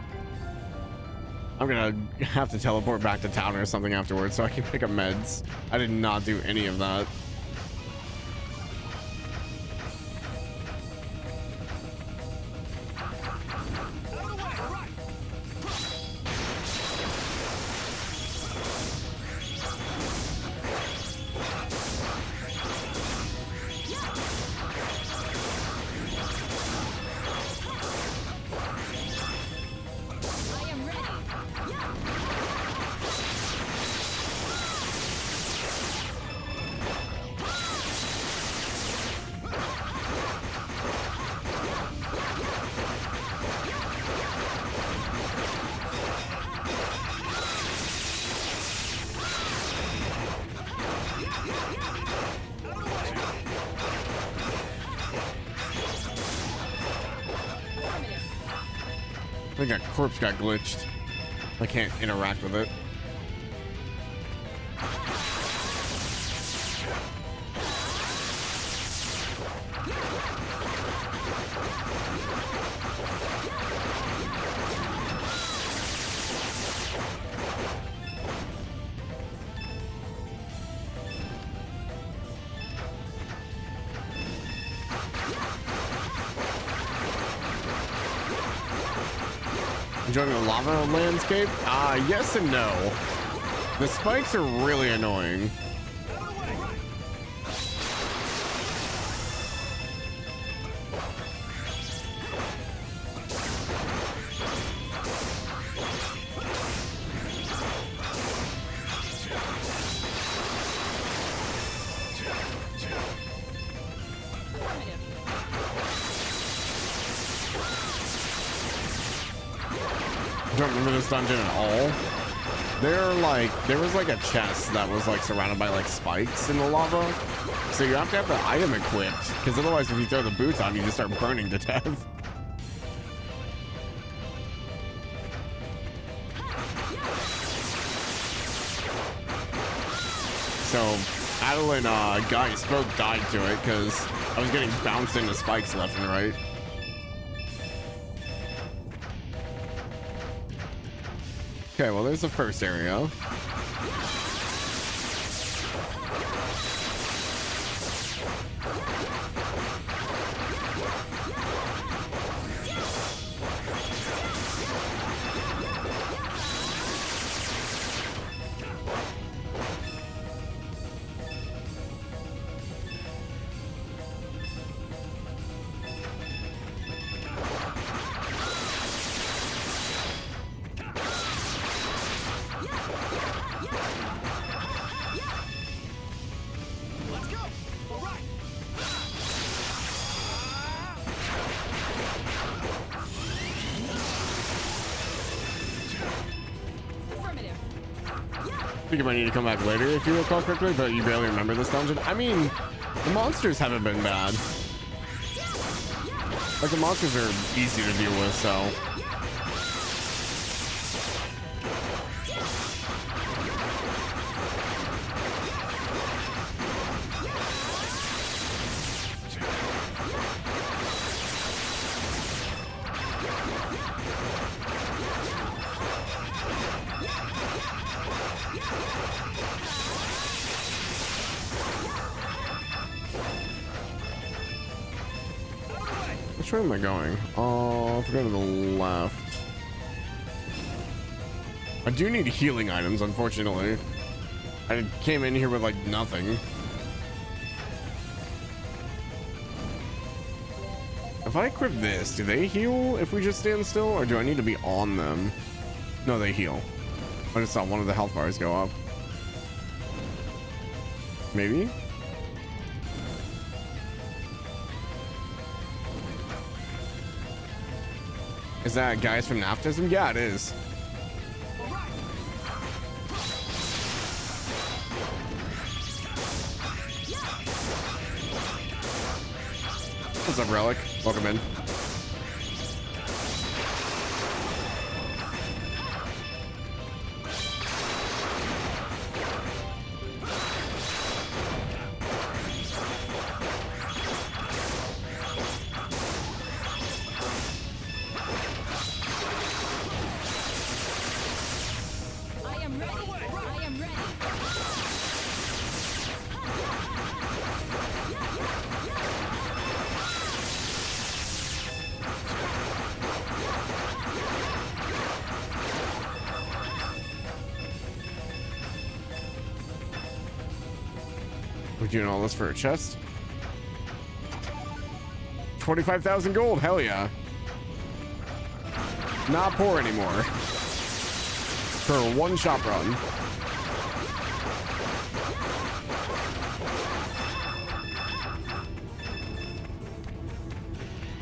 I'm gonna have to teleport back to town or something afterwards so I can pick up meds. I did not do any of that. I think that corpse got glitched. I can't interact with it. Enjoying the lava landscape? Yes and no. The spikes are really annoying. Don't remember this dungeon at all. There was like a chest that was like surrounded by like spikes in the lava. So you have to have the item equipped, because otherwise if you throw the boots on, you just start burning to death. So Adeline, guy spoke died to it because I was getting bounced into spikes left and right. Okay, well, there's the first area. I think you might need to come back later if you recall correctly, but you barely remember this dungeon. I mean, the monsters haven't been bad. Like, the monsters are easy to deal with, so. Which way am I going? Oh, if I go to the left. I do need healing items, unfortunately. I came in here with like nothing. If I equip this, do they heal if we just stand still, or do I need to be on them? No, they heal. I just saw one of the health bars go up. Maybe? Is that guys from Naftism? Yeah, it is. What's up, Relic? Welcome in. We're doing all this for a chest. 25,000 gold, hell yeah. Not poor anymore. For a one-shot run.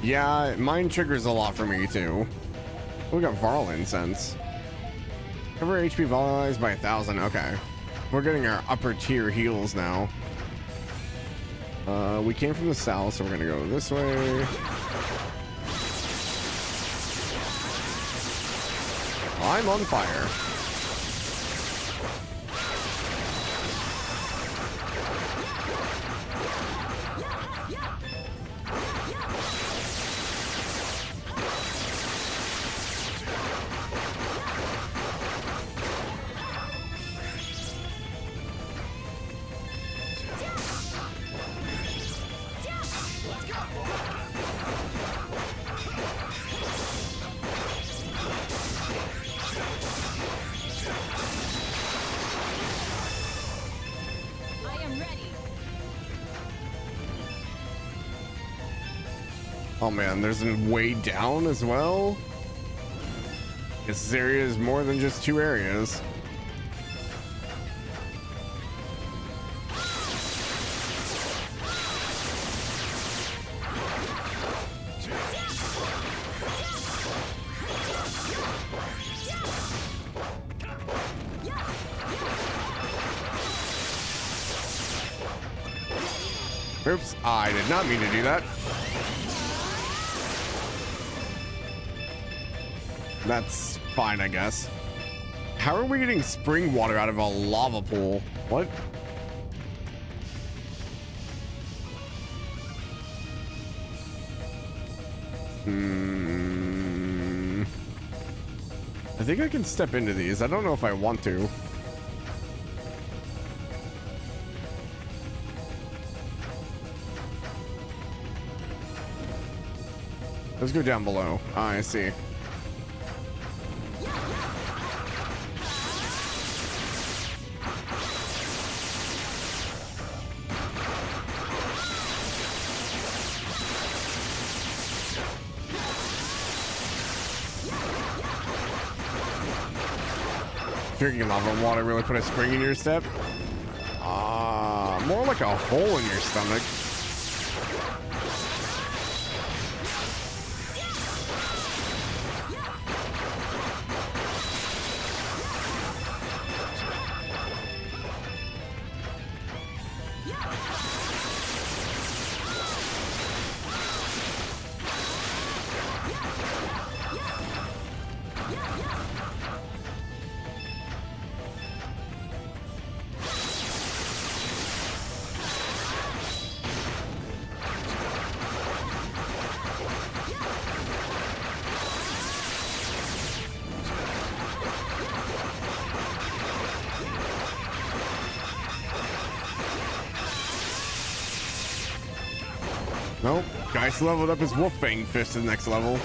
Yeah, mine triggers a lot for me too. We got Varl incense. Cover HP volatilized by 1,000. Okay. We're getting our upper tier heals now. We came from the south, so we're gonna go this way. I'm on fire. Oh man, there's a way down as well. This area is more than just two areas. Oops, I did not mean to do that. That's fine, I guess. How are we getting spring water out of a lava pool? What? I think I can step into these. I don't know if I want to. Let's go down below. I see. Drinking lava water really put a spring in your step? More like a hole in your stomach. Nope. Geist leveled up his Wolf Fang Fist to the next level.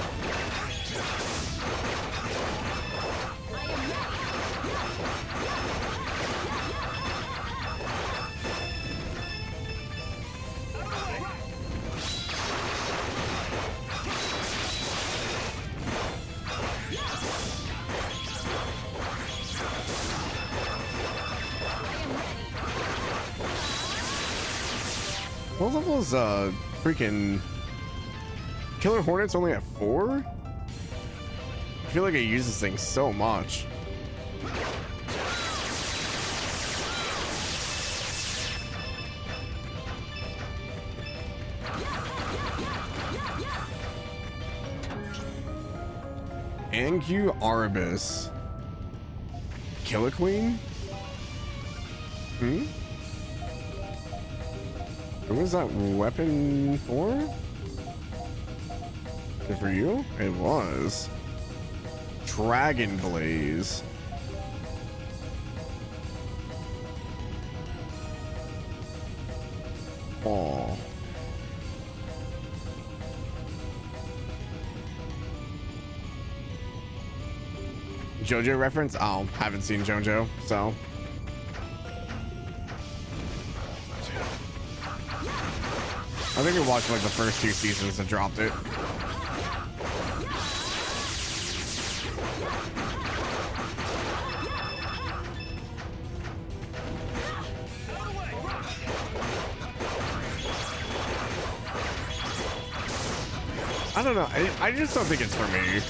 What level is freaking Killer Hornet's only at 4? I feel like I use this thing so much. Angu Arabis. Killer Queen? What was that weapon for? Is it for you? It was. Dragon Blaze. Oh. JoJo reference? Oh, haven't seen JoJo, so. I think I watched like the first 2 seasons and dropped it. I don't know. I just don't think it's for me.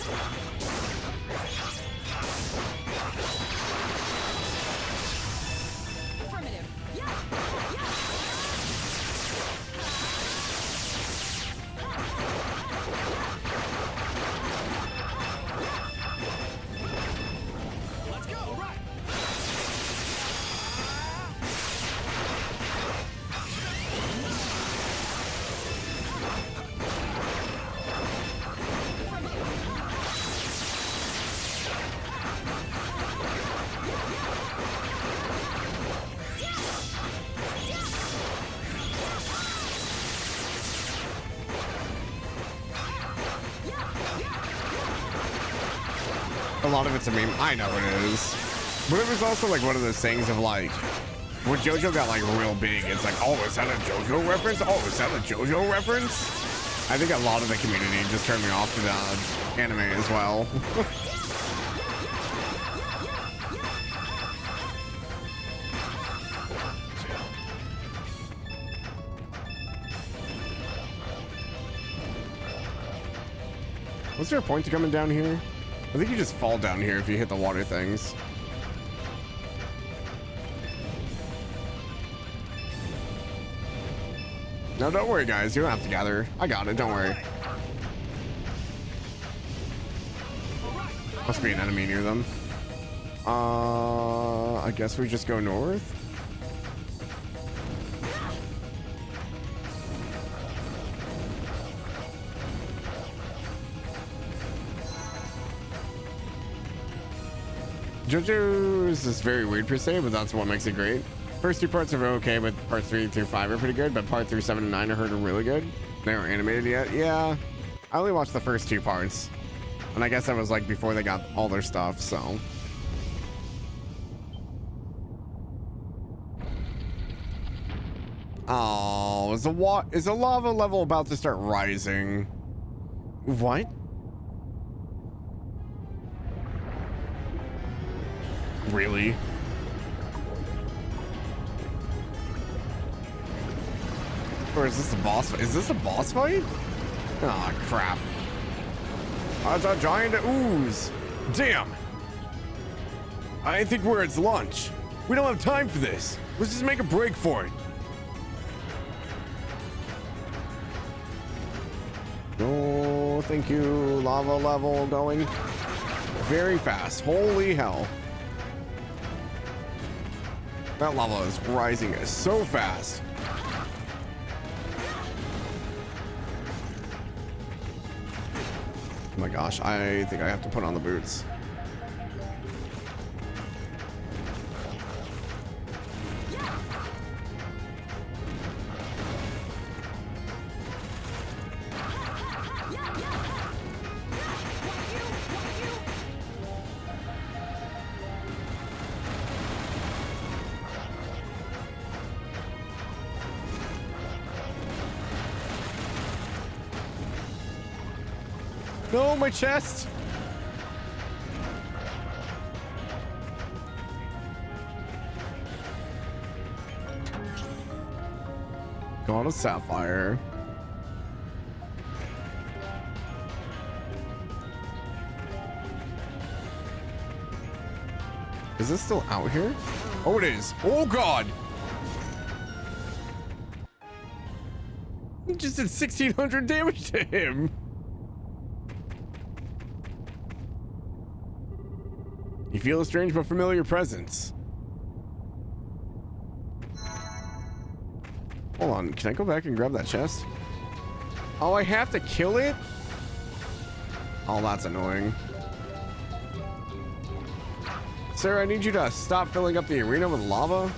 A lot of it's a meme. I know it is. But it was also like one of those things of like, when JoJo got like real big, it's like, oh, is that a JoJo reference? Oh, is that a JoJo reference? I think a lot of the community just turned me off to the anime as well. Was there a point to coming down here? I think you just fall down here if you hit the water things. No, don't worry, guys. You don't have to gather. I got it. Don't worry. Must be an enemy near them. I guess we just go north. JoJo's is very weird per se, but that's what makes it great. First two parts are okay, but part 3 through 5 are pretty good, but part 3, 7, and 9 I heard are really good. They aren't animated yet. Yeah, I only watched the first 2 parts, and I guess that was like before they got all their stuff, so. Oh, is the lava level about to start rising? What? Really? Or is this a boss fight? Is this a boss fight? Oh, crap. That's a giant ooze. Damn. I think we're at lunch. We don't have time for this. Let's just make a break for it. Oh, thank you. Lava level going very fast. Holy hell. That lava is rising so fast. Oh my gosh, I think I have to put on the boots. No, my chest. God of Sapphire. Is this still out here? Oh, it is. Oh, God. He just did 1,600 damage to him. You feel a strange but familiar presence. Hold on, can I go back and grab that chest? Oh, I have to kill it? Oh, that's annoying. Sir, I need you to stop filling up the arena with lava.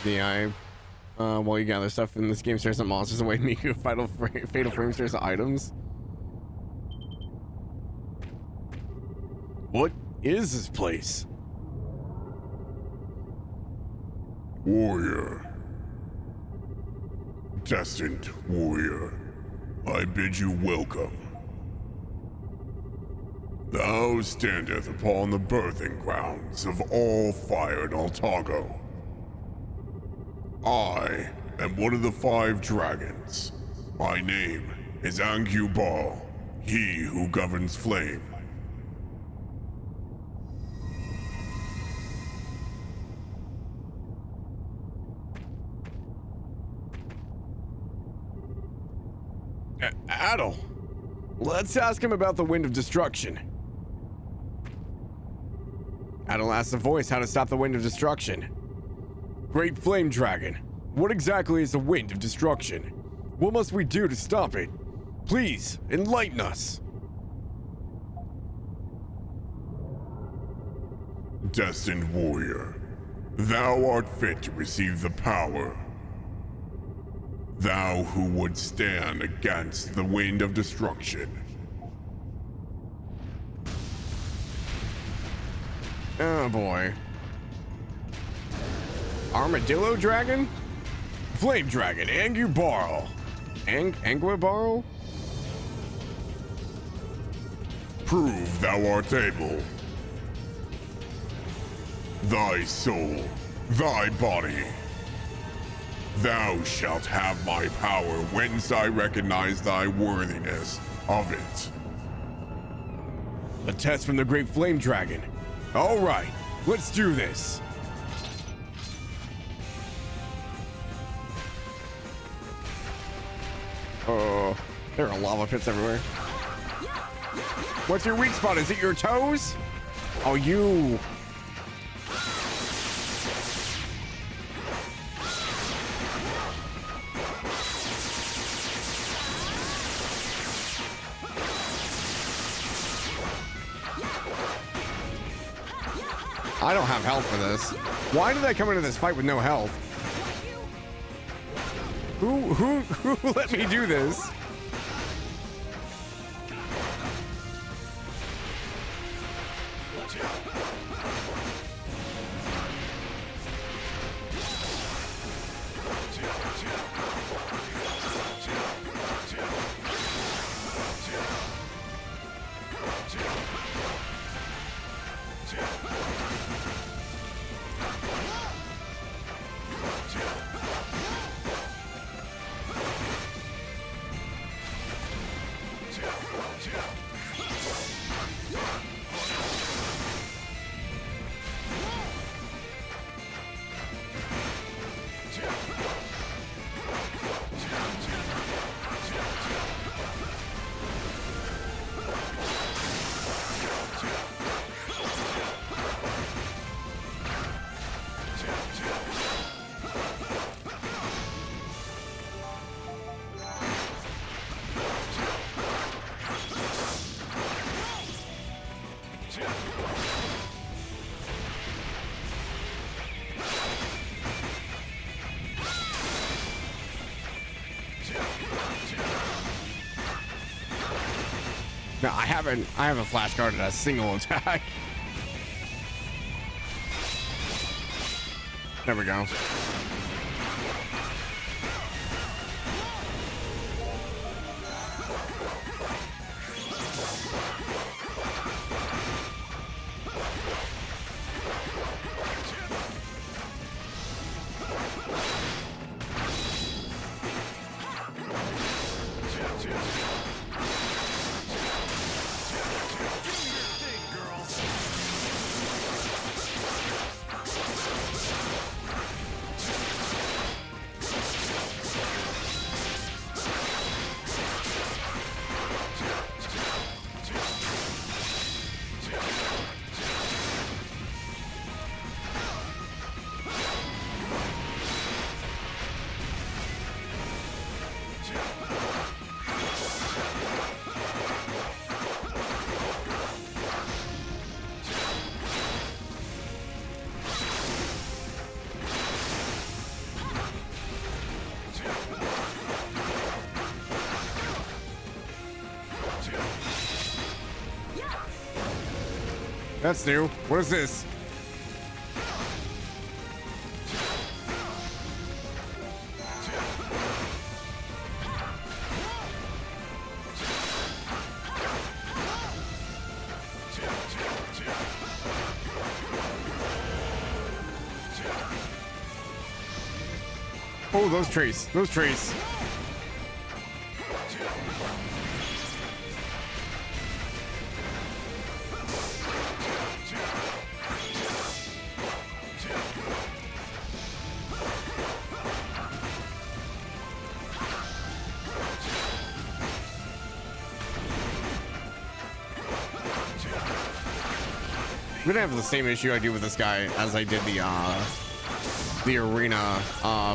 Yeah, while you gather stuff in this game, stairs and monsters and wait me fatal frame stairs and items. What is this place?
Warrior. Destined warrior, I bid you welcome. Thou standeth upon the birthing grounds of all fire in Altago. I am one of the 5 dragons. My name is Angu, he who governs flame.
Adel, let's ask him about the Wind of Destruction. Adel asks the voice how to stop the Wind of Destruction. Great Flame Dragon, what exactly is the Wind of Destruction? What must we do to stop it? Please, enlighten us.
Destined warrior, thou art fit to receive the power. Thou who would stand against the Wind of Destruction.
Oh boy. Armadillo Dragon? Flame Dragon, Anguibaro. Anguibaro?
Prove thou art able. Thy soul, thy body. Thou shalt have my power whence I recognize thy worthiness of it.
A test from the Great Flame Dragon. All right, let's do this. Oh, there are lava pits everywhere. What's your weak spot? Is it your toes? Oh, you. I don't have health for this. Why did I come into this fight with no health? Who let me do this? No, I haven't flash guarded a single attack. There we go. That's new. What is this? Oh, those trees. Those trees. I'm gonna have the same issue I do with this guy as I did the arena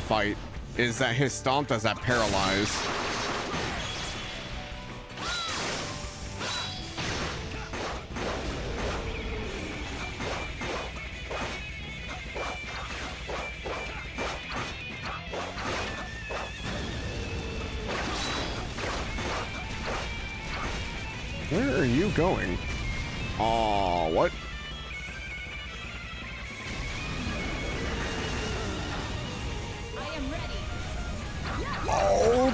fight, is that his stomp does that paralyze. Where are you going? Oh, what?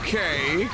Okay.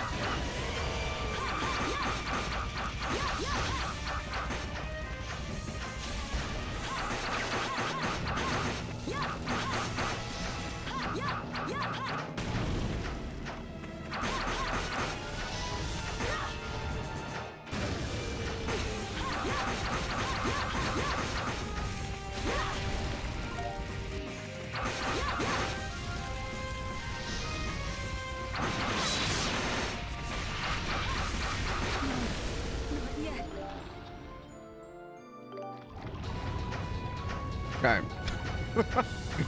Okay.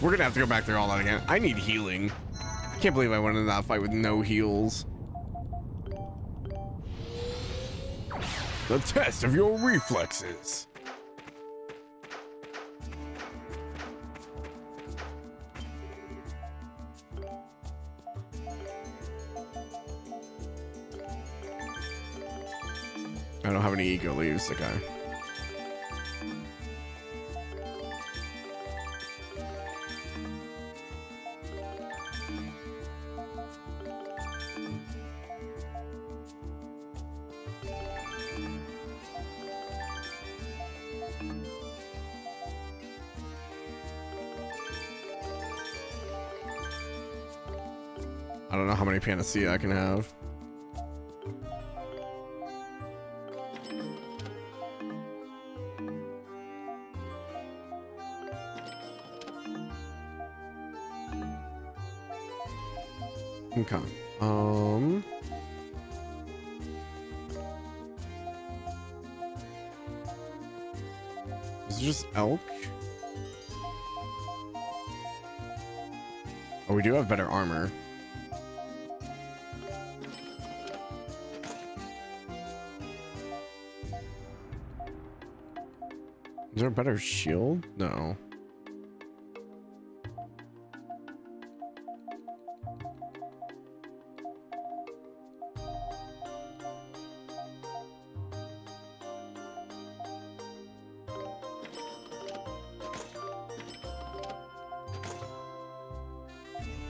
We're gonna have to go back through all that again. I need healing. Can't believe I went into that fight with no heals. The test of your reflexes. I don't have any ego leaves. Okay. I don't know how many panacea I can have. Okay. Is it just elk? Oh, we do have better armor. Is there a better shield? No.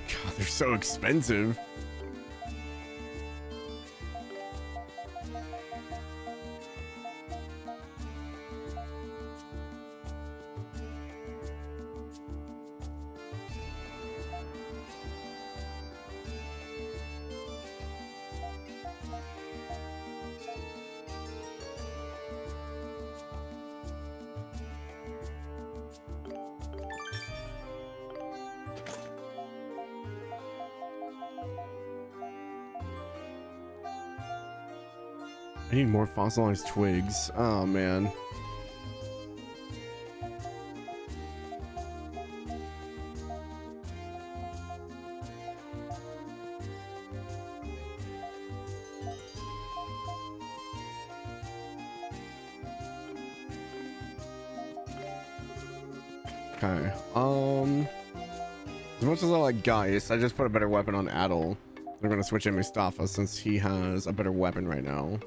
God, they're so expensive. I need more fossilized twigs. Oh, man. Okay. As much as I like Geist, I just put a better weapon on Adel. They're gonna switch in Mustafa since he has a better weapon right now.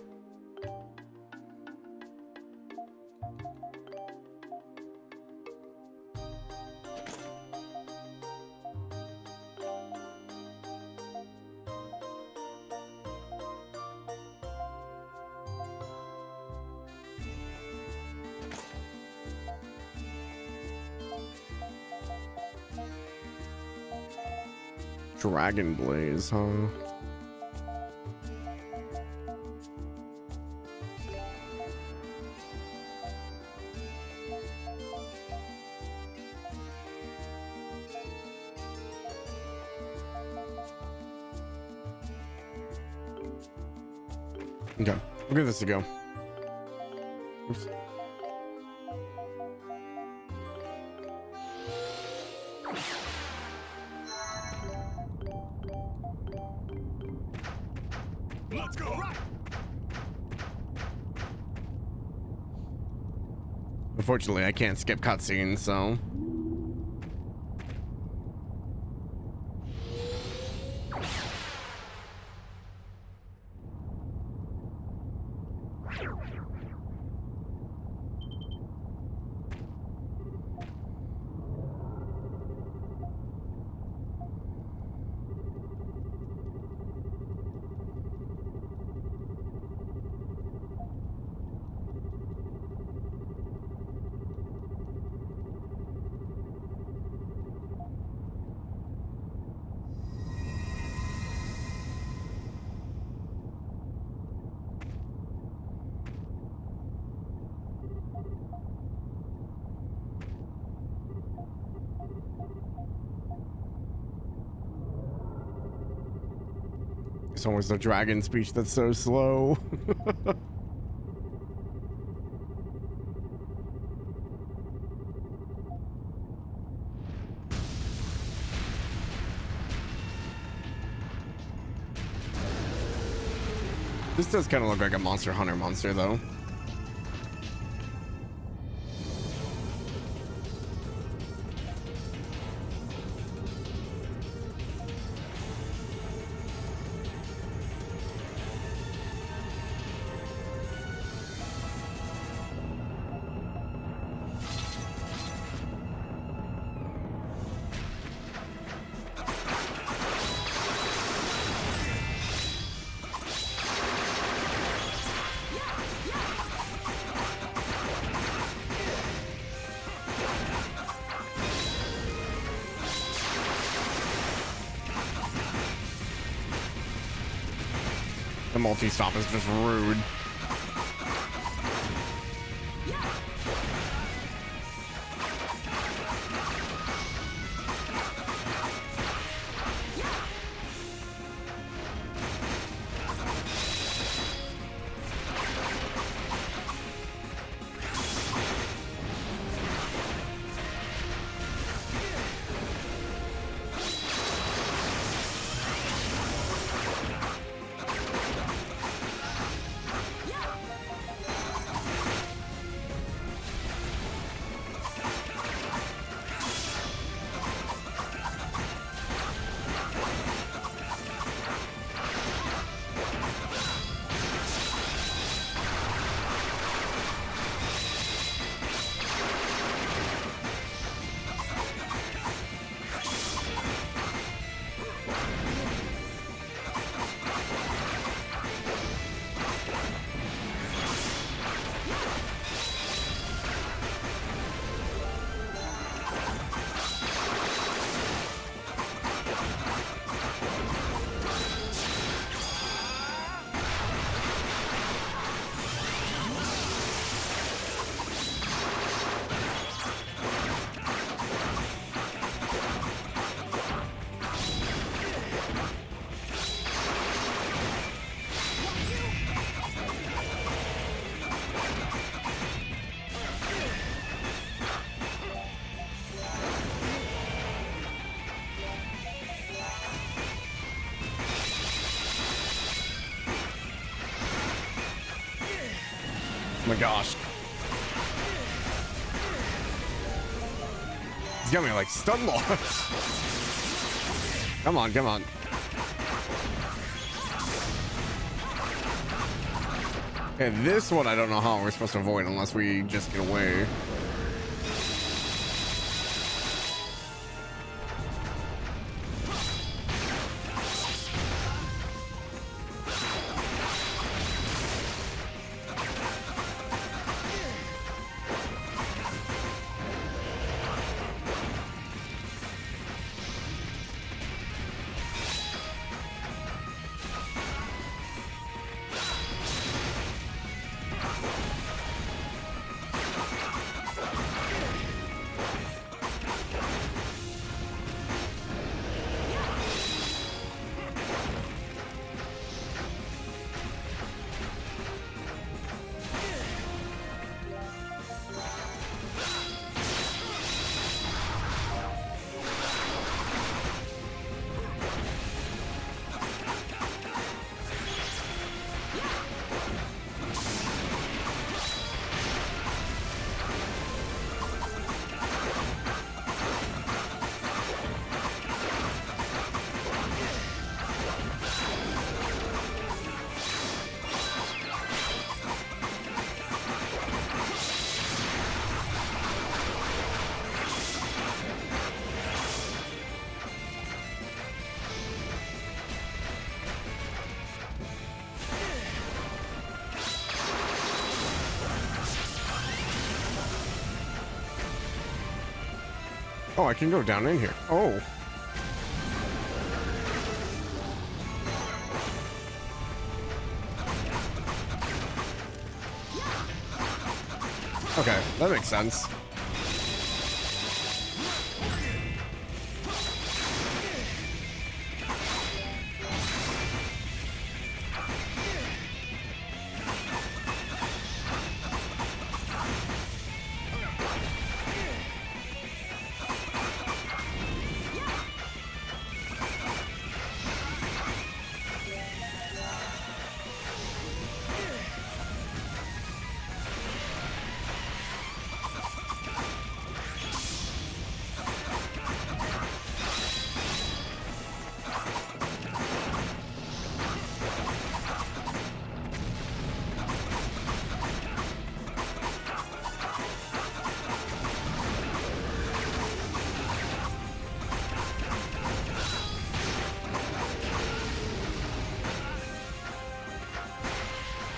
Dragon Blaze, huh? Okay, we'll give this a go. Oops.
Let's go.
Unfortunately, I can't skip cutscenes, so. It's always the dragon speech that's so slow. This does kind of look like a Monster Hunter monster, though. The multi-stop is just rude. Oh my gosh. He's got me like stun locked. Come on, come on. And this one, I don't know how we're supposed to avoid unless we just get away. Oh, I can go down in here. Oh. Okay, that makes sense.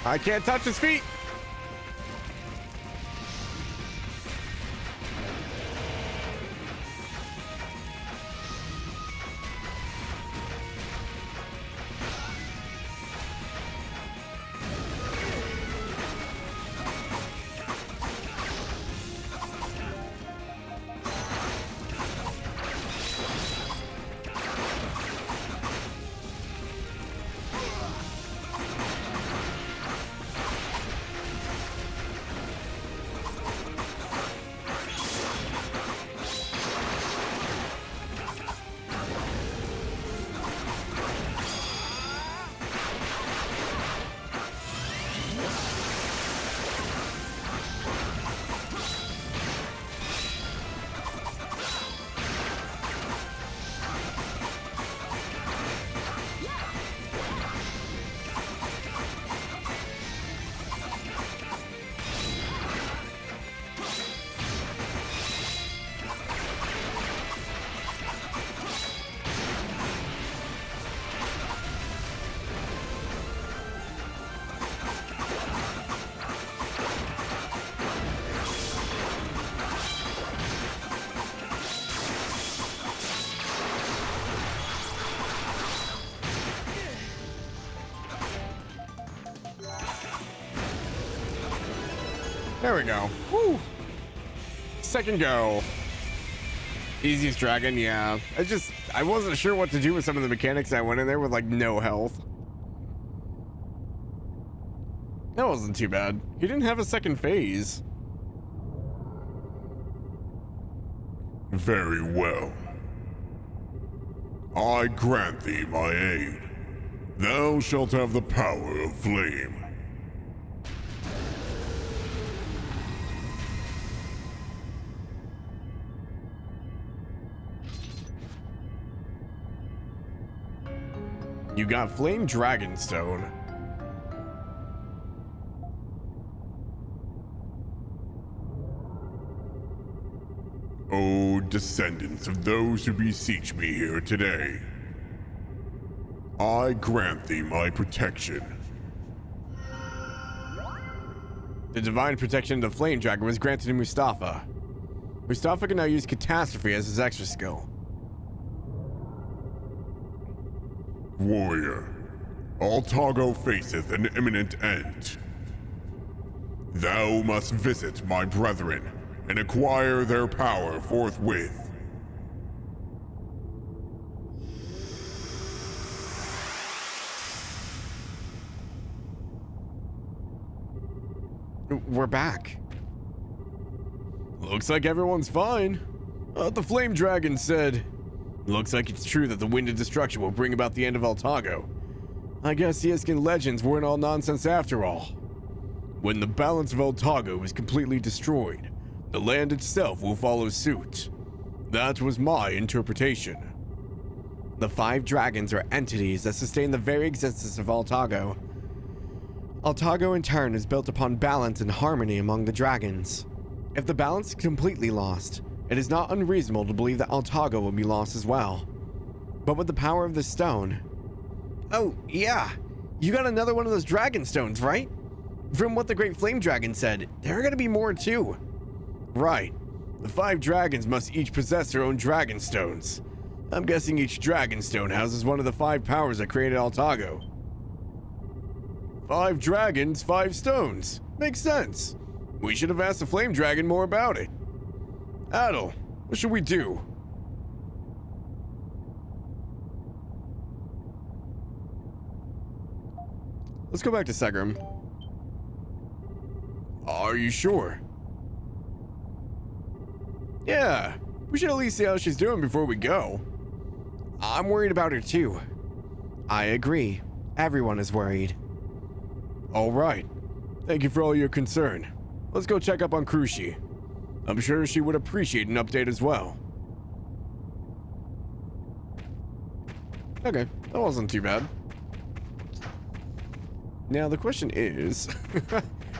I can't touch his feet. There we go. Woo. Second go. Easiest dragon, yeah. I wasn't sure what to do with some of the mechanics. I went in there with like no health. That wasn't too bad. He didn't have a second phase.
Very well. I grant thee my aid. Thou shalt have the power of flame.
You got Flame Dragonstone.
O descendants of those who beseech me here today, I grant thee my protection.
The divine protection of the Flame Dragon was granted to Mustafa. Mustafa can now use Catastrophe as his extra skill.
Warrior, Altago faceth an imminent end. Thou must visit my brethren and acquire their power forthwith.
We're back. Looks like everyone's fine. The Flame Dragon said, looks like it's true that the Wind of Destruction will bring about the end of Altago. I guess the Iskin legends weren't all nonsense after all. When the balance of Altago is completely destroyed, the land itself will follow suit. That was my interpretation. The 5 dragons are entities that sustain the very existence of Altago. Altago in turn is built upon balance and harmony among the dragons. If the balance is completely lost, it is not unreasonable to believe that Altago will be lost as well. But with the power of the stone... Oh, yeah. You got another one of those dragon stones, right? From what the Great Flame Dragon said, there are going to be more too. Right. The 5 dragons must each possess their own dragon stones. I'm guessing each dragon stone houses one of the 5 powers that created Altago. 5 dragons, 5 stones. Makes sense. We should have asked the Flame Dragon more about it. Adel, what should we do? Let's go back to Segram. Are you sure? Yeah, we should at least see how she's doing before we go. I'm worried about her too. I agree. Everyone is worried. All right. Thank you for all your concern. Let's go check up on Krushi. I'm sure she would appreciate an update as well. Okay, that wasn't too bad. Now the question is,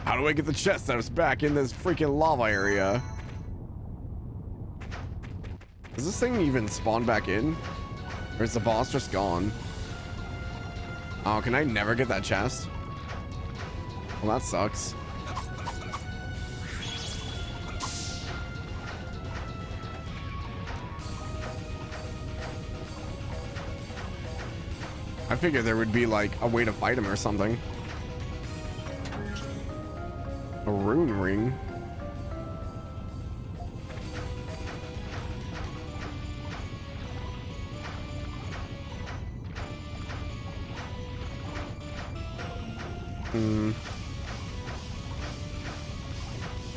how do I get the chest that was back in this freaking lava area? Does this thing even spawn back in? Or is the boss just gone? Oh, can I never get that chest? Well, that sucks. I figured there would be like a way to fight him or something. A rune ring.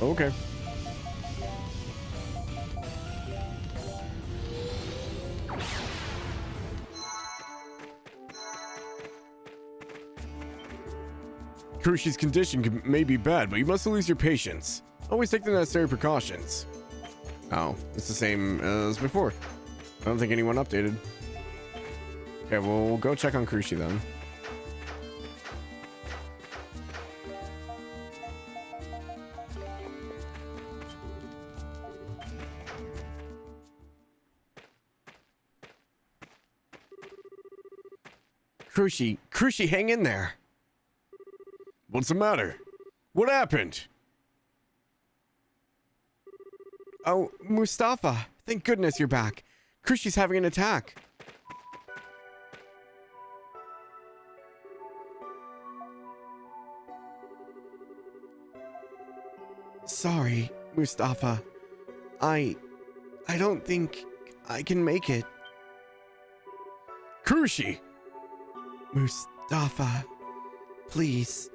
Okay. Krushi's condition may be bad, but you mustn't lose your patience. Always take the necessary precautions. Oh, it's the same as before. I don't think anyone updated. Okay, well, we'll go check on Krushi then. Krushi, hang in there. What's the matter? What happened? Oh, Mustafa, thank goodness you're back. Krushi's having an attack. Sorry, Mustafa. I don't think I can make it. Krushi! Mustafa, please,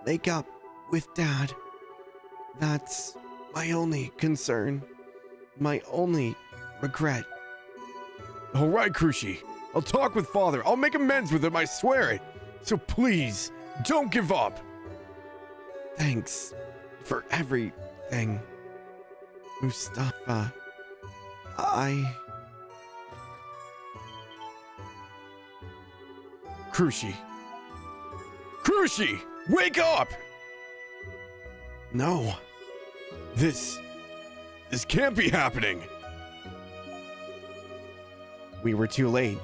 make up with Dad. That's my only concern. My only regret. All right, Krushi. I'll talk with Father. I'll make amends with him, I swear it. So please, don't give up. Thanks for everything, Mustafa. Krushi, wake up! No. This can't be happening. We were too late.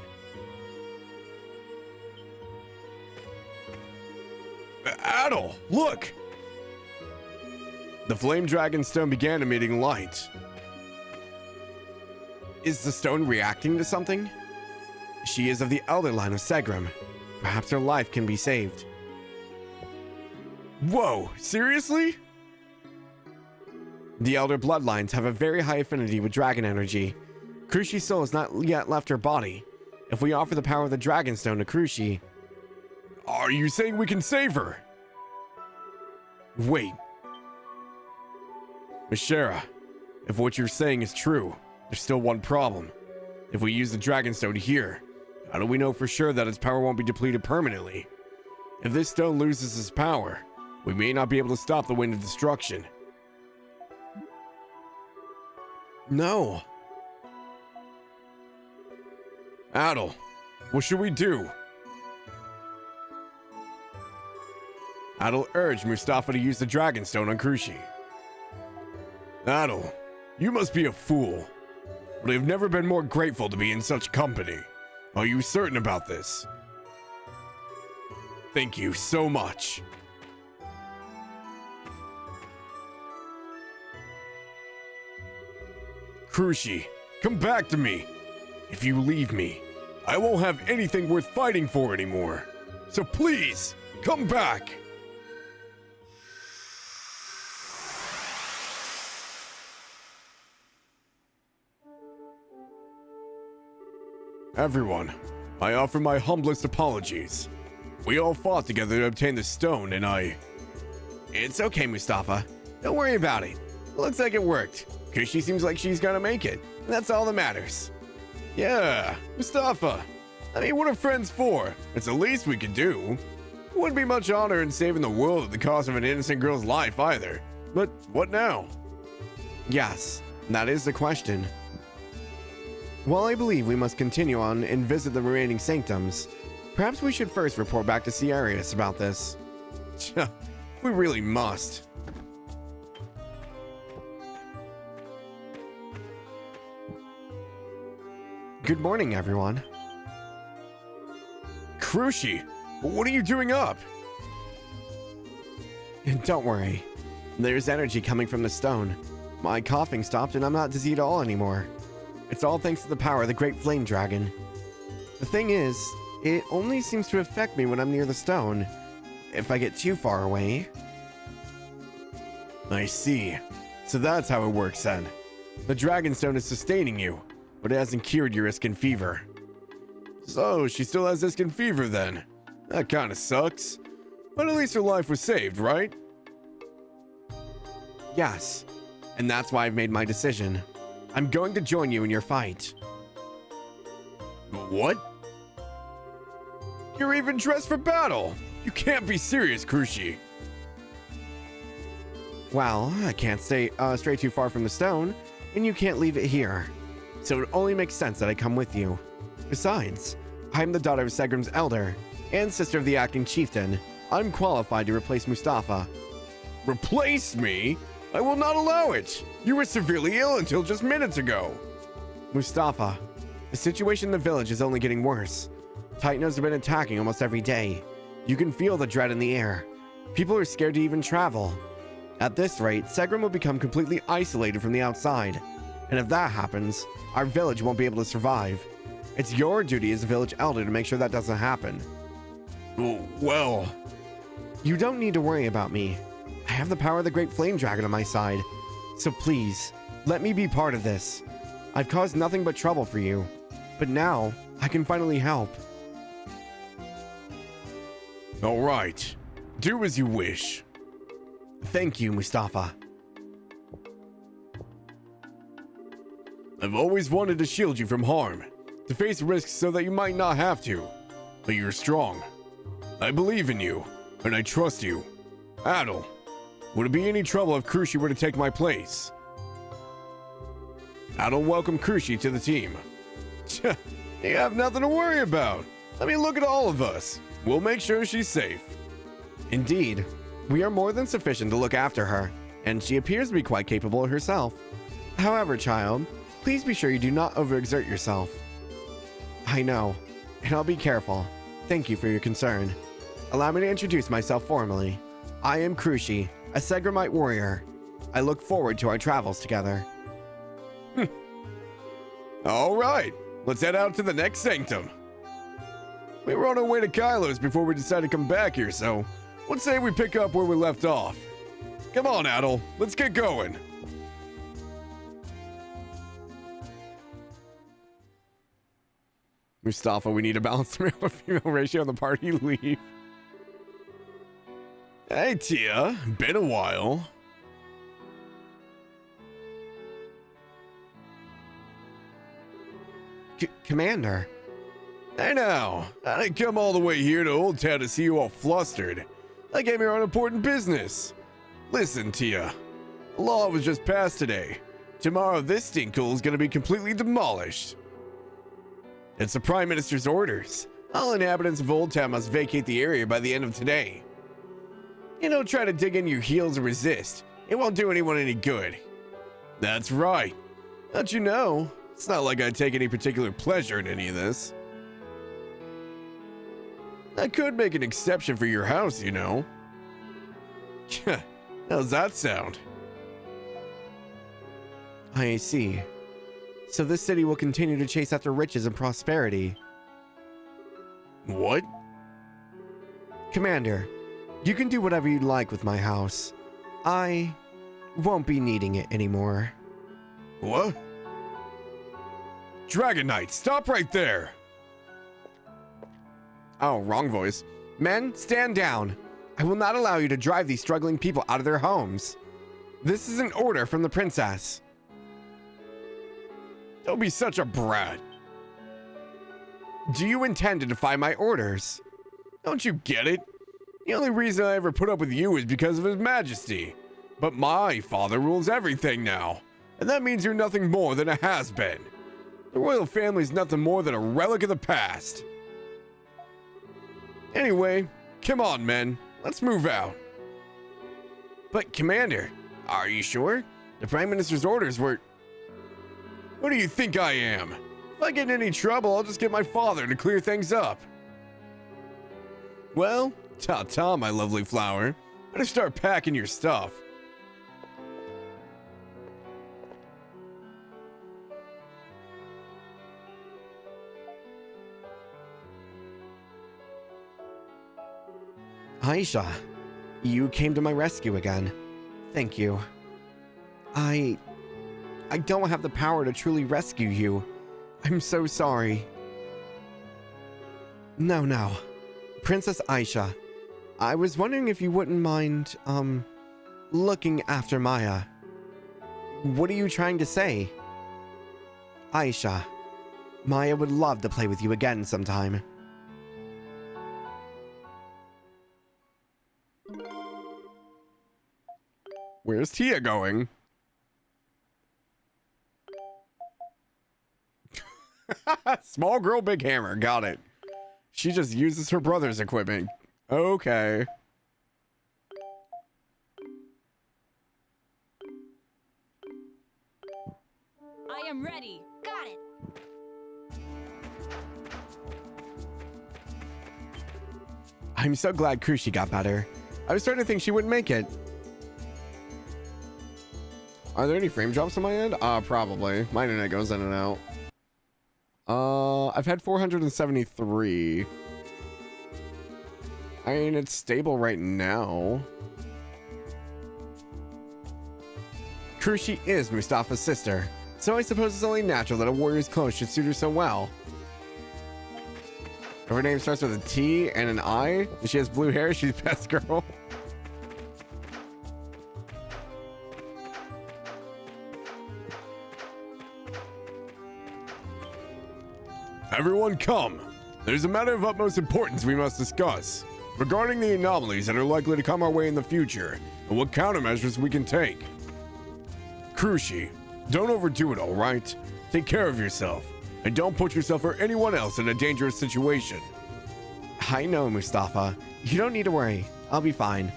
Adol, look! The flame dragon stone began emitting light. Is the stone reacting to something? She is of the elder line of Segram. Perhaps her life can be saved. Whoa, seriously? The elder bloodlines have a very high affinity with dragon energy. Krushi's soul has not yet left her body. If we offer the power of the dragon stone to Krushi... Are you saying we can save her? Wait. Mishera, if what you're saying is true, there's still one problem. If we use the dragon stone here, how do we know for sure that its power won't be depleted permanently? If this stone loses its power, we may not be able to stop the wind of destruction. No. Adol, what should we do? Adol urged Mustafa to use the dragon stone on Krushi. Adol, you must be a fool, but I've never been more grateful to be in such company. Are you certain about this? Thank you so much. Krushi, come back to me. If you leave me, I won't have anything worth fighting for anymore. So please, come back. Everyone, I offer my humblest apologies. We all fought together to obtain the stone, and It's okay, Mustafa. Don't worry about it. Looks like it worked. Krushi seems like she's gonna make it, and that's all that matters. Yeah, Mustafa. I mean, what are friends for? It's the least we could do. Wouldn't be much honor in saving the world at the cost of an innocent girl's life either. But what now? Yes, that is the question. While I believe we must continue on and visit the remaining sanctums, perhaps we should first report back to Sirius about this. We really must. Good morning, everyone. Krushi, what are you doing up? Don't worry. There's energy coming from the stone. My coughing stopped and I'm not dizzy at all anymore. It's all thanks to the power of the Great Flame Dragon. The thing is, it only seems to affect me when I'm near the stone. If I get too far away... I see. So that's how it works then. The Dragonstone is sustaining you, but it hasn't cured your Iskin fever. So, she still has Iskin fever then. That kinda sucks. But at least her life was saved, right? Yes. And that's why I've made my decision. I'm going to join you in your fight. What? You're even dressed for battle! You can't be serious, Krushi. Well, I can't stray too far from the stone, and you can't leave it here. So it only makes sense that I come with you. Besides, I'm the daughter of Segrim's elder, and sister of the acting chieftain. I'm qualified to replace Mustafa. Replace me? I will not allow it! You were severely ill until just minutes ago! Mustafa, the situation in the village is only getting worse. Titans have been attacking almost every day. You can feel the dread in the air. People are scared to even travel. At this rate, Segrim will become completely isolated from the outside. And if that happens, our village won't be able to survive. It's your duty as a village elder to make sure that doesn't happen. Well... You don't need to worry about me. I have the power of the Great Flame Dragon on my side. So please, let me be part of this. I've caused nothing but trouble for you. But now, I can finally help. All right. Do as you wish. Thank you, Mustafa. I've always wanted to shield you from harm, to face risks so that you might not have to. But you're strong. I believe in you, and I trust you. Adel, would it be any trouble if Krushi were to take my place? Adel welcomed Krushi to the team. You have nothing to worry about. I mean, look at all of us. We'll make sure she's safe. Indeed, we are more than sufficient to look after her, and she appears to be quite capable herself. However, child, please be sure you do not overexert yourself. I know, and I'll be careful. Thank you for your concern. Allow me to introduce myself formally. I am Krushi, a Segramite warrior. I look forward to our travels together. All right, let's head out to the next sanctum. We were on our way to Kylos before we decided to come back here, so let's say we pick up where we left off. Come on, Adel, let's get going. Mustafa, we need to balance the male to female ratio on the party. Leave. Hey, Tia. Been a while. Commander. I know. I didn't come all the way here to Old Town to see you all flustered. I came here on important business. Listen, Tia. The law was just passed today. Tomorrow, this stinkhole is going to be completely demolished. It's the Prime Minister's orders. All inhabitants of Old Town must vacate the area by the end of today. You don't try to dig in your heels and resist. It won't do anyone any good. That's right. Don't you know? It's not like I take any particular pleasure in any of this. I could make an exception for your house, you know. How's that sound? I see. So this city will continue to chase after riches and prosperity. What? Commander, you can do whatever you'd like with my house. I won't be needing it anymore. What? Dragon Knight, stop right there! Oh, wrong voice. Men, stand down. I will not allow you to drive these struggling people out of their homes. This is an order from the princess. Don't be such a brat. Do you intend to defy my orders? Don't you get it? The only reason I ever put up with you is because of His Majesty. But my father rules everything now, and that means you're nothing more than a has-been. The royal family is nothing more than a relic of the past. Anyway, come on, men. Let's move out. But, Commander, are you sure? The Prime Minister's orders were... Who do you think I am? If I get in any trouble, I'll just get my father to clear things up. Well, ta-ta, my lovely flower. Better start packing your stuff. Aisha, you came to my rescue again. Thank you. I don't have the power to truly rescue you. I'm so sorry. No. Princess Aisha, I was wondering if you wouldn't mind, looking after Maya. What are you trying to say? Aisha, Maya would love to play with you again sometime. Where's Tia going? Small girl, big hammer. Got it. She just uses her brother's equipment. Okay.
I am ready. Got it.
I'm so glad Kushi got better. I was starting to think she wouldn't make it. Are there any frame drops on my end? Probably. My internet goes in and out. I've had 473. I mean, it's stable right now. Kushi is Mustafa's sister, so I suppose it's only natural that a warrior's clothes should suit her so well. If her name starts with a T and an I, and she has blue hair, she's best girl. Everyone come. There's a matter of utmost importance we must discuss. Regarding the anomalies that are likely to come our way in the future, and what countermeasures we can take. Kushi, don't overdo it, alright? Take care of yourself, and don't put yourself or anyone else in a dangerous situation. I know, Mustafa. You don't need to worry. I'll be fine.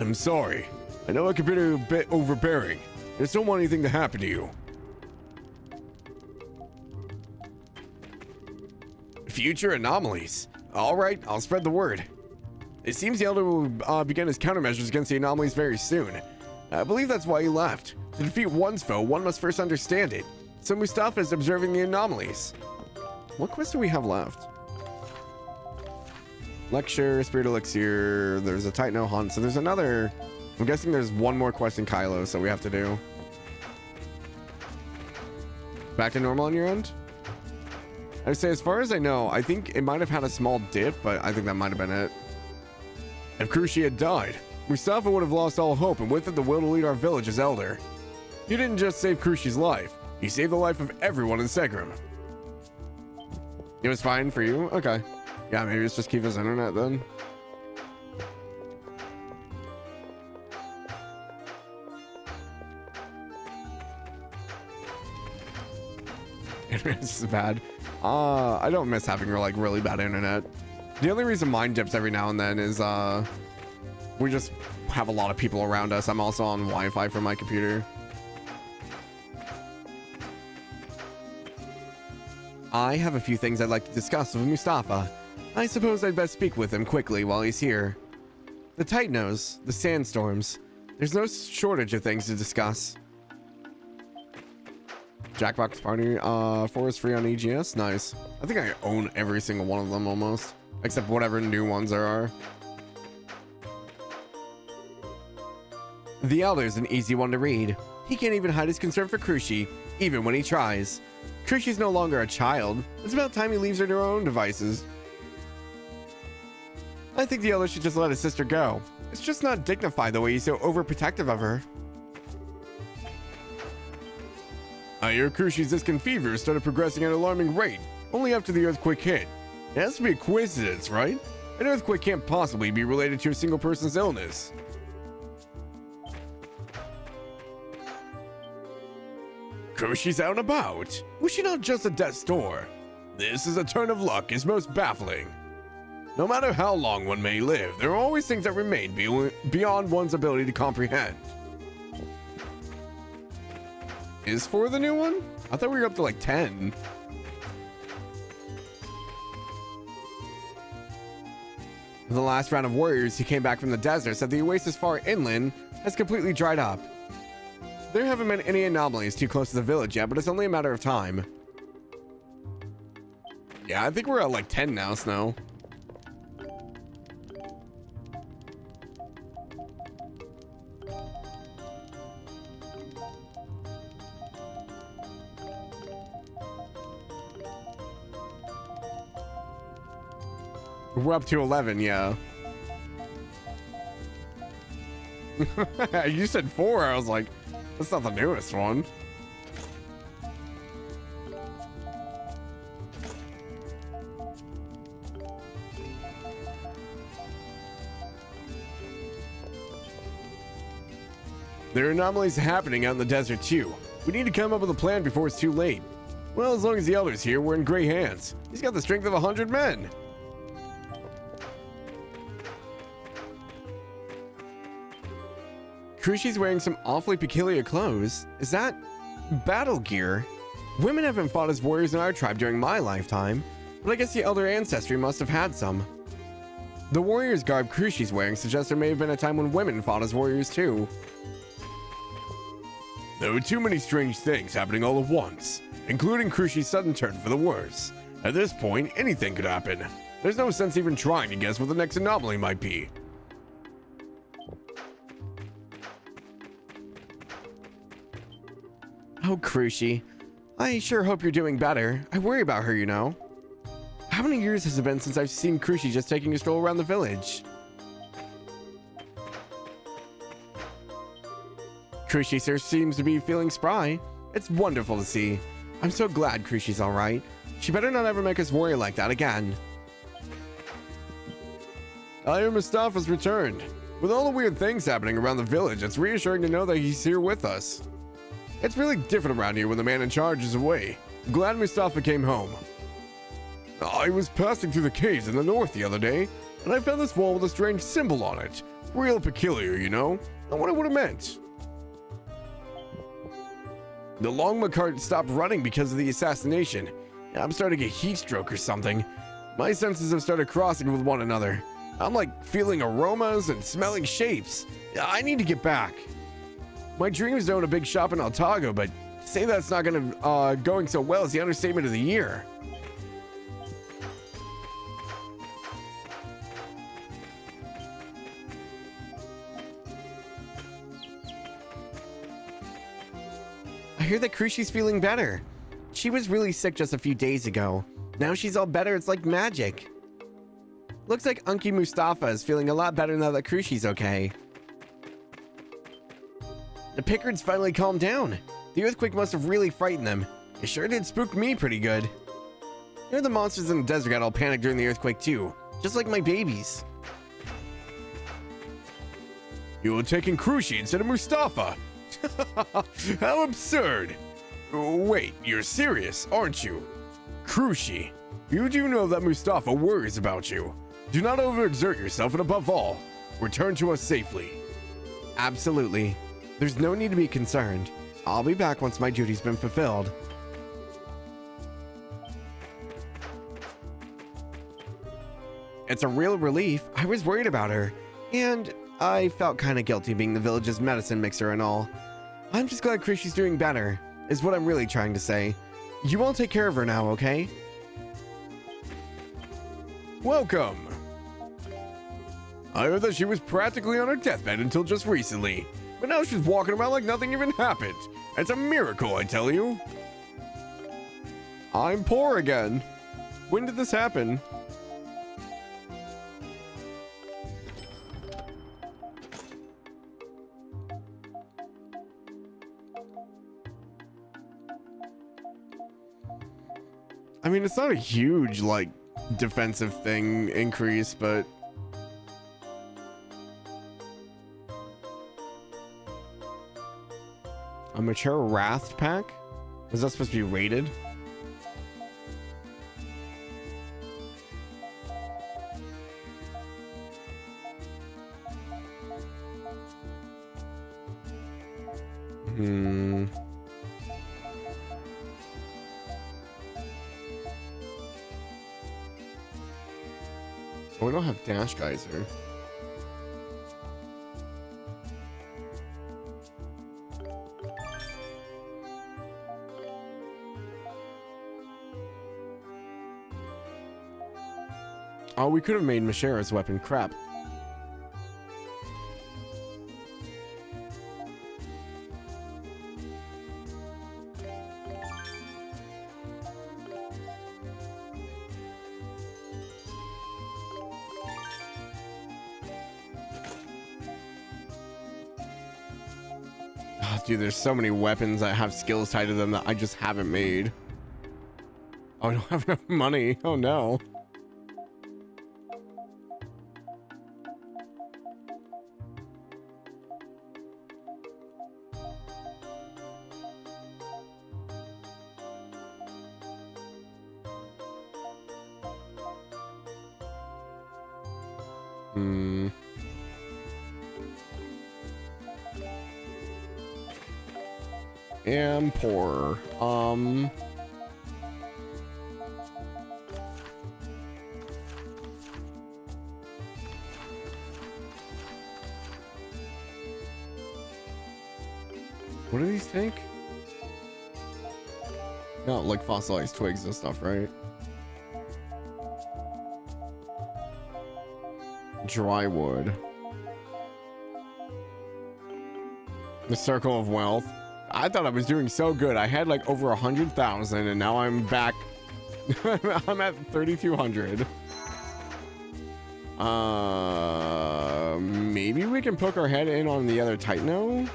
I'm sorry. I know I could be a bit overbearing. I just don't want anything to happen to you. Future anomalies. Alright, I'll spread the word. It seems the Elder will begin his countermeasures against the anomalies very soon. I believe that's why he left. To defeat one's foe, one must first understand it. So Mustafa is observing the anomalies. What quest do we have left? Lecture, Spirit Elixir, there's a Titano Hunt, so there's another... I'm guessing there's one more quest in Kylo, so we have to do. Back to normal on your end? I would say, as far as I know, I think it might have had a small dip, but I think that might have been it. If Kushi had died, Mustafa would have lost all hope, and with it the will to lead our village as Elder. You didn't just save Kushi's life, you saved the life of everyone in Segram. It was fine for you? Okay. Yeah, maybe it's just Kiva's internet then. It's bad. I don't miss having like really bad internet. The only reason mine dips every now and then is we just have a lot of people around us. I'm also on Wi-Fi for my computer. I have a few things I'd like to discuss with Mustafa. I suppose I'd best speak with him quickly while he's here. The Titanos, the sandstorms. There's no shortage of things to discuss. Jackbox Party, 4 is free on EGS. Nice. I think I own every single one of them almost, except whatever new ones there are. The Elder's an easy one to read. He can't even hide his concern for Kushi, even when he tries. Kushi's no longer a child. It's about time he leaves her to her own devices. I think the Elder should just let his sister go. It's just not dignified the way he's so overprotective of her. I hear Kushi's Iskin fever started progressing at an alarming rate, only after the earthquake hit. It has to be a coincidence, right? An earthquake can't possibly be related to a single person's illness. Kushi's out and about. Was she not just at death's door? This is a turn of luck is most baffling. No matter how long one may live, there are always things that remain beyond one's ability to comprehend. Is 4 the new one? I thought we were up to like 10. The last round of warriors who came back from the desert said the oasis far inland has completely dried up. There haven't been any anomalies too close to the village yet, but it's only a matter of time. Yeah, I think we're at like 10 now, Snow. We're up to 11, yeah. You said 4, I was like, that's not the newest one. There are anomalies happening out in the desert too. We need to come up with a plan before it's too late. Well, as long as the elder's here, we're in great hands. He's got the strength of 100 men. Krushi's wearing some awfully peculiar clothes. Is that battle gear? Women haven't fought as warriors in our tribe during my lifetime, but I guess the elder ancestry must have had some. The warrior's garb Krushi's wearing suggests there may have been a time when women fought as warriors too. There were too many strange things happening all at once, including Krushi's sudden turn for the worse. At this point, anything could happen. There's no sense even trying to guess what the next anomaly might be. Oh, Krushi. I sure hope you're doing better. I worry about her, you know. How many years has it been since I've seen Krushi just taking a stroll around the village? Krushi sir seems to be feeling spry. It's wonderful to see. I'm so glad Krushi's alright. She better not ever make us worry like that again. Ayah Mustafa's returned. With all the weird things happening around the village, it's reassuring to know that he's here with us. It's really different around here when the man in charge is away. I'm glad Mustafa came home. I was passing through the caves in the north the other day, and I found this wall with a strange symbol on it. Real peculiar, you know? I wonder what it meant. The Longma cart stopped running because of the assassination. I'm starting to get heat stroke or something. My senses have started crossing with one another. I'm like feeling aromas and smelling shapes. I need to get back. My dream is to own a big shop in Otago, but to say that's not going so well is the understatement of the year. I hear that Krushi's feeling better. She was really sick just a few days ago. Now she's all better, it's like magic. Looks like Unky Mustafa is feeling a lot better now that Krushi's okay. The Pickards finally calmed down. The earthquake must have really frightened them. It sure did spook me pretty good. You know, the monsters in the desert got all panicked during the earthquake too, just like my babies. You're taking Krushi instead of Mustafa. How absurd. Wait, you're serious, aren't you? Krushi, you do know that Mustafa worries about you. Do not overexert yourself, and above all, return to us safely. Absolutely. There's no need to be concerned. I'll be back once my duty's been fulfilled. It's a real relief. I was worried about her, and I felt kind of guilty being the village's medicine mixer and all. I'm just glad Krushi's doing better, is what I'm really trying to say. You all take care of her now, okay? Welcome! I heard that she was practically on her deathbed until just recently, but now she's walking around like nothing even happened. It's a miracle, I tell you. I'm poor again. When did this happen? I mean, it's not a huge, like, defensive thing increase, but... A mature Wrath pack? Is that supposed to be rated? Oh, we don't have Dash Geyser. Oh, we could have made Mashera's weapon. Crap. Dude, there's so many weapons that have skills tied to them that I just haven't made. Oh, I don't have enough money. Oh no. Am poor. What do these take? Not like fossilized twigs and stuff, right? Dry wood. The circle of wealth. I thought I was doing so good. I had like over 100,000 and now I'm back. I'm at 3,200. Maybe we can poke our head in on the other Titano.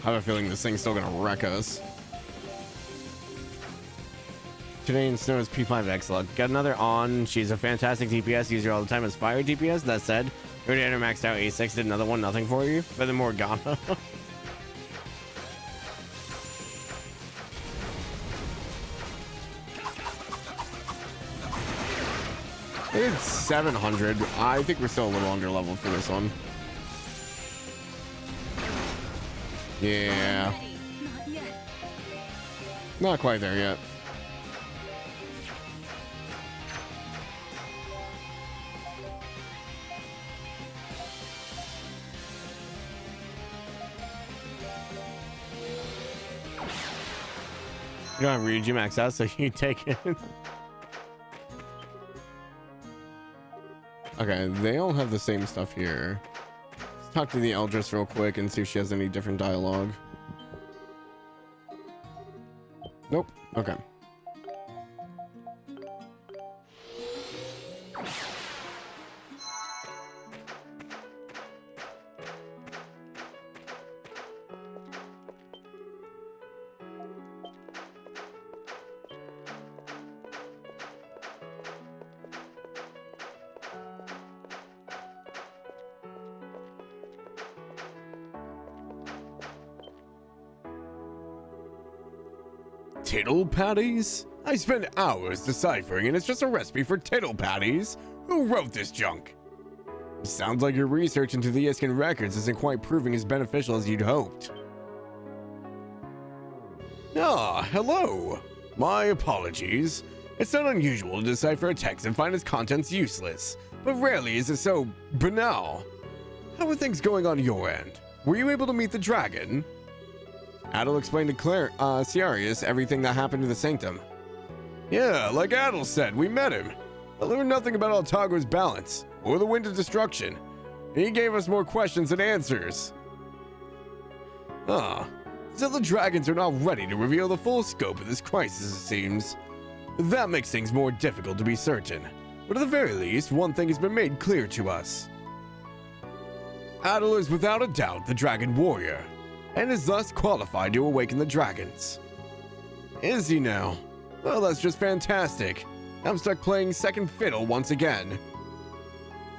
I have a feeling this thing's still gonna wreck us. Today in Snow is P5X luck. Got another on. She's a fantastic DPS user all the time as fire DPS. That said, Radiator maxed out A6 did another one, nothing for you. Better than Morgana. It's 700. I think we're still a little under level for this one. Yeah.
Not yet.
Not quite there yet. You don't have Ryuji max out, so you take it. Okay, they all have the same stuff here. Let's talk to the Eldris real quick and see if she has any different dialogue. Nope. Okay. Tittle patties? I spend hours deciphering and it's just a recipe for tittle patties. Who wrote this junk? Sounds like your research into the Iskin records isn't quite proving as beneficial as you'd hoped. Ah, hello. My apologies. It's not unusual to decipher a text and find its contents useless, but rarely is it so banal. How are things going on your end? Were you able to meet the dragon? Adel explained to Ciarius everything that happened to the Sanctum. Yeah, like Adel said, we met him. I learned nothing about Altagra's balance, or the Wind of Destruction. He gave us more questions than answers. So the dragons are not ready to reveal the full scope of this crisis, it seems. That makes things more difficult to be certain. But at the very least, one thing has been made clear to us. Adel is without a doubt the Dragon Warrior, and is thus qualified to awaken the dragons. Is he now? Well, that's just fantastic. I'm stuck playing second fiddle once again.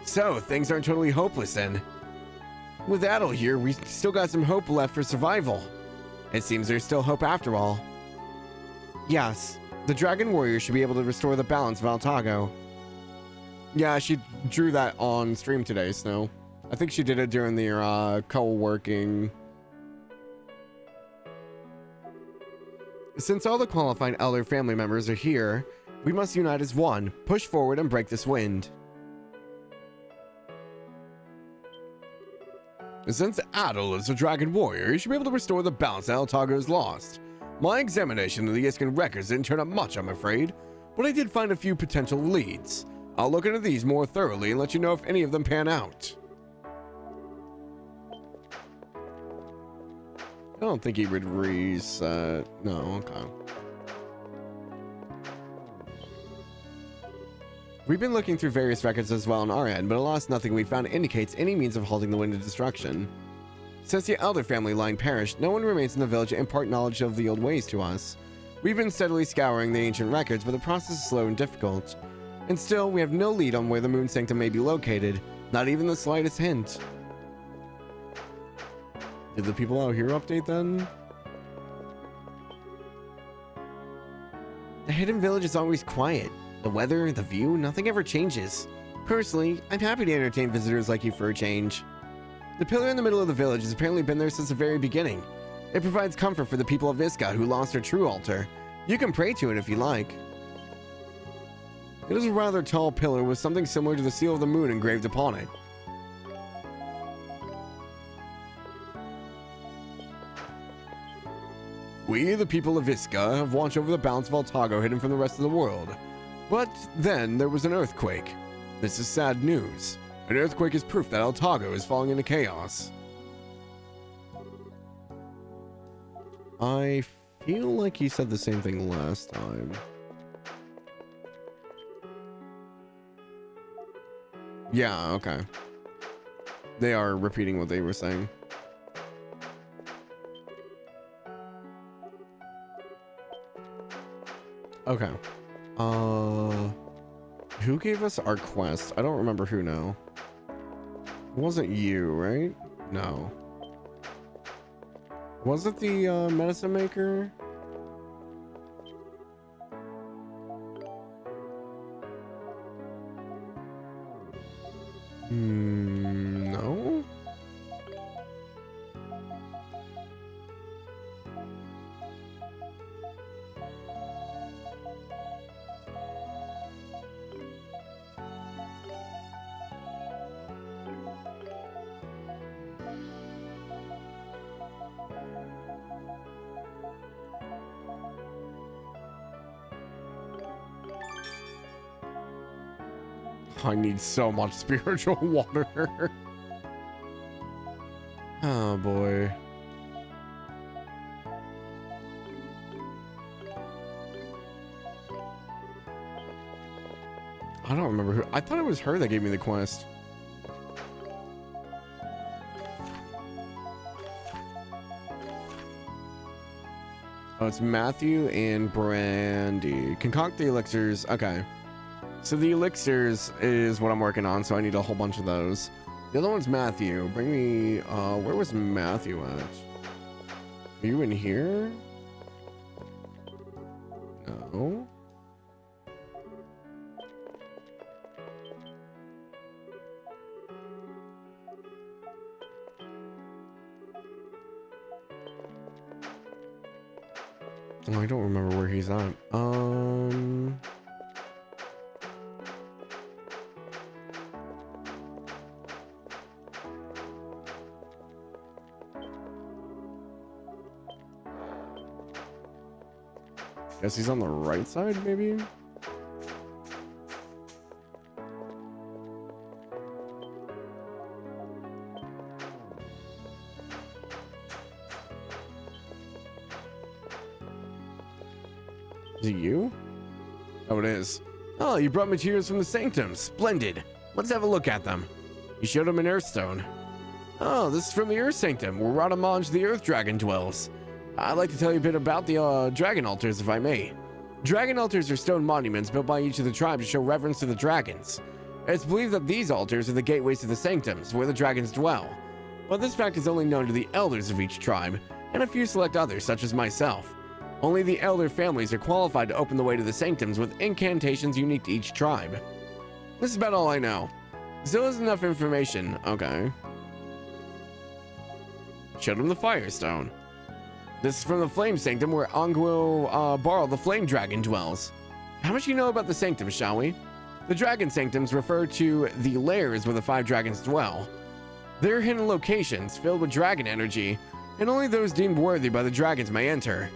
So, things aren't totally hopeless then. With Adel here, we still got some hope left for survival. It seems there's still hope after all. Yes, the Dragon Warrior should be able to restore the balance of Altago. Yeah, she drew that on stream today, Snow. I think she did it during their co-working. Since all the qualified elder family members are here, we must unite as one, push forward and break this wind. Since Adel is a Dragon Warrior, he should be able to restore the balance that Altago has lost. My examination of the Iskin records didn't turn up much, I'm afraid, but I did find a few potential leads. I'll look into these more thoroughly and let you know if any of them pan out. I don't think he would reset. No, okay. We've been looking through various records as well on our end, but alas, nothing we found indicates any means of halting the wind of destruction. Since the elder family line perished, no one remains in the village to impart knowledge of the old ways to us. We've been steadily scouring the ancient records, but the process is slow and difficult. And still, we have no lead on where the Moon Sanctum may be located, not even the slightest hint. Did the people out here update then? The hidden village is always quiet. The weather, the view, nothing ever changes. Personally, I'm happy to entertain visitors like you for a change. The pillar in the middle of the village has apparently been there since the very beginning. It provides comfort for the people of Iska who lost their true altar. You can pray to it if you like. It is a rather tall pillar with something similar to the seal of the moon engraved upon it. We, the people of Iska, have watched over the balance of Altago hidden from the rest of the world. But then there was an earthquake. This is sad news. An earthquake is proof that Altago is falling into chaos. I feel like he said the same thing last time. Yeah, okay. They are repeating what they were saying. Okay. Who gave us our quest? I don't remember who now. It wasn't you, right? No. Was it the medicine maker? No. I need so much spiritual water. Oh boy. I don't remember who. I thought it was her that gave me the quest. Oh, it's Matthew and Brandy. Concoct the elixirs. Okay. So the elixirs is what I'm working on, so I need a whole bunch of those. The other one's Matthew. Bring me, where was Matthew at? Are you in here? No. Oh, I don't remember where he's at. Guess he's on the right side, maybe? Is it you? Oh, it is. Oh, you brought materials from the Sanctum. Splendid. Let's have a look at them. You showed him an Earthstone. Oh, this is from the Earth Sanctum, where Radamanj the Earth Dragon dwells. I'd like to tell you a bit about the dragon altars, if I may. Dragon altars are stone monuments built by each of the tribes to show reverence to the dragons. It's believed that these altars are the gateways to the sanctums, where the dragons dwell. But this fact is only known to the elders of each tribe, and a few select others, such as myself. Only the elder families are qualified to open the way to the sanctums with incantations unique to each tribe. This is about all I know. Still isn't enough information. Okay. Showed him the Firestone. This is from the Flame Sanctum, where Anguil Barl, the Flame Dragon, dwells. How much you know about the sanctums, shall we? The Dragon Sanctums refer to the lairs where the 5 dragons dwell. They're hidden locations filled with dragon energy, and only those deemed worthy by the dragons may enter.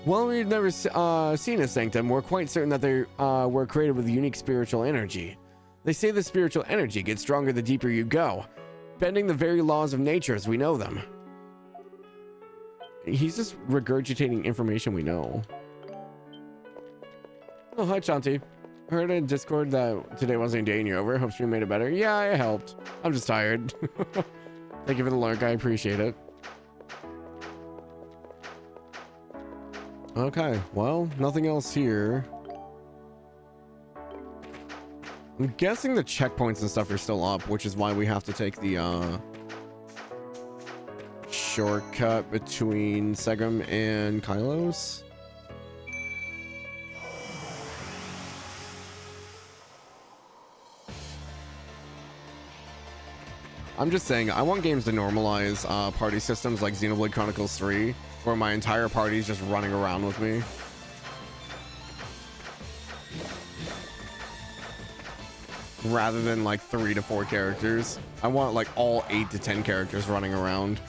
While we've never seen a sanctum, we're quite certain that they were created with unique spiritual energy. They say the spiritual energy gets stronger the deeper you go, bending the very laws of nature as we know them. He's just regurgitating information we know. Oh, hi, Chanti. I heard in Discord that today wasn't a day and you're over. Hope you made it better. Yeah, I helped. I'm just tired. Thank you for the lurk. I appreciate it. Okay, well, nothing else here. I'm guessing the checkpoints and stuff are still up, which is why we have to take the shortcut between Segum and Kylos. I'm just saying, I want games to normalize party systems like Xenoblade Chronicles 3, where my entire party is just running around with me. Rather than like 3 to 4 characters. I want like all 8 to 10 characters running around.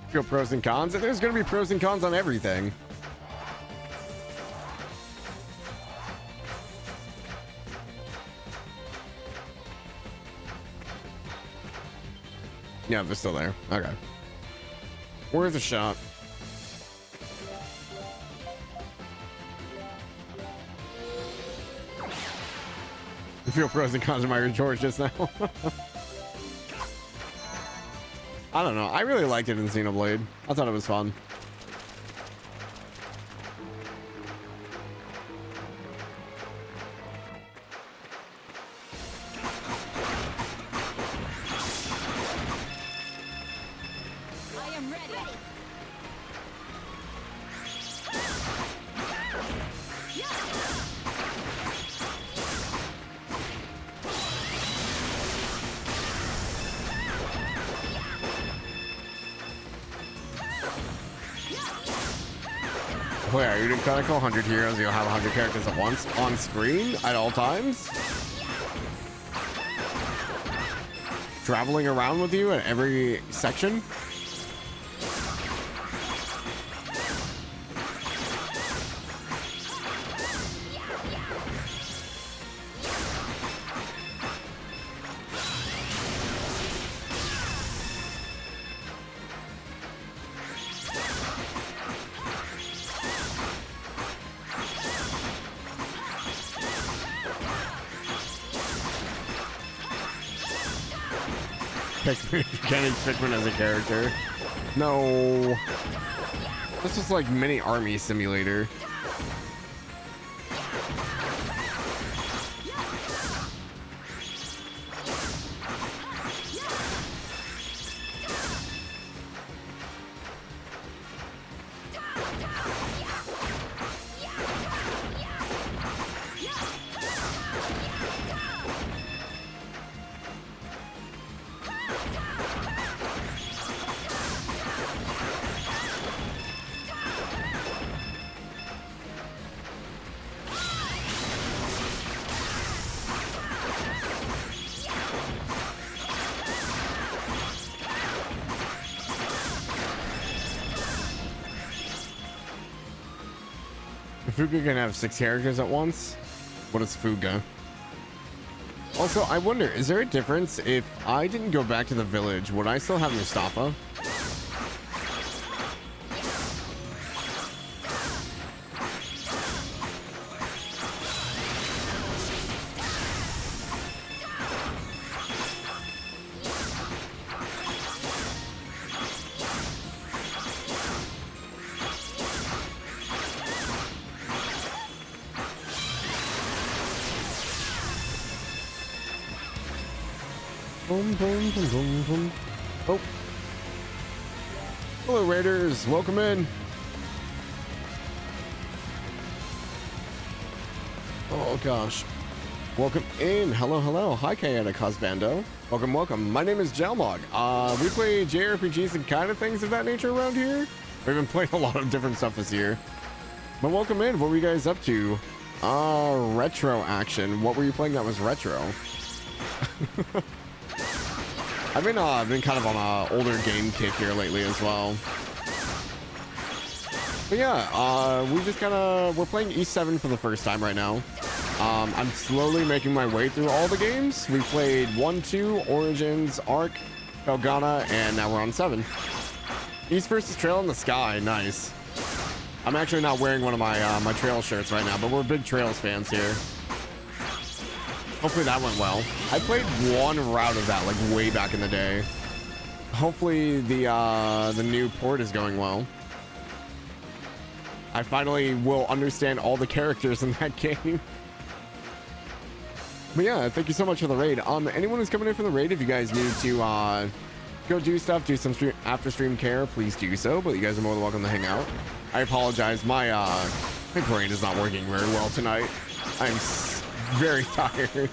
Feel pros and cons. There's going to be pros and cons on everything. Yeah, they're still there. Okay. Worth a shot. I feel pros and cons of my retort just now. I don't know. I really liked it in Xenoblade. I thought it was fun.
I am ready.
Wait, are you doing Chronicle 100 heroes? You'll have 100 characters at once on screen at all times? Traveling around with you at every section? Kenny Pikmin as a character. No. This is like mini army simulator. Fuga can have 6 characters at once? What is Fuga? Also, I wonder, is there a difference if I didn't go back to the village? Would I still have Mustafa? Boom, boom, boom, boom, boom. Oh. Hello, Raiders. Welcome in. Oh, gosh. Welcome in. Hello, hello. Hi, Kayana Cosbando. Welcome, welcome. My name is Jalmoc. We play JRPGs and kind of things of that nature around here. We've been playing a lot of different stuff this year. But welcome in. What were you guys up to? Retro action. What were you playing that was retro? I've been kind of on a older game kick here lately as well. But yeah, we're playing E7 for the first time right now. I'm slowly making my way through all the games. We played 1, 2, Origins, Arc, Felgana, and now we're on 7. East versus Trail in the Sky, nice. I'm actually not wearing one of my my Trail shirts right now, but we're big Trails fans here. Hopefully that went well. I played one route of that like way back in the day. Hopefully the new port is going well. I finally will understand all the characters in that game. But yeah, thank you so much for the raid. Anyone who's coming in for the raid, if you guys need to go do stuff, do some after stream care, please do so. But you guys are more than welcome to hang out. I apologize, my brain is not working very well tonight. I'm very tired.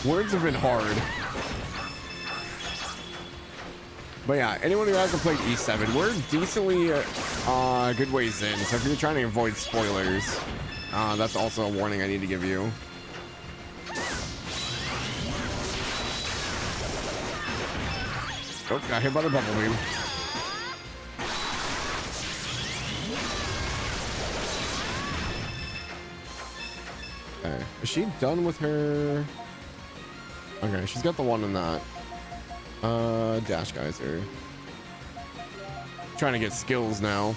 Words have been hard. But yeah, anyone who hasn't played E7, we're decently good ways in. So if you're trying to avoid spoilers, that's also a warning I need to give you. Oh, got hit by the bubble beam. Okay, is she done with her? Okay, she's got the one in that. Dash Geyser. Trying to get skills now.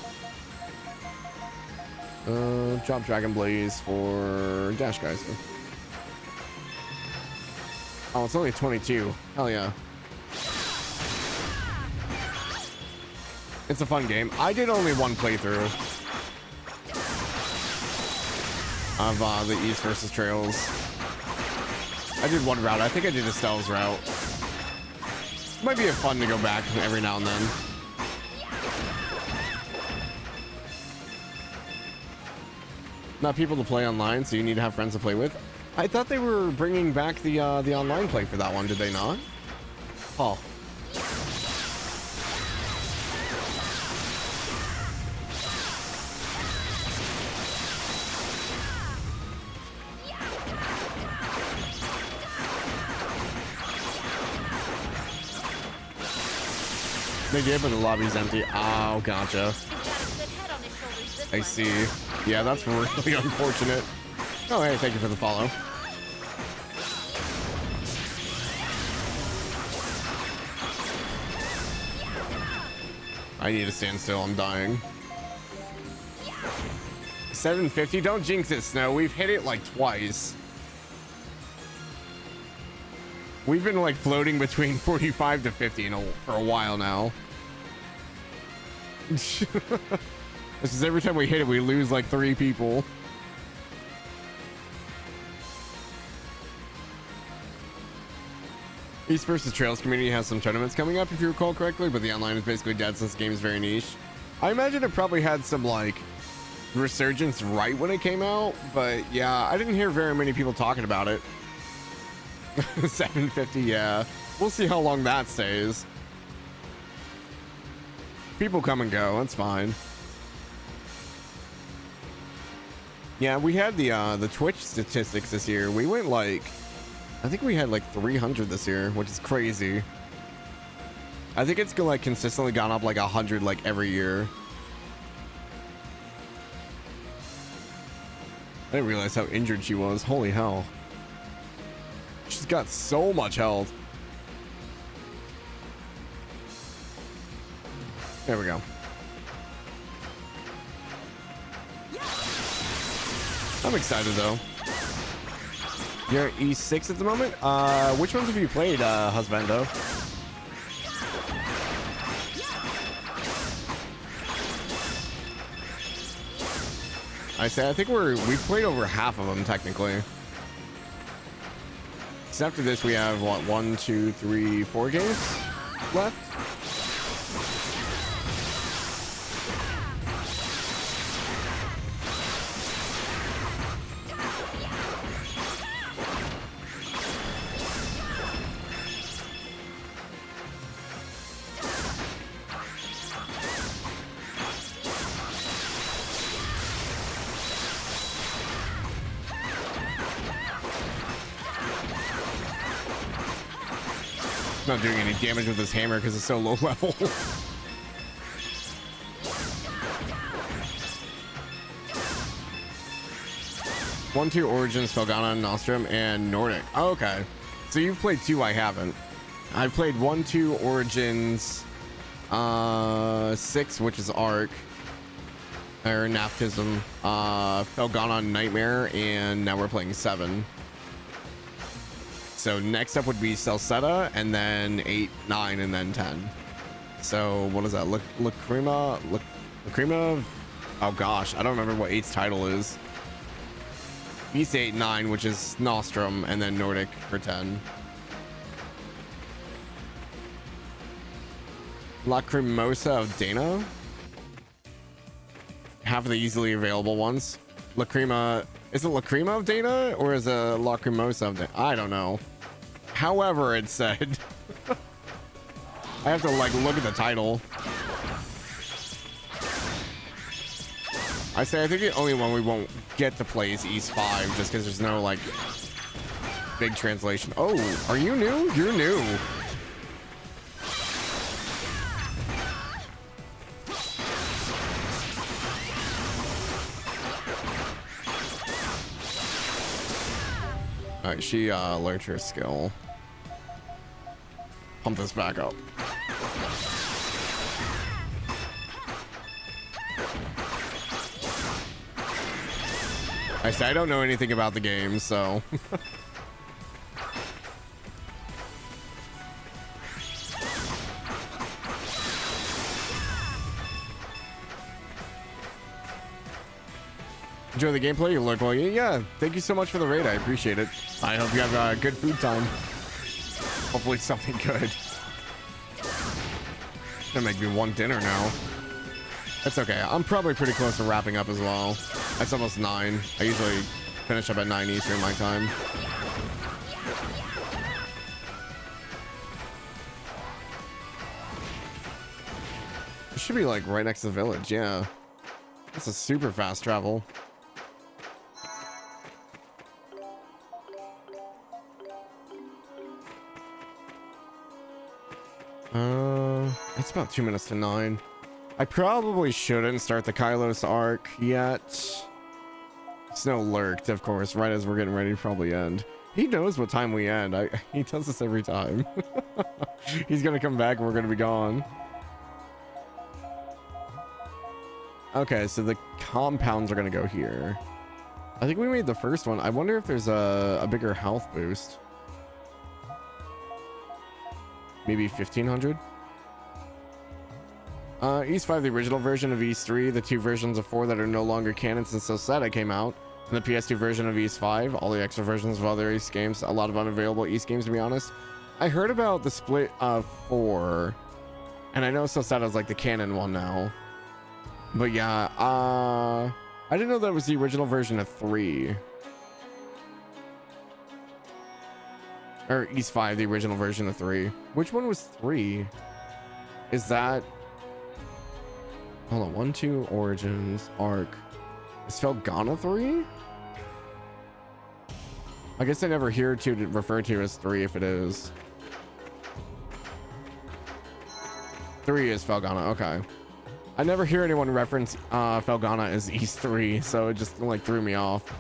Drop Dragon Blaze for Dash Geyser. Oh, it's only 22. Hell yeah. It's a fun game. I did only one playthrough of the East versus Trails. I did one route. I think I did Estelle's route. Might be fun to go back every now and then. Not people to play online, so you need to have friends to play with. I thought they were bringing back the online play for that one. Did they not? Oh. They did, but the lobby's empty. Oh, gotcha. I see. Yeah, that's really unfortunate. Oh, hey, thank you for the follow. I need to stand still. I'm dying. 750. Don't jinx it, Snow. We've hit it like twice. We've been like floating between 45 to 50 for a while now. This is every time we hit it, we lose like 3 people. East versus Trails community has some tournaments coming up, if you recall correctly, but the online is basically dead since the game is very niche. I imagine it probably had some like resurgence right when it came out, but yeah, I didn't hear very many people talking about it. 750, yeah. We'll see how long that stays. People come and go, that's fine. Yeah, we had the Twitch statistics this year. We went like, I think we had like 300 this year, which is crazy. I think it's like consistently gone up like 100 like every year. I didn't realize how injured she was. Holy hell. got so much health. There we go. I'm excited though. You're E6 at the moment? Which ones have you played, Husbando? I think we've played over half of them technically. So after this we have what, 1, 2, 3, 4 games left? Not doing any damage with this hammer because it's so low level. 1, 2 Origins, Felghana, Nostrum, and Nordic. Oh, okay. So you've played 2, I haven't. I've played 1, 2 Origins, 6, which is Arc, or Naftism, Felghana, Nightmare, and now we're playing 7. So next up would be Celceta, and then 8, 9, and then 10. So what is that? Lacrima? Oh gosh, I don't remember what 8's title is. East 8, 9, which is Nostrum, and then Nordic for 10. Lacrimosa of Dana? Half of the easily available ones. Lacrima, is it Lacrima of Dana or is it Lacrimosa of Dana? I don't know. However it said. I have to like look at the title. I think the only one we won't get to play is East 5 just because there's no like big translation. Oh, are you new? You're new. Alright, she learned her skill. Pump this back up. I don't know anything about the game, so. Enjoy the gameplay, you look well. Yeah, thank you so much for the raid. I appreciate it. I hope you have a good food time. Hopefully something good. Gonna make me want dinner now. That's okay. I'm probably pretty close to wrapping up as well. It's almost 9. I usually finish up at 9 Eastern my time. It should be like right next to the village. Yeah. This is super fast travel. It's about 2 minutes to 9. I probably shouldn't start the Kylos arc yet. Snow lurked, of course, right as we're getting ready to probably end. He knows what time we end. He does this every time. He's gonna come back and we're gonna be gone. Okay, so the compounds are gonna go here. I think we made the first one. I wonder if there's a bigger health boost. Maybe 1500? East 5, the original version of East 3, the 2 versions of 4 that are no longer canon since Celceta came out, and the PS2 version of East 5, all the extra versions of other East games, a lot of unavailable East games to be honest. I heard about the split of 4, and I know Celceta is like the canon one now. But yeah, I didn't know that was the original version of 3. Or East 5, the original version of 3. Which one was 3? Is that... Hold on, 1, 2, Origins, Arc. Is Felghana 3? I guess I never hear to refer to as 3 if it is. 3 is Felghana, okay. I never hear anyone reference Felghana as East 3, so it just like threw me off.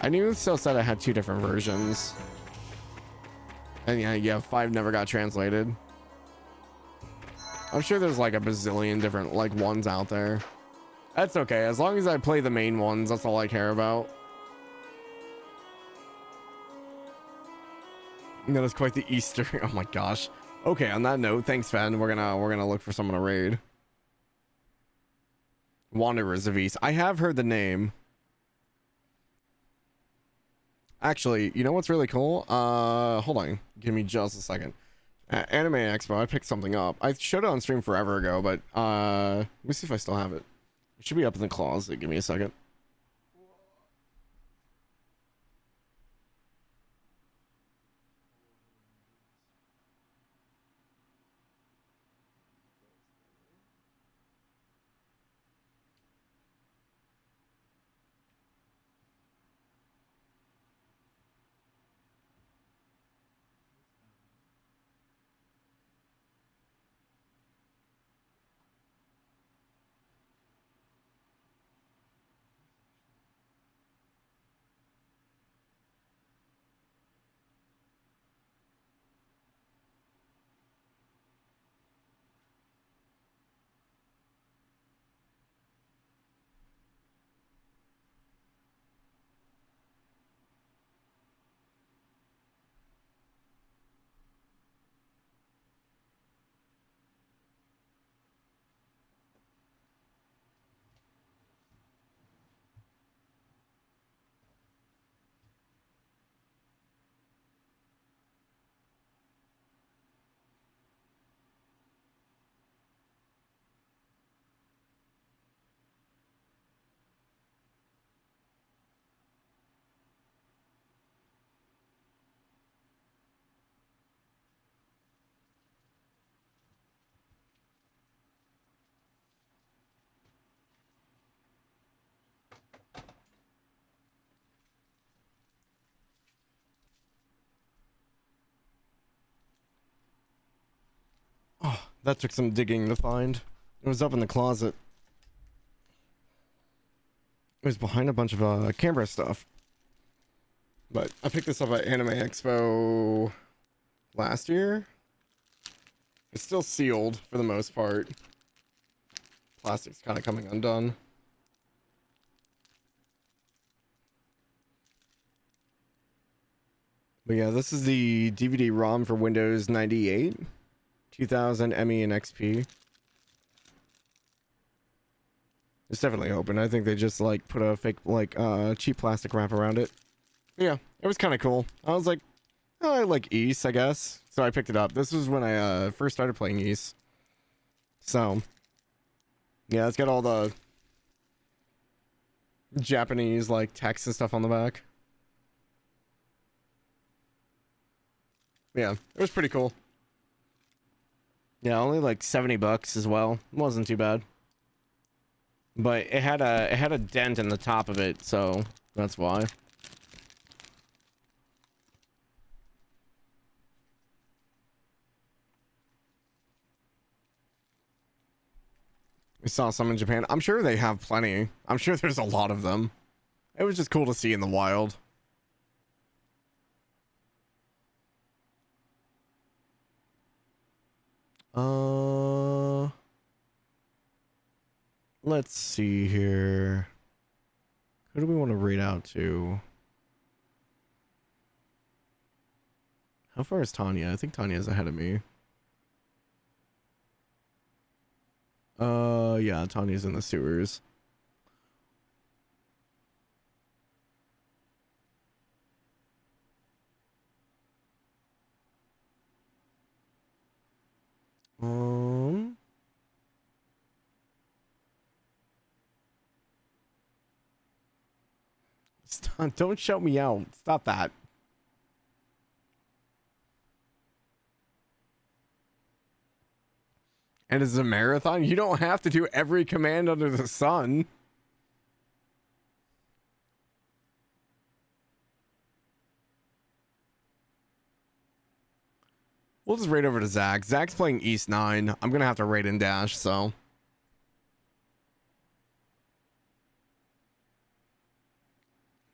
I knew it still said I had 2 different versions. And yeah, 5 never got translated. I'm sure there's like a bazillion different like ones out there. That's okay. As long as I play the main ones, that's all I care about. That is quite the Easter. Oh my gosh. Okay, on that note, thanks, Fen. We're gonna look for someone to raid. Wanderers of East. I have heard the name. Actually, you know what's really cool? Hold on. Give me just a second. Anime Expo. I picked something up. I showed it on stream forever ago, but let me see if I still have it. It should be up in the closet. Give me a second. Oh, that took some digging to find. It was up in the closet. It was behind a bunch of camera stuff. But I picked this up at Anime Expo last year. It's still sealed for the most part. Plastic's kind of coming undone. But yeah, this is the DVD-ROM for Windows 98, 2000 ME and XP. It's definitely open. I think they just like put a fake like cheap plastic wrap around it. Yeah, it was kind of cool. I was like, oh, I like Ys, I guess. So I picked it up. This was when I first started playing Ys. So yeah, it's got all the Japanese like text and stuff on the back. Yeah, it was pretty cool. Yeah, only like $70 as well. It wasn't too bad. But it had a dent in the top of it, so that's why. We saw some in Japan. I'm sure they have plenty. I'm sure there's a lot of them. It was just cool to see in the wild. Let's see here. Who do we want to raid out to? How far is Tanya? I think Tanya's ahead of me. Yeah, Tanya's in the sewers. Stop, don't shout me out. Stop that. And it's a marathon? You don't have to do every command under the sun. We'll just raid over to Zach. Zach's playing East 9. I'm going to have to raid and dash, so.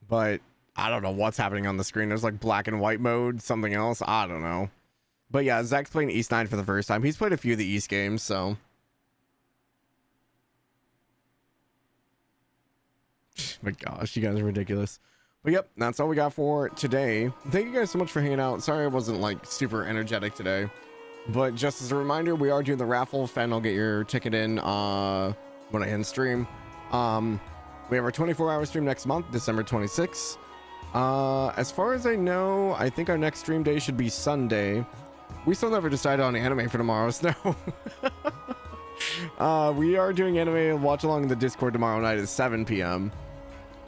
But I don't know what's happening on the screen. There's like black and white mode, something else. I don't know. But yeah, Zach's playing East 9 for the first time. He's played a few of the East games, so. My gosh, you guys are ridiculous. But yep, that's all we got for today. Thank you guys so much for hanging out. Sorry I wasn't like super energetic today. But just as a reminder, we are doing the raffle. Fen, I'll get your ticket in when I end stream. We have our 24-hour stream next month, December 26th. As far as I know, I think our next stream day should be Sunday. We still never decided on anime for tomorrow, so we are doing anime watch along in the Discord tomorrow night at 7 p.m.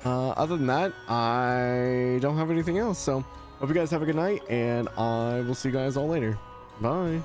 Other than that, I don't have anything else. So hope you guys have a good night, and I will see you guys all later. Bye.